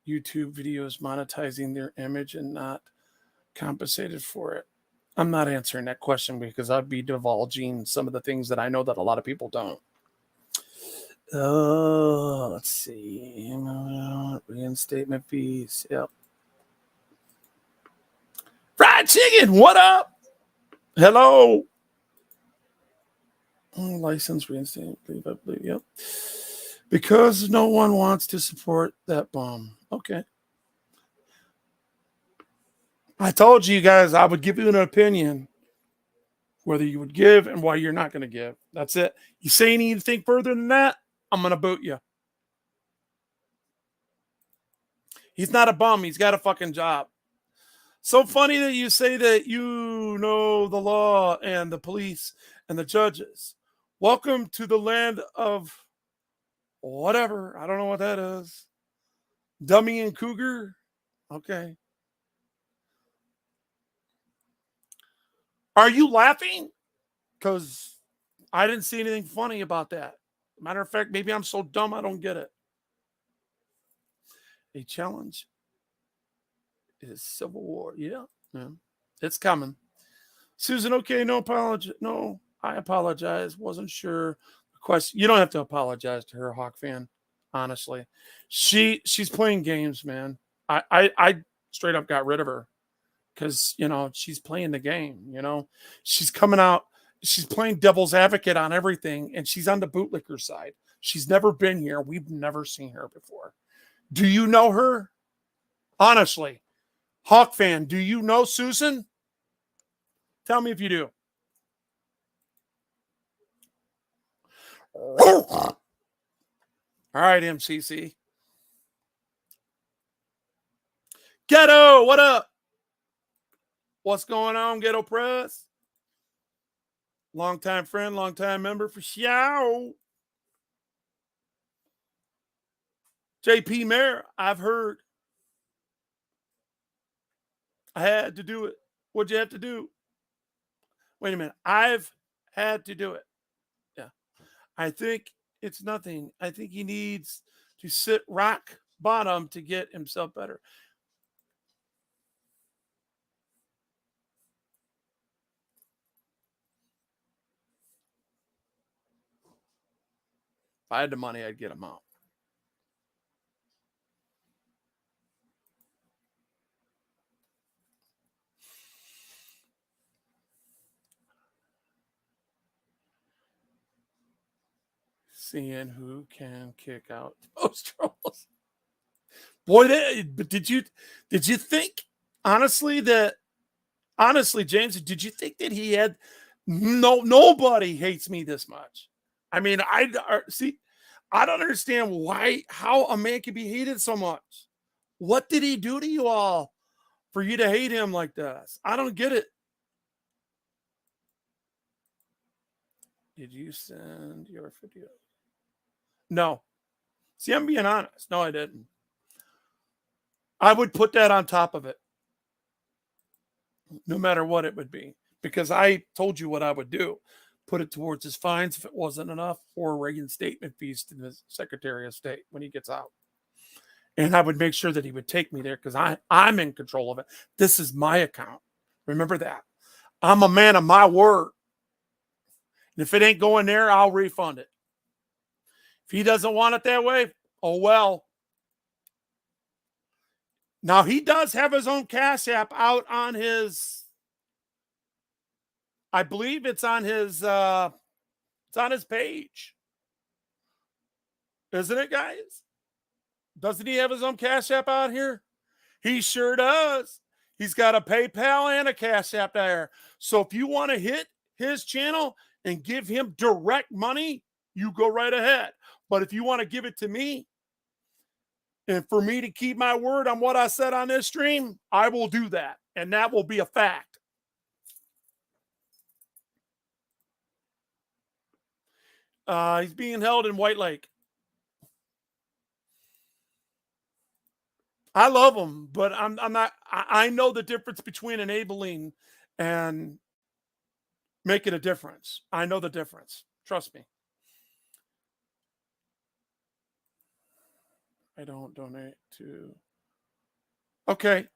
YouTube videos monetizing their image and not compensated for it? I'm not answering that question because I'd be divulging some of the things that I know that a lot of people don't. Oh, let's see. Reinstatement fees. Yep. Fried chicken, what up? Hello. License reinstatement. Yep. Because no one wants to support that bomb. Okay. I told you guys I would give you an opinion whether you would give and why you're not going to give. That's it. You say anything further than that, I'm going to boot you. He's not a bum. He's got a fucking job. So funny that you say that you know the law and the police and the judges. Welcome to the land of whatever. I don't know what that is. Dummy and Cougar. Okay. Are you laughing? Because I didn't see anything funny about that. Matter of fact, maybe I'm so dumb I don't get it. A challenge is civil war. Yeah. It's coming. Susan, okay, no apology. No, I apologize. Wasn't sure. Question. You don't have to apologize to her, Hawk fan. Honestly, she's playing games, man. I straight up got rid of her because she's playing the game. She's coming out. She's playing devil's advocate on everything, and she's on the bootlicker side. She's never been here. We've never seen her before. Do you know her? Honestly, Hawk fan, do you know Susan? Tell me if you do. All right, MCC. Ghetto, what up? What's going on, Ghetto Press? Longtime friend, longtime member for Xiao. JP Mayer, I've heard. I had to do it. What'd you have to do? Wait a minute. I've had to do it. Yeah. I think it's nothing. I think he needs to sit rock bottom to get himself better. If I had the money, I'd get him out. seeing who can kick out those trolls. Boy, but did you think honestly, James, did you think that he had nobody hates me this much? I mean, I don't understand how a man can be hated so much. What did he do to you all for you to hate him like this? I don't get it. Did you send your video? No. See, I'm being honest. No, I didn't. I would put that on top of it, no matter what it would be, because I told you what I would do. Put it towards his fines if it wasn't enough, or reinstatement fees to the Secretary of State when he gets out. And I would make sure that he would take me there because I'm in control of it. This is my account. Remember that. I'm a man of my word. And if it ain't going there, I'll refund it. If he doesn't want it that way, oh well. Now, he does have his own Cash App out on his, I believe it's on his page. Isn't it, guys? Doesn't he have his own Cash App out here? He sure does. He's got a PayPal and a Cash App there. So if you want to hit his channel and give him direct money, you go right ahead. But if you want to give it to me, and for me to keep my word on what I said on this stream, I will do that. And that will be a fact. He's being held in White Lake. I love him, but I'm not. I know the difference between enabling and making a difference. I know the difference. Trust me. I don't donate to. Okay.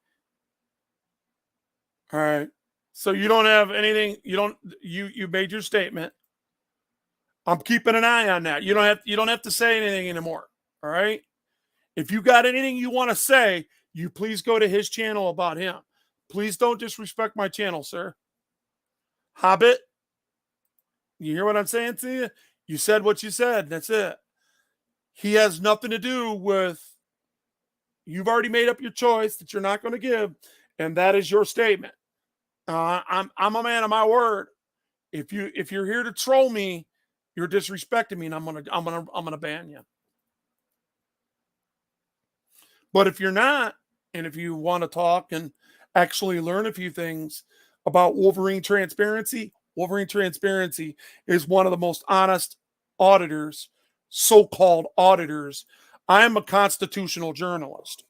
All right. So you don't have anything. You made your statement. I'm keeping an eye on that. You don't have to say anything anymore. All right. If you got anything you want to say, you please go to his channel about him. Please don't disrespect my channel, sir. Hobbit. You hear what I'm saying to you? You said what you said. That's it. He has nothing to do with, you've already made up your choice that you're not going to give, and that is your statement. I'm a man of my word. If you're here to troll me, you're disrespecting me, and I'm gonna ban you. But if you're not, and if you want to talk and actually learn a few things about Wolverine Transparency is one of the most honest auditors, so-called auditors. I am a constitutional journalist.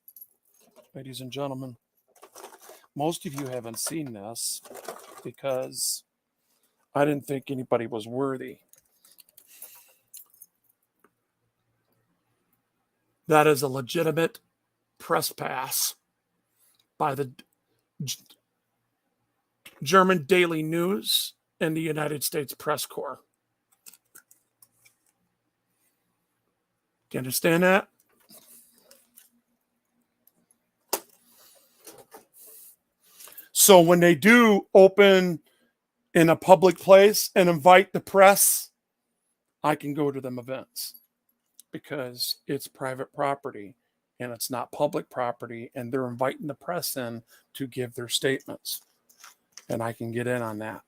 Ladies and gentlemen, most of you haven't seen this because I didn't think anybody was worthy. That is a legitimate press pass by the German Daily News and the United States Press Corps. Do you understand that? So when they do open in a public place and invite the press, I can go to them events because it's private property and it's not public property, and they're inviting the press in to give their statements, and I can get in on that.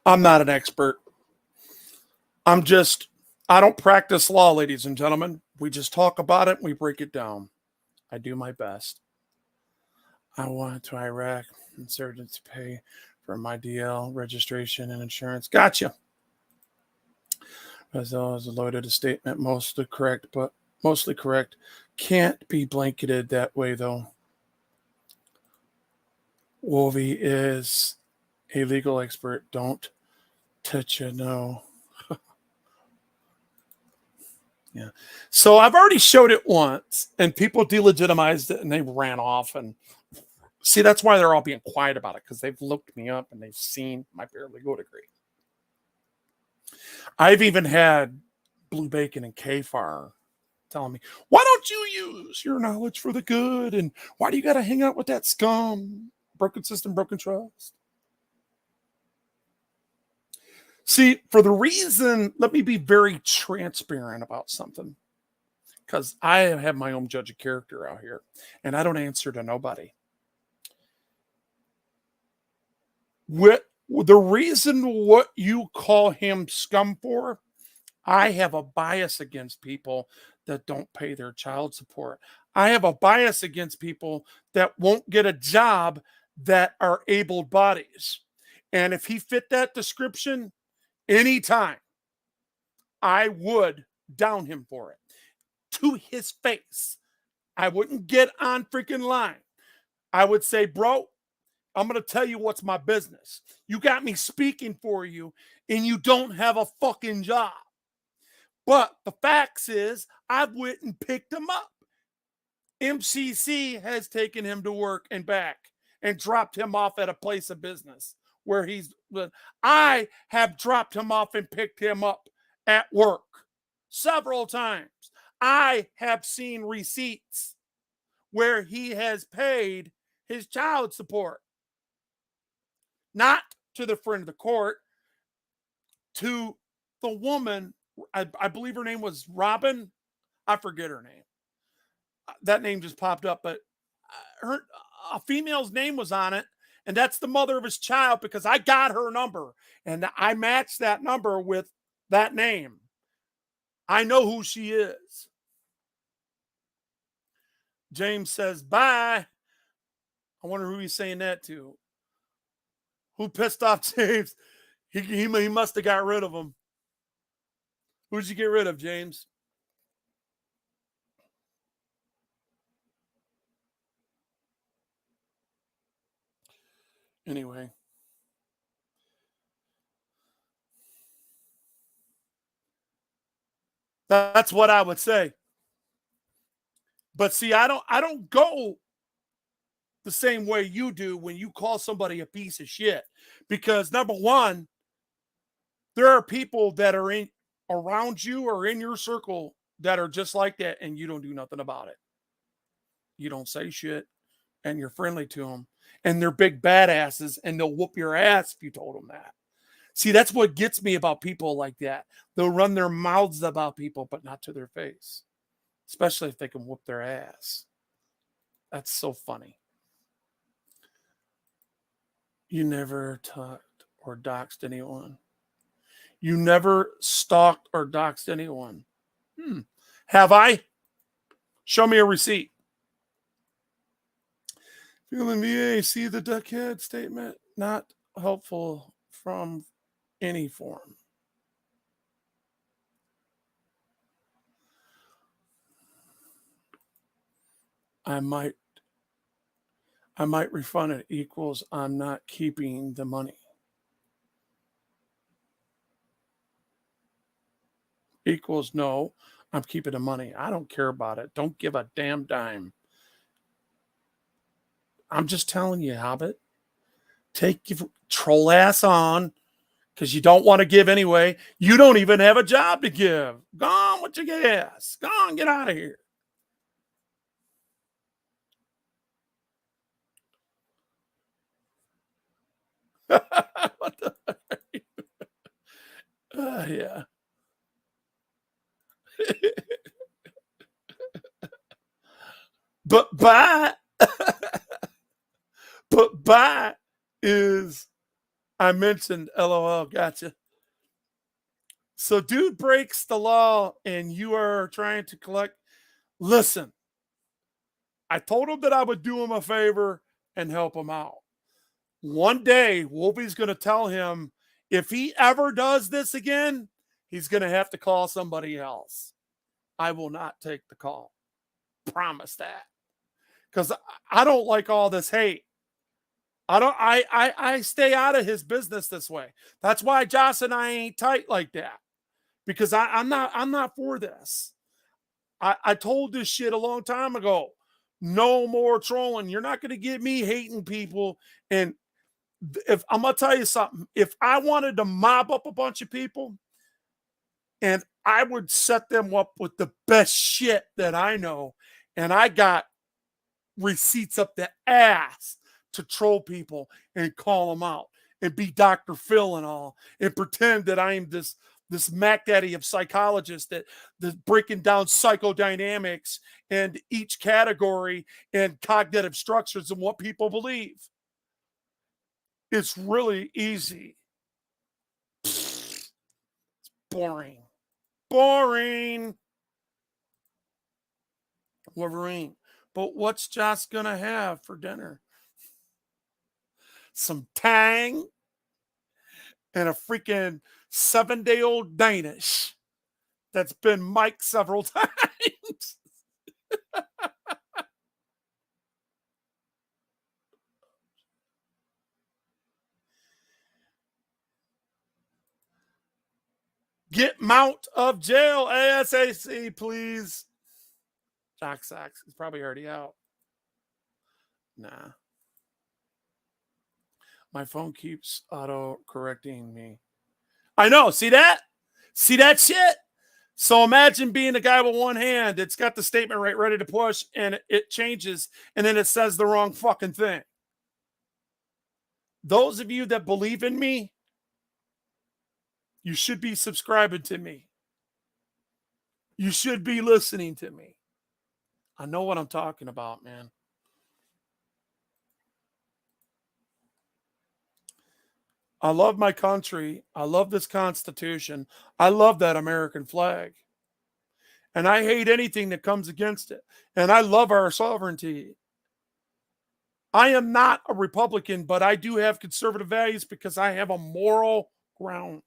I'm not an expert. I don't practice law, ladies and gentlemen. We just talk about it and we break it down. I do my best. I went to Iraq, insurgents pay for my DL registration and insurance. Gotcha. As always, loaded a statement, mostly correct, but mostly correct. Can't be blanketed that way, though. Wolvie is a legal expert. Don't touch it, no. Yeah. So I've already showed it once, and people delegitimized it, and they ran off. And see, that's why they're all being quiet about it, because they've looked me up and they've seen my paralegal degree. I've even had Blue Bacon and KFAR telling me, why don't you use your knowledge for the good? And why do you got to hang out with that scum? Broken system, broken trust. See, for the reason, let me be very transparent about something, because I have my own judge of character out here, and I don't answer to nobody. The reason what you call him scum for, I have a bias against people that don't pay their child support. I have a bias against people that won't get a job that are able bodies. And if he fit that description anytime, I would down him for it to his face. I wouldn't get on freaking line. I would say, bro, I'm going to tell you what's my business. You got me speaking for you and you don't have a fucking job. But the facts is, I went and picked him up. MCC has taken him to work and back and dropped him off at a place of business where I have dropped him off and picked him up at work several times. I have seen receipts where he has paid his child support. Not to the friend of the court, to the woman. I believe her name was Robin. I forget her name. That name just popped up, but a female's name was on it, and that's the mother of his child, because I got her number and I matched that number with that name. I know who she is. James says, bye. I wonder who he's saying that to. Who pissed off James? He must have got rid of him. Who'd you get rid of, James? Anyway. That's what I would say. But see, I don't go the same way you do when you call somebody a piece of shit. Because number one, there are people that are around you or in your circle that are just like that, and you don't do nothing about it. You don't say shit, and you're friendly to them, and they're big badasses, and they'll whoop your ass if you told them that. See, that's what gets me about people like that. They'll run their mouths about people, but not to their face, especially if they can whoop their ass. That's so funny. You never talked or doxed anyone. You never stalked or doxed anyone. Have I? Show me a receipt. Feeling VA, see the duckhead statement? Not helpful from any form. I might refund it, equals I'm not keeping the money. Equals no, I'm keeping the money. I don't care about it. Don't give a damn dime. I'm just telling you, Hobbit. Take your troll ass on, because you don't want to give anyway. You don't even have a job to give. Go on with your gas. Go on, get out of here. What the yeah. But bye is, I mentioned LOL, gotcha. So dude breaks the law and you are trying to collect. Listen, I told him that I would do him a favor and help him out. One day, Wolfie's going to tell him if he ever does this again, he's going to have to call somebody else. I will not take the call. Promise that. Because I don't like all this hate. I stay out of his business this way. That's why Josh and I ain't tight like that. Because I'm not for this. I told this shit a long time ago. No more trolling. You're not going to get me hating people. And if I'm going to tell you something, if I wanted to mob up a bunch of people and I would set them up with the best shit that I know. And I got receipts up the ass to troll people and call them out and be Dr. Phil and all and pretend that I am this Mac Daddy of psychologists that's breaking down psychodynamics and each category and cognitive structures and what people believe. It's really easy. It's boring. Boring. Wolverine. But what's Josh gonna have for dinner? Some tang and a freaking 7-day-old Danish that's been mic'd several times. Get Mount of jail ASAP, please. Jock Socks is probably already out. Nah. My phone keeps auto correcting me. I know. See that? See that shit? So imagine being a guy with one hand. It's got the statement right ready to push and it changes and then it says the wrong fucking thing. Those of you that believe in me, you should be subscribing to me. You should be listening to me. I know what I'm talking about, man. I love my country. I love this Constitution. I love that American flag. And I hate anything that comes against it. And I love our sovereignty. I am not a Republican, but I do have conservative values because I have a moral ground.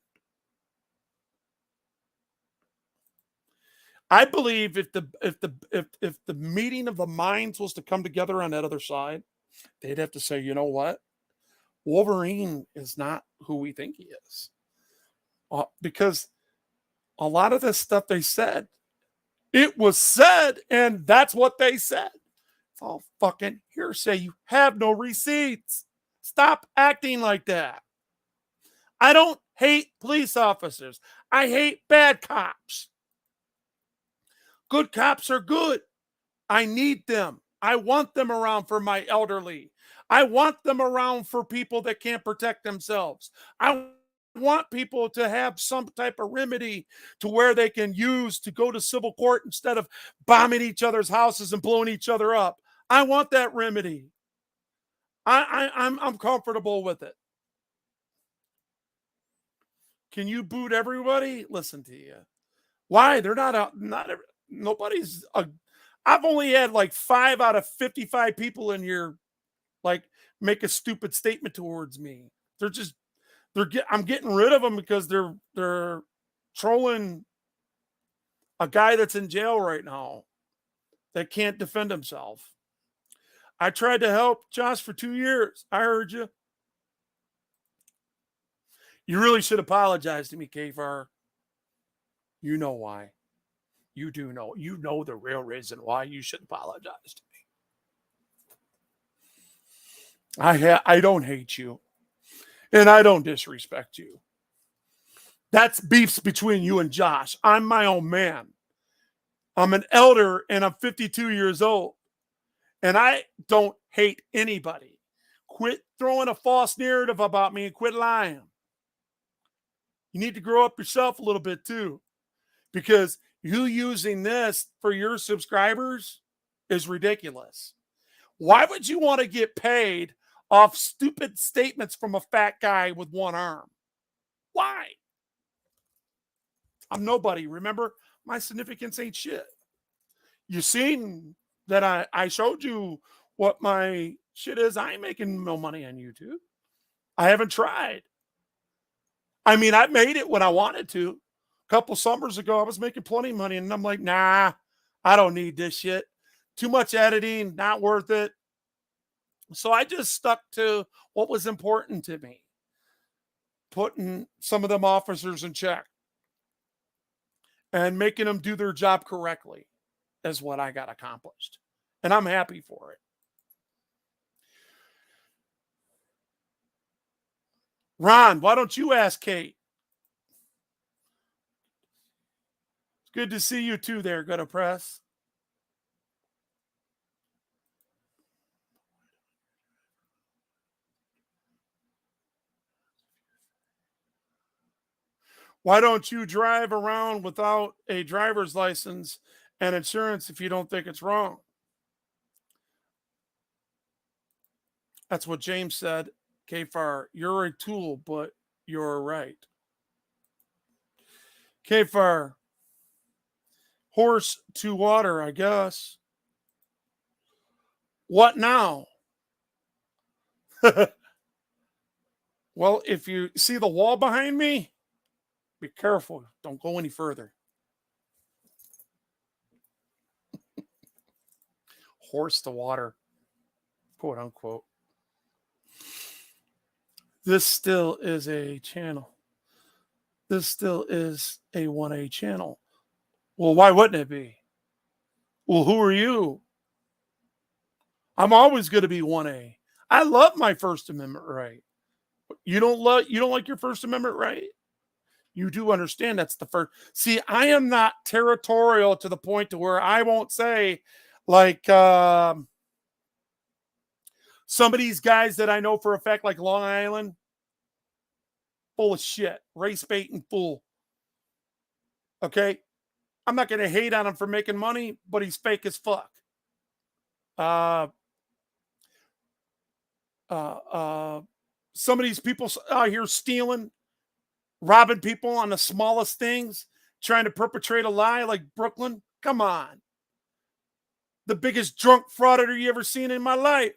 I believe if the meeting of the minds was to come together on that other side, they'd have to say, you know what? Wolverine is not who we think he is. Because a lot of this stuff they said, it was said, and that's what they said. It's all fucking hearsay. You have no receipts. Stop acting like that. I don't hate police officers. I hate bad cops. Good cops are good. I need them. I want them around for my elderly. I want them around for people that can't protect themselves. I want people to have some type of remedy to where they can use to go to civil court instead of bombing each other's houses and blowing each other up. I want that remedy. I'm comfortable with it. Can you boot everybody? Listen to you. Why? They're not out. Nobody's. I've only had like 5 out of 55 people in here, like, make a stupid statement towards me. I'm getting rid of them because they're trolling a guy that's in jail right now that can't defend himself. I tried to help Josh for 2 years. I heard you. You really should apologize to me, KFAR. You know why. You do know. You know the real reason why you should apologize to me. I don't hate you. And I don't disrespect you. That's beefs between you and Josh. I'm my own man. I'm an elder and I'm 52 years old. And I don't hate anybody. Quit throwing a false narrative about me and quit lying. You need to grow up yourself a little bit too. Because you using this for your subscribers is ridiculous. Why would you want to get paid off stupid statements from a fat guy with one arm? Why? I'm nobody. Remember, my significance ain't shit. You seen that I showed you what my shit is. I ain't making no money on YouTube. I haven't tried. I mean, I made it when I wanted to. A couple summers ago, I was making plenty of money, and I'm like, nah, I don't need this shit. Too much editing, not worth it. So I just stuck to what was important to me. Putting some of them officers in check and making them do their job correctly is what I got accomplished. And I'm happy for it. Ron, why don't you ask Kate? Good to see you too there, Good Press. Why don't you drive around without a driver's license and insurance if you don't think it's wrong? That's what James said. Kfar, you're a tool, but you're right. Kfar, horse to water, I guess. What now? Well, if you see the wall behind me, be careful. Don't go any further. Horse to water, quote unquote. This still is a channel. This still is a 1A channel. Well, why wouldn't it be? Well, who are you? I'm always going to be 1A. I love my First Amendment right. You don't like your First Amendment right? You do understand that's the first. See, I am not territorial to the point to where I won't say, like, some of these guys that I know for a fact, like Long Island, full of shit, race baiting fool. Okay, I'm not going to hate on him for making money, but he's fake as fuck. Some of these people out here stealing, robbing people on the smallest things, trying to perpetrate a lie like Brooklyn. Come on. The biggest drunk frauditor you ever seen in my life.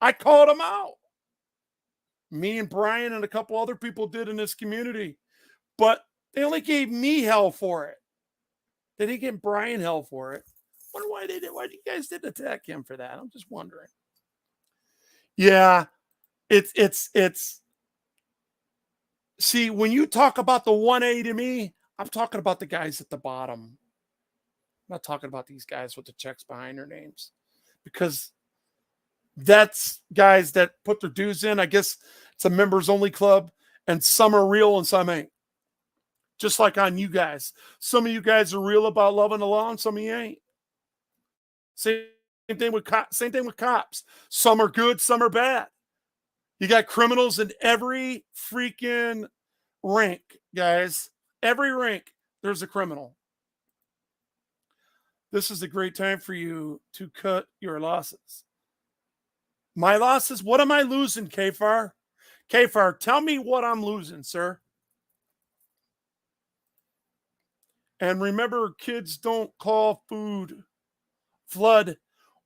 I called him out. Me and Brian and a couple other people did in this community. But they only gave me hell for it. They didn't give Brian hell for it. I wonder why they did. Why you guys didn't attack him for that? I'm just wondering. Yeah, it's see, when you talk about the 1A to me, I'm talking about the guys at the bottom. I'm not talking about these guys with the checks behind their names, because that's guys that put their dues in. I guess it's a members only club, and some are real and some ain't. Just like on you guys. Some of you guys are real about loving the law and some of you ain't. Same thing with cops. Some are good, some are bad. You got criminals in every freaking rank, guys. Every rank, there's a criminal. This is a great time for you to cut your losses. My losses? What am I losing, Kfar? Kfar, tell me what I'm losing, sir. And remember, kids don't call food flood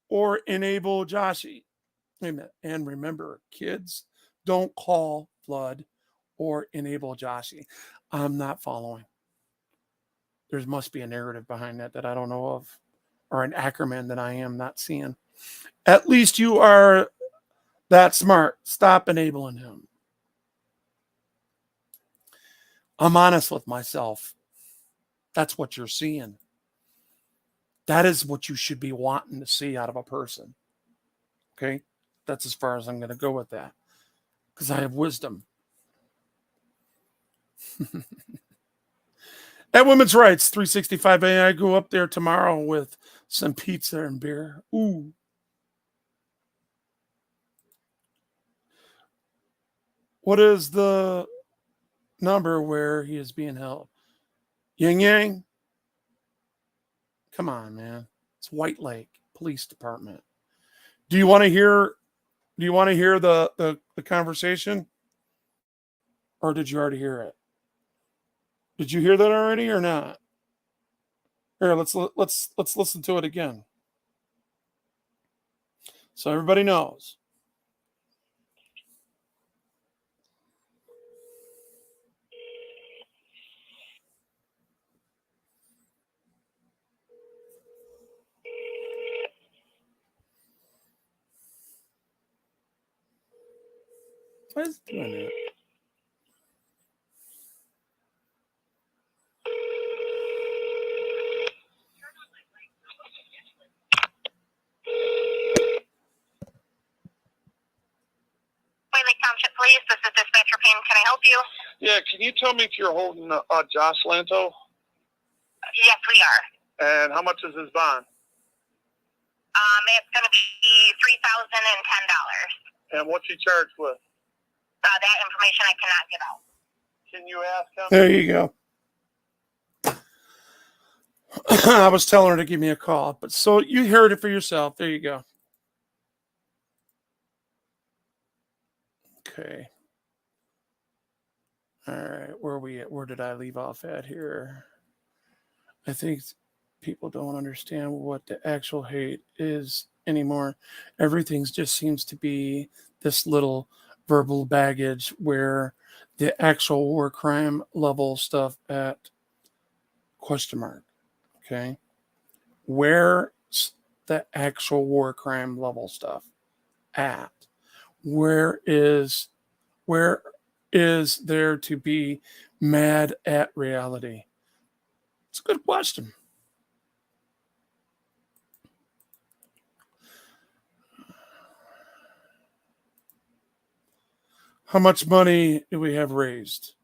or enable Joshi. Amen. And remember, kids don't call flood or enable Joshi. I'm not following. There must be a narrative behind that I don't know of, or an acronym that I am not seeing. At least you are that smart. Stop enabling him. I'm honest with myself. That's what you're seeing. That is what you should be wanting to see out of a person. Okay? That's as far as I'm going to go with that. Because I have wisdom. At Women's Rights 365A, I go up there tomorrow with some pizza and beer. Ooh. What is the number where he is being held? Yin Yang? Come on, man. It's White Lake Police Department. Do you want to hear the conversation? Or did you already hear it? Did you hear that already or not? Here, let's listen to it again. So everybody knows. Why is it doing that? White Lake Township Police, this is Dispatcher Payne. Can I help you? Yeah, can you tell me if you're holding Josh Lanto? Yes, we are. And how much is his bond? It's going to be $3,010. And what's he charged with? That information I cannot give out. Can you ask him? There you go. I was telling her to give me a call, but so you heard it for yourself. There you go. Okay. All right. Where are we at? Where did I leave off at here? I think people don't understand what the actual hate is anymore. Everything just seems to be this little verbal baggage where the actual war crime level stuff at question mark. Okay. Where's the actual war crime level stuff at? Where is there to be mad at reality? It's a good question. How much money do we have raised?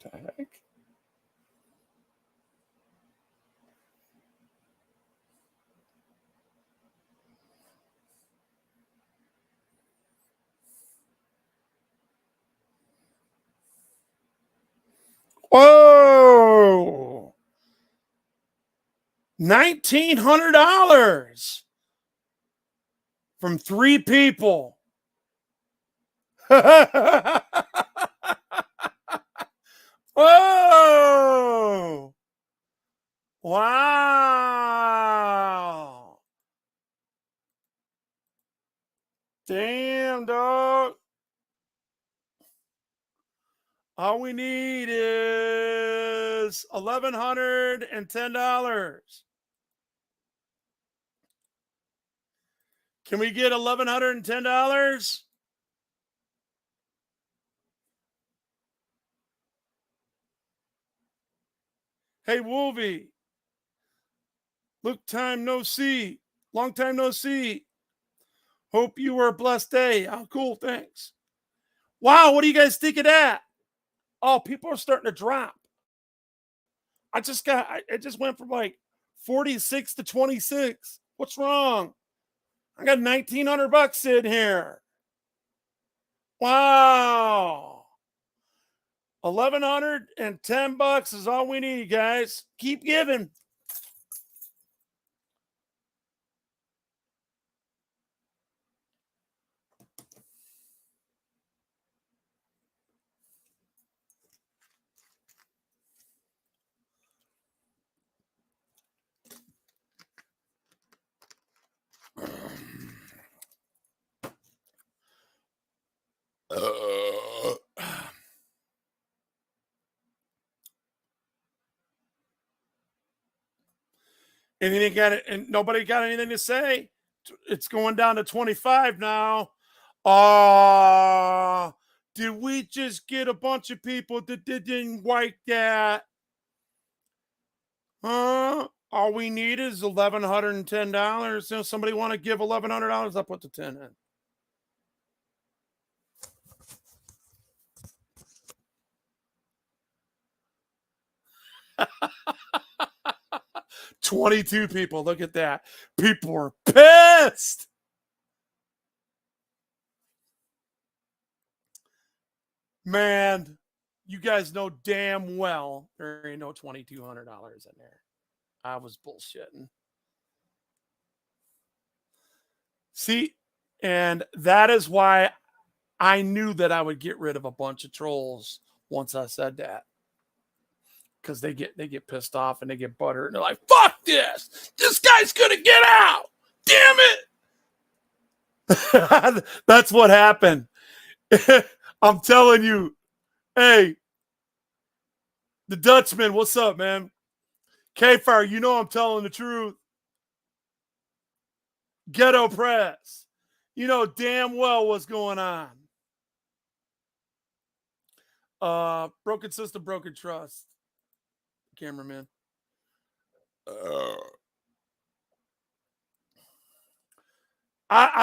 What the heck? Whoa! $1,900 from 3 people. Whoa! Wow! Damn, dog. All we need is $1,110. Can we get $1,110? Hey, Wolvie. Look, time no see. Long time no see. Hope you were a blessed day. Oh, cool. Thanks. Wow. What do you guys think of that? Oh, people are starting to drop. It just went from like 46 to 26. What's wrong? I got $1,900 sitting here. Wow. $1,110 is all we need, guys. Keep giving. Anything got it? And nobody got anything to say. It's going down to 25 now. Did we just get a bunch of people that didn't like that? All we need is $1,110. If somebody want to give $1,100, I'll put the 10 in. 22 people. Look at that. People are pissed. Man, you guys know damn well there ain't no $2,200 in there. I was bullshitting. See, and that is why I knew that I would get rid of a bunch of trolls once I said that. Because they get pissed off and they get buttered and they're like, fuck this. This guy's gonna get out. Damn it. That's what happened. I'm telling you. Hey, the Dutchman, what's up, man? K-Fire, you know I'm telling the truth. Ghetto Press, you know damn well what's going on. Broken system, broken trust. Cameraman.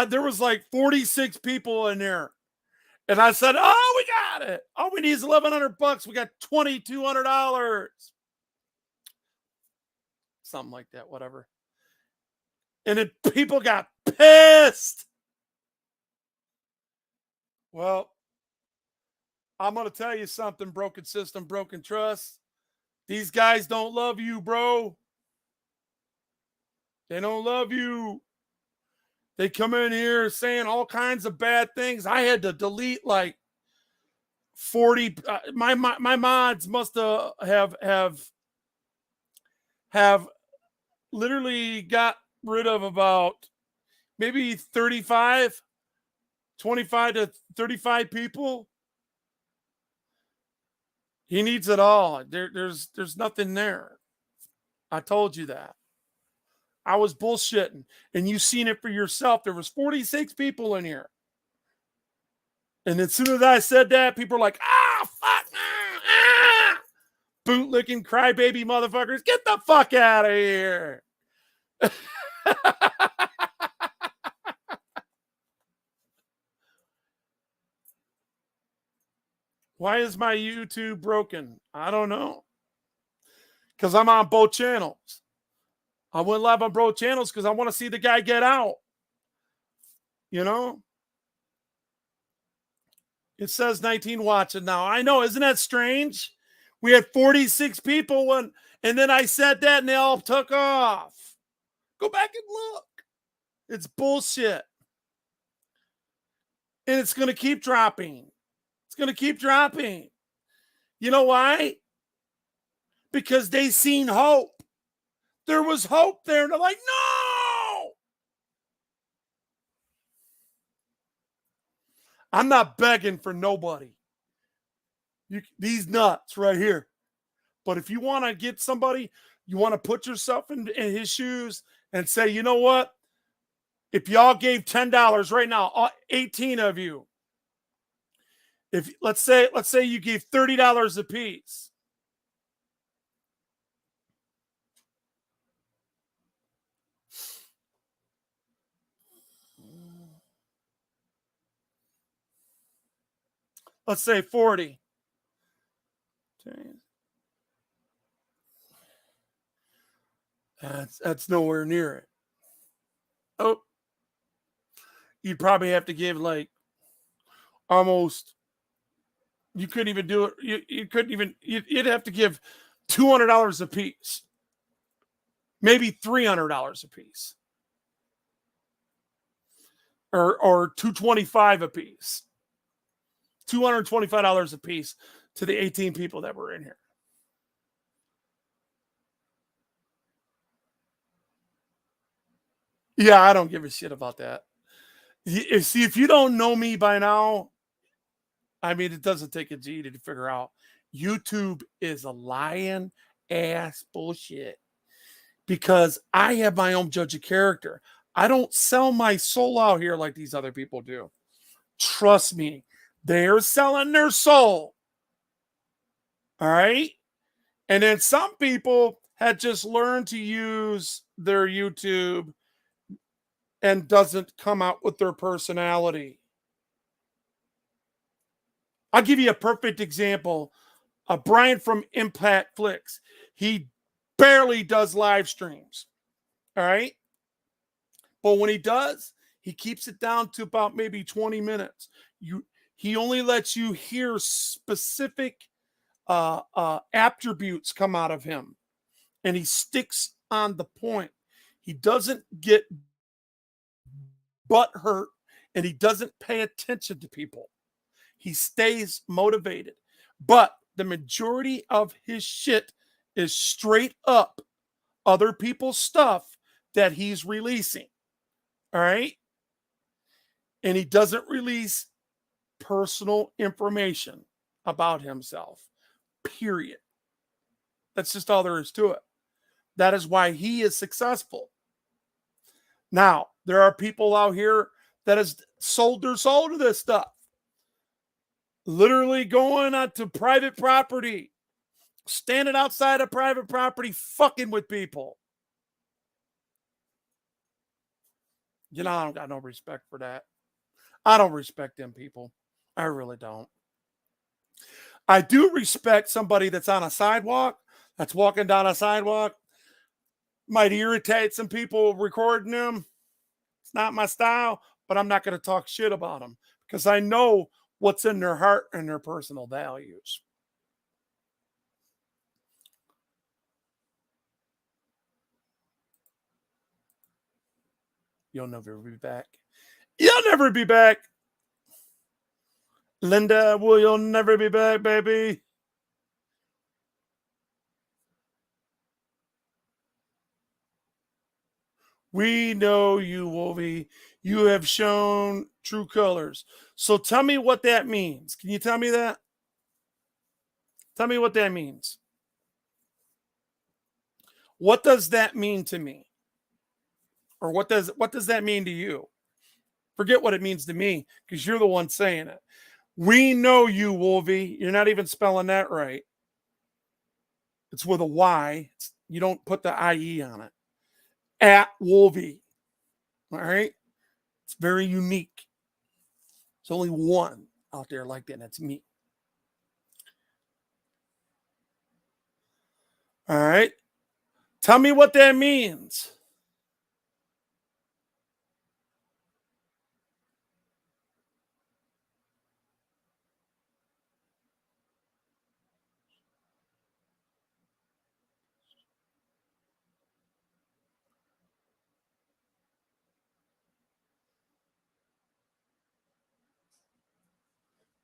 There was like 46 people in there. And I said, oh, we got it. All we need is $1,100. We got $2,200. Something like that, whatever. And then people got pissed. Well, I'm going to tell you something, broken system, broken trust. These guys don't love you, bro. They don't love you. They come in here saying all kinds of bad things. I had to delete like 40. My mods must have literally got rid of about maybe 25 to 35 people. He needs it all. There's nothing there. I told you that. I was bullshitting, and you seen it for yourself. There was 46 people in here. And as soon as I said that, people were like, fuck, bootlicking crybaby motherfuckers. Get the fuck out of here. Why is my YouTube broken? I don't know. Because I'm on both channels. I went live on both channels because I want to see the guy get out. You know? It says 19 watching now. I know. Isn't that strange? We had 46 people and then I said that and they all took off. Go back and look. It's bullshit. And it's going to keep dropping. It's going to keep dropping. You know why? Because they seen hope. There was hope there. And they're like, no! I'm not begging for nobody. These nuts right here. But if you want to get somebody, you want to put yourself in his shoes and say, you know what? If y'all gave $10 right now, 18 of you, if let's say you gave $30 a piece. Let's say 40. That's nowhere near it. Oh, you'd probably have to give like almost. You couldn't even do it. You couldn't even. You'd have to give $200 a piece, maybe $300 a piece, or $225 a piece, $225 a piece to the 18 people that were in here. Yeah, I don't give a shit about that. See, if you don't know me by now, I mean, it doesn't take a G to figure out YouTube is a lying ass bullshit because I have my own judge of character. I don't sell my soul out here like these other people do. Trust me, they're selling their soul. All right. And then some people had just learned to use their YouTube and doesn't come out with their personality. I'll give you a perfect example. Brian from Impact Flicks. He barely does live streams. All right. But when he does, he keeps it down to about maybe 20 minutes. He only lets you hear specific attributes come out of him. And he sticks on the point. He doesn't get butt hurt and he doesn't pay attention to people. He stays motivated. But the majority of his shit is straight up other people's stuff that he's releasing. All right. And he doesn't release personal information about himself. Period. That's just all there is to it. That is why he is successful. Now, there are people out here that has sold their soul to this stuff. Literally going onto private property, standing outside of private property, fucking with people. You know, I don't got no respect for that. I don't respect them people. I really don't. I do respect somebody that's on a sidewalk, that's walking down a sidewalk, might irritate some people recording them. It's not my style, but I'm not going to talk shit about them because I know what's in their heart and their personal values. You'll never be back. You'll never be back. Linda, you'll never be back, baby. We know you, Wolvie. You have shown true colors. So tell me what that means. Can you tell me that? Tell me what that means. What does that mean to me? Or what does that mean to you? Forget what it means to me, because you're the one saying it. We know you, Wolvie. You're not even spelling that right. It's with a Y. You don't put the IE on it. At Wolvie. All right? It's very unique. There's only one out there like that, and that's me. All right? Tell me what that means.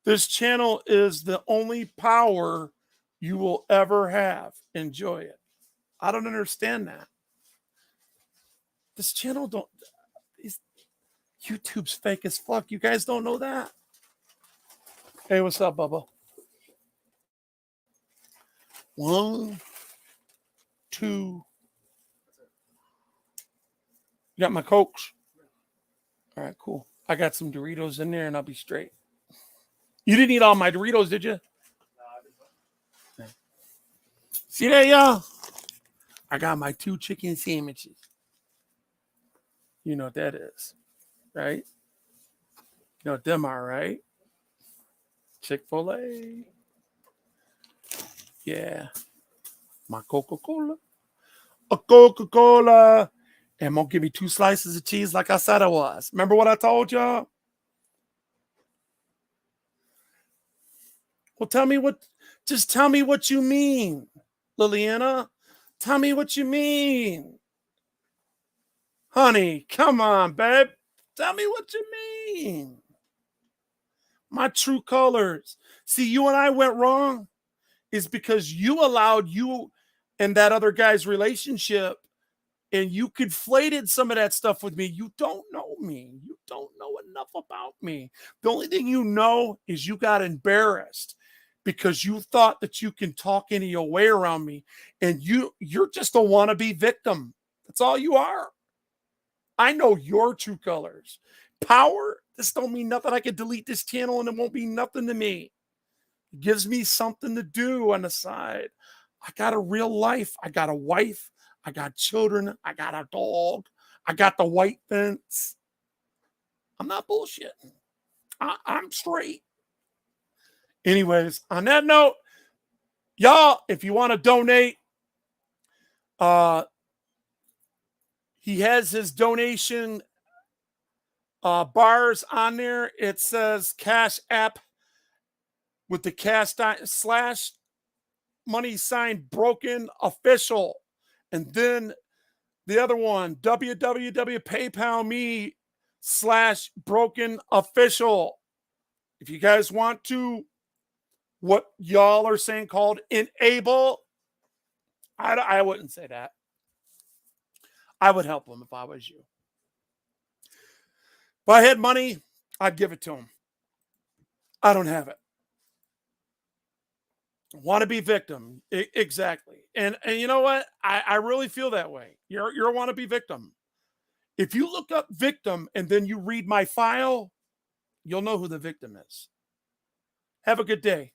This channel is the only power you will ever have. Enjoy it. I don't understand that. This channel YouTube's fake as fuck. You guys don't know that? Hey, what's up, Bubba? 1, 2. You got my Cokes? All right, cool. I got some Doritos in there and I'll be straight. You didn't eat all my Doritos, did you? No. See that, y'all? I got my 2 chicken sandwiches. You know what that is, right? You know what them are, right? Chick-fil-A. Yeah. My Coca-Cola. A Coca-Cola. And I'm going to give you 2 slices of cheese like I said I was. Remember what I told y'all? Well, just tell me what you mean, Liliana. Tell me what you mean. Honey, come on, babe. Tell me what you mean. My true colors. See, you and I went wrong is because you allowed you and that other guy's relationship and you conflated some of that stuff with me. You don't know me. You don't know enough about me. The only thing you know is you got embarrassed because you thought that you can talk any your way around me, and you're just a wannabe victim. That's all you are. I know your true colors. Power, this don't mean nothing. I can delete this channel and it won't be nothing to me. It gives me something to do on the side. I got a real life. I got a wife. I got children. I got a dog. I got the white fence. I'm not bullshitting. I'm straight. Anyways, on that note, y'all, if you want to donate, he has his donation bars on there. It says Cash App with the / money sign broken official. And then the other one, www.paypal.me /broken official. If you guys want to, what y'all are saying called enable, I wouldn't say that. I would help him if I was you. If I had money, I'd give it to him. I don't have it. Want to be victim. Exactly. And you know what? I really feel that way. You're a want to be victim. If you look up victim and then you read my file, you'll know who the victim is. Have a good day.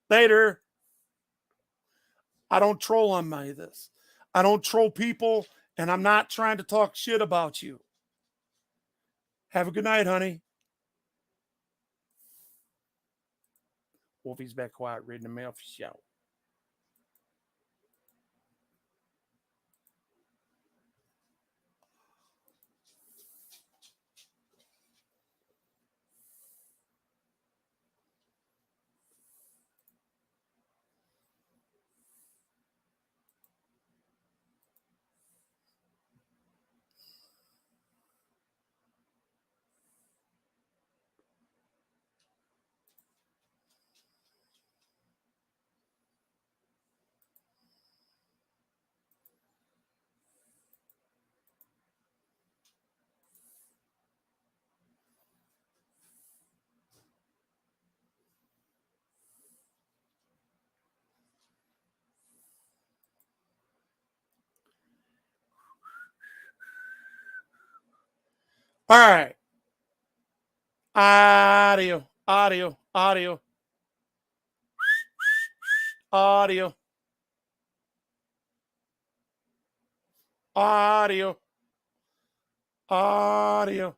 Later. I don't troll on this. I don't troll people, and I'm not trying to talk shit about you. Have a good night, honey. Wolfie's back quiet, reading the mail for show. All right. Audio, audio, audio, audio, audio, audio.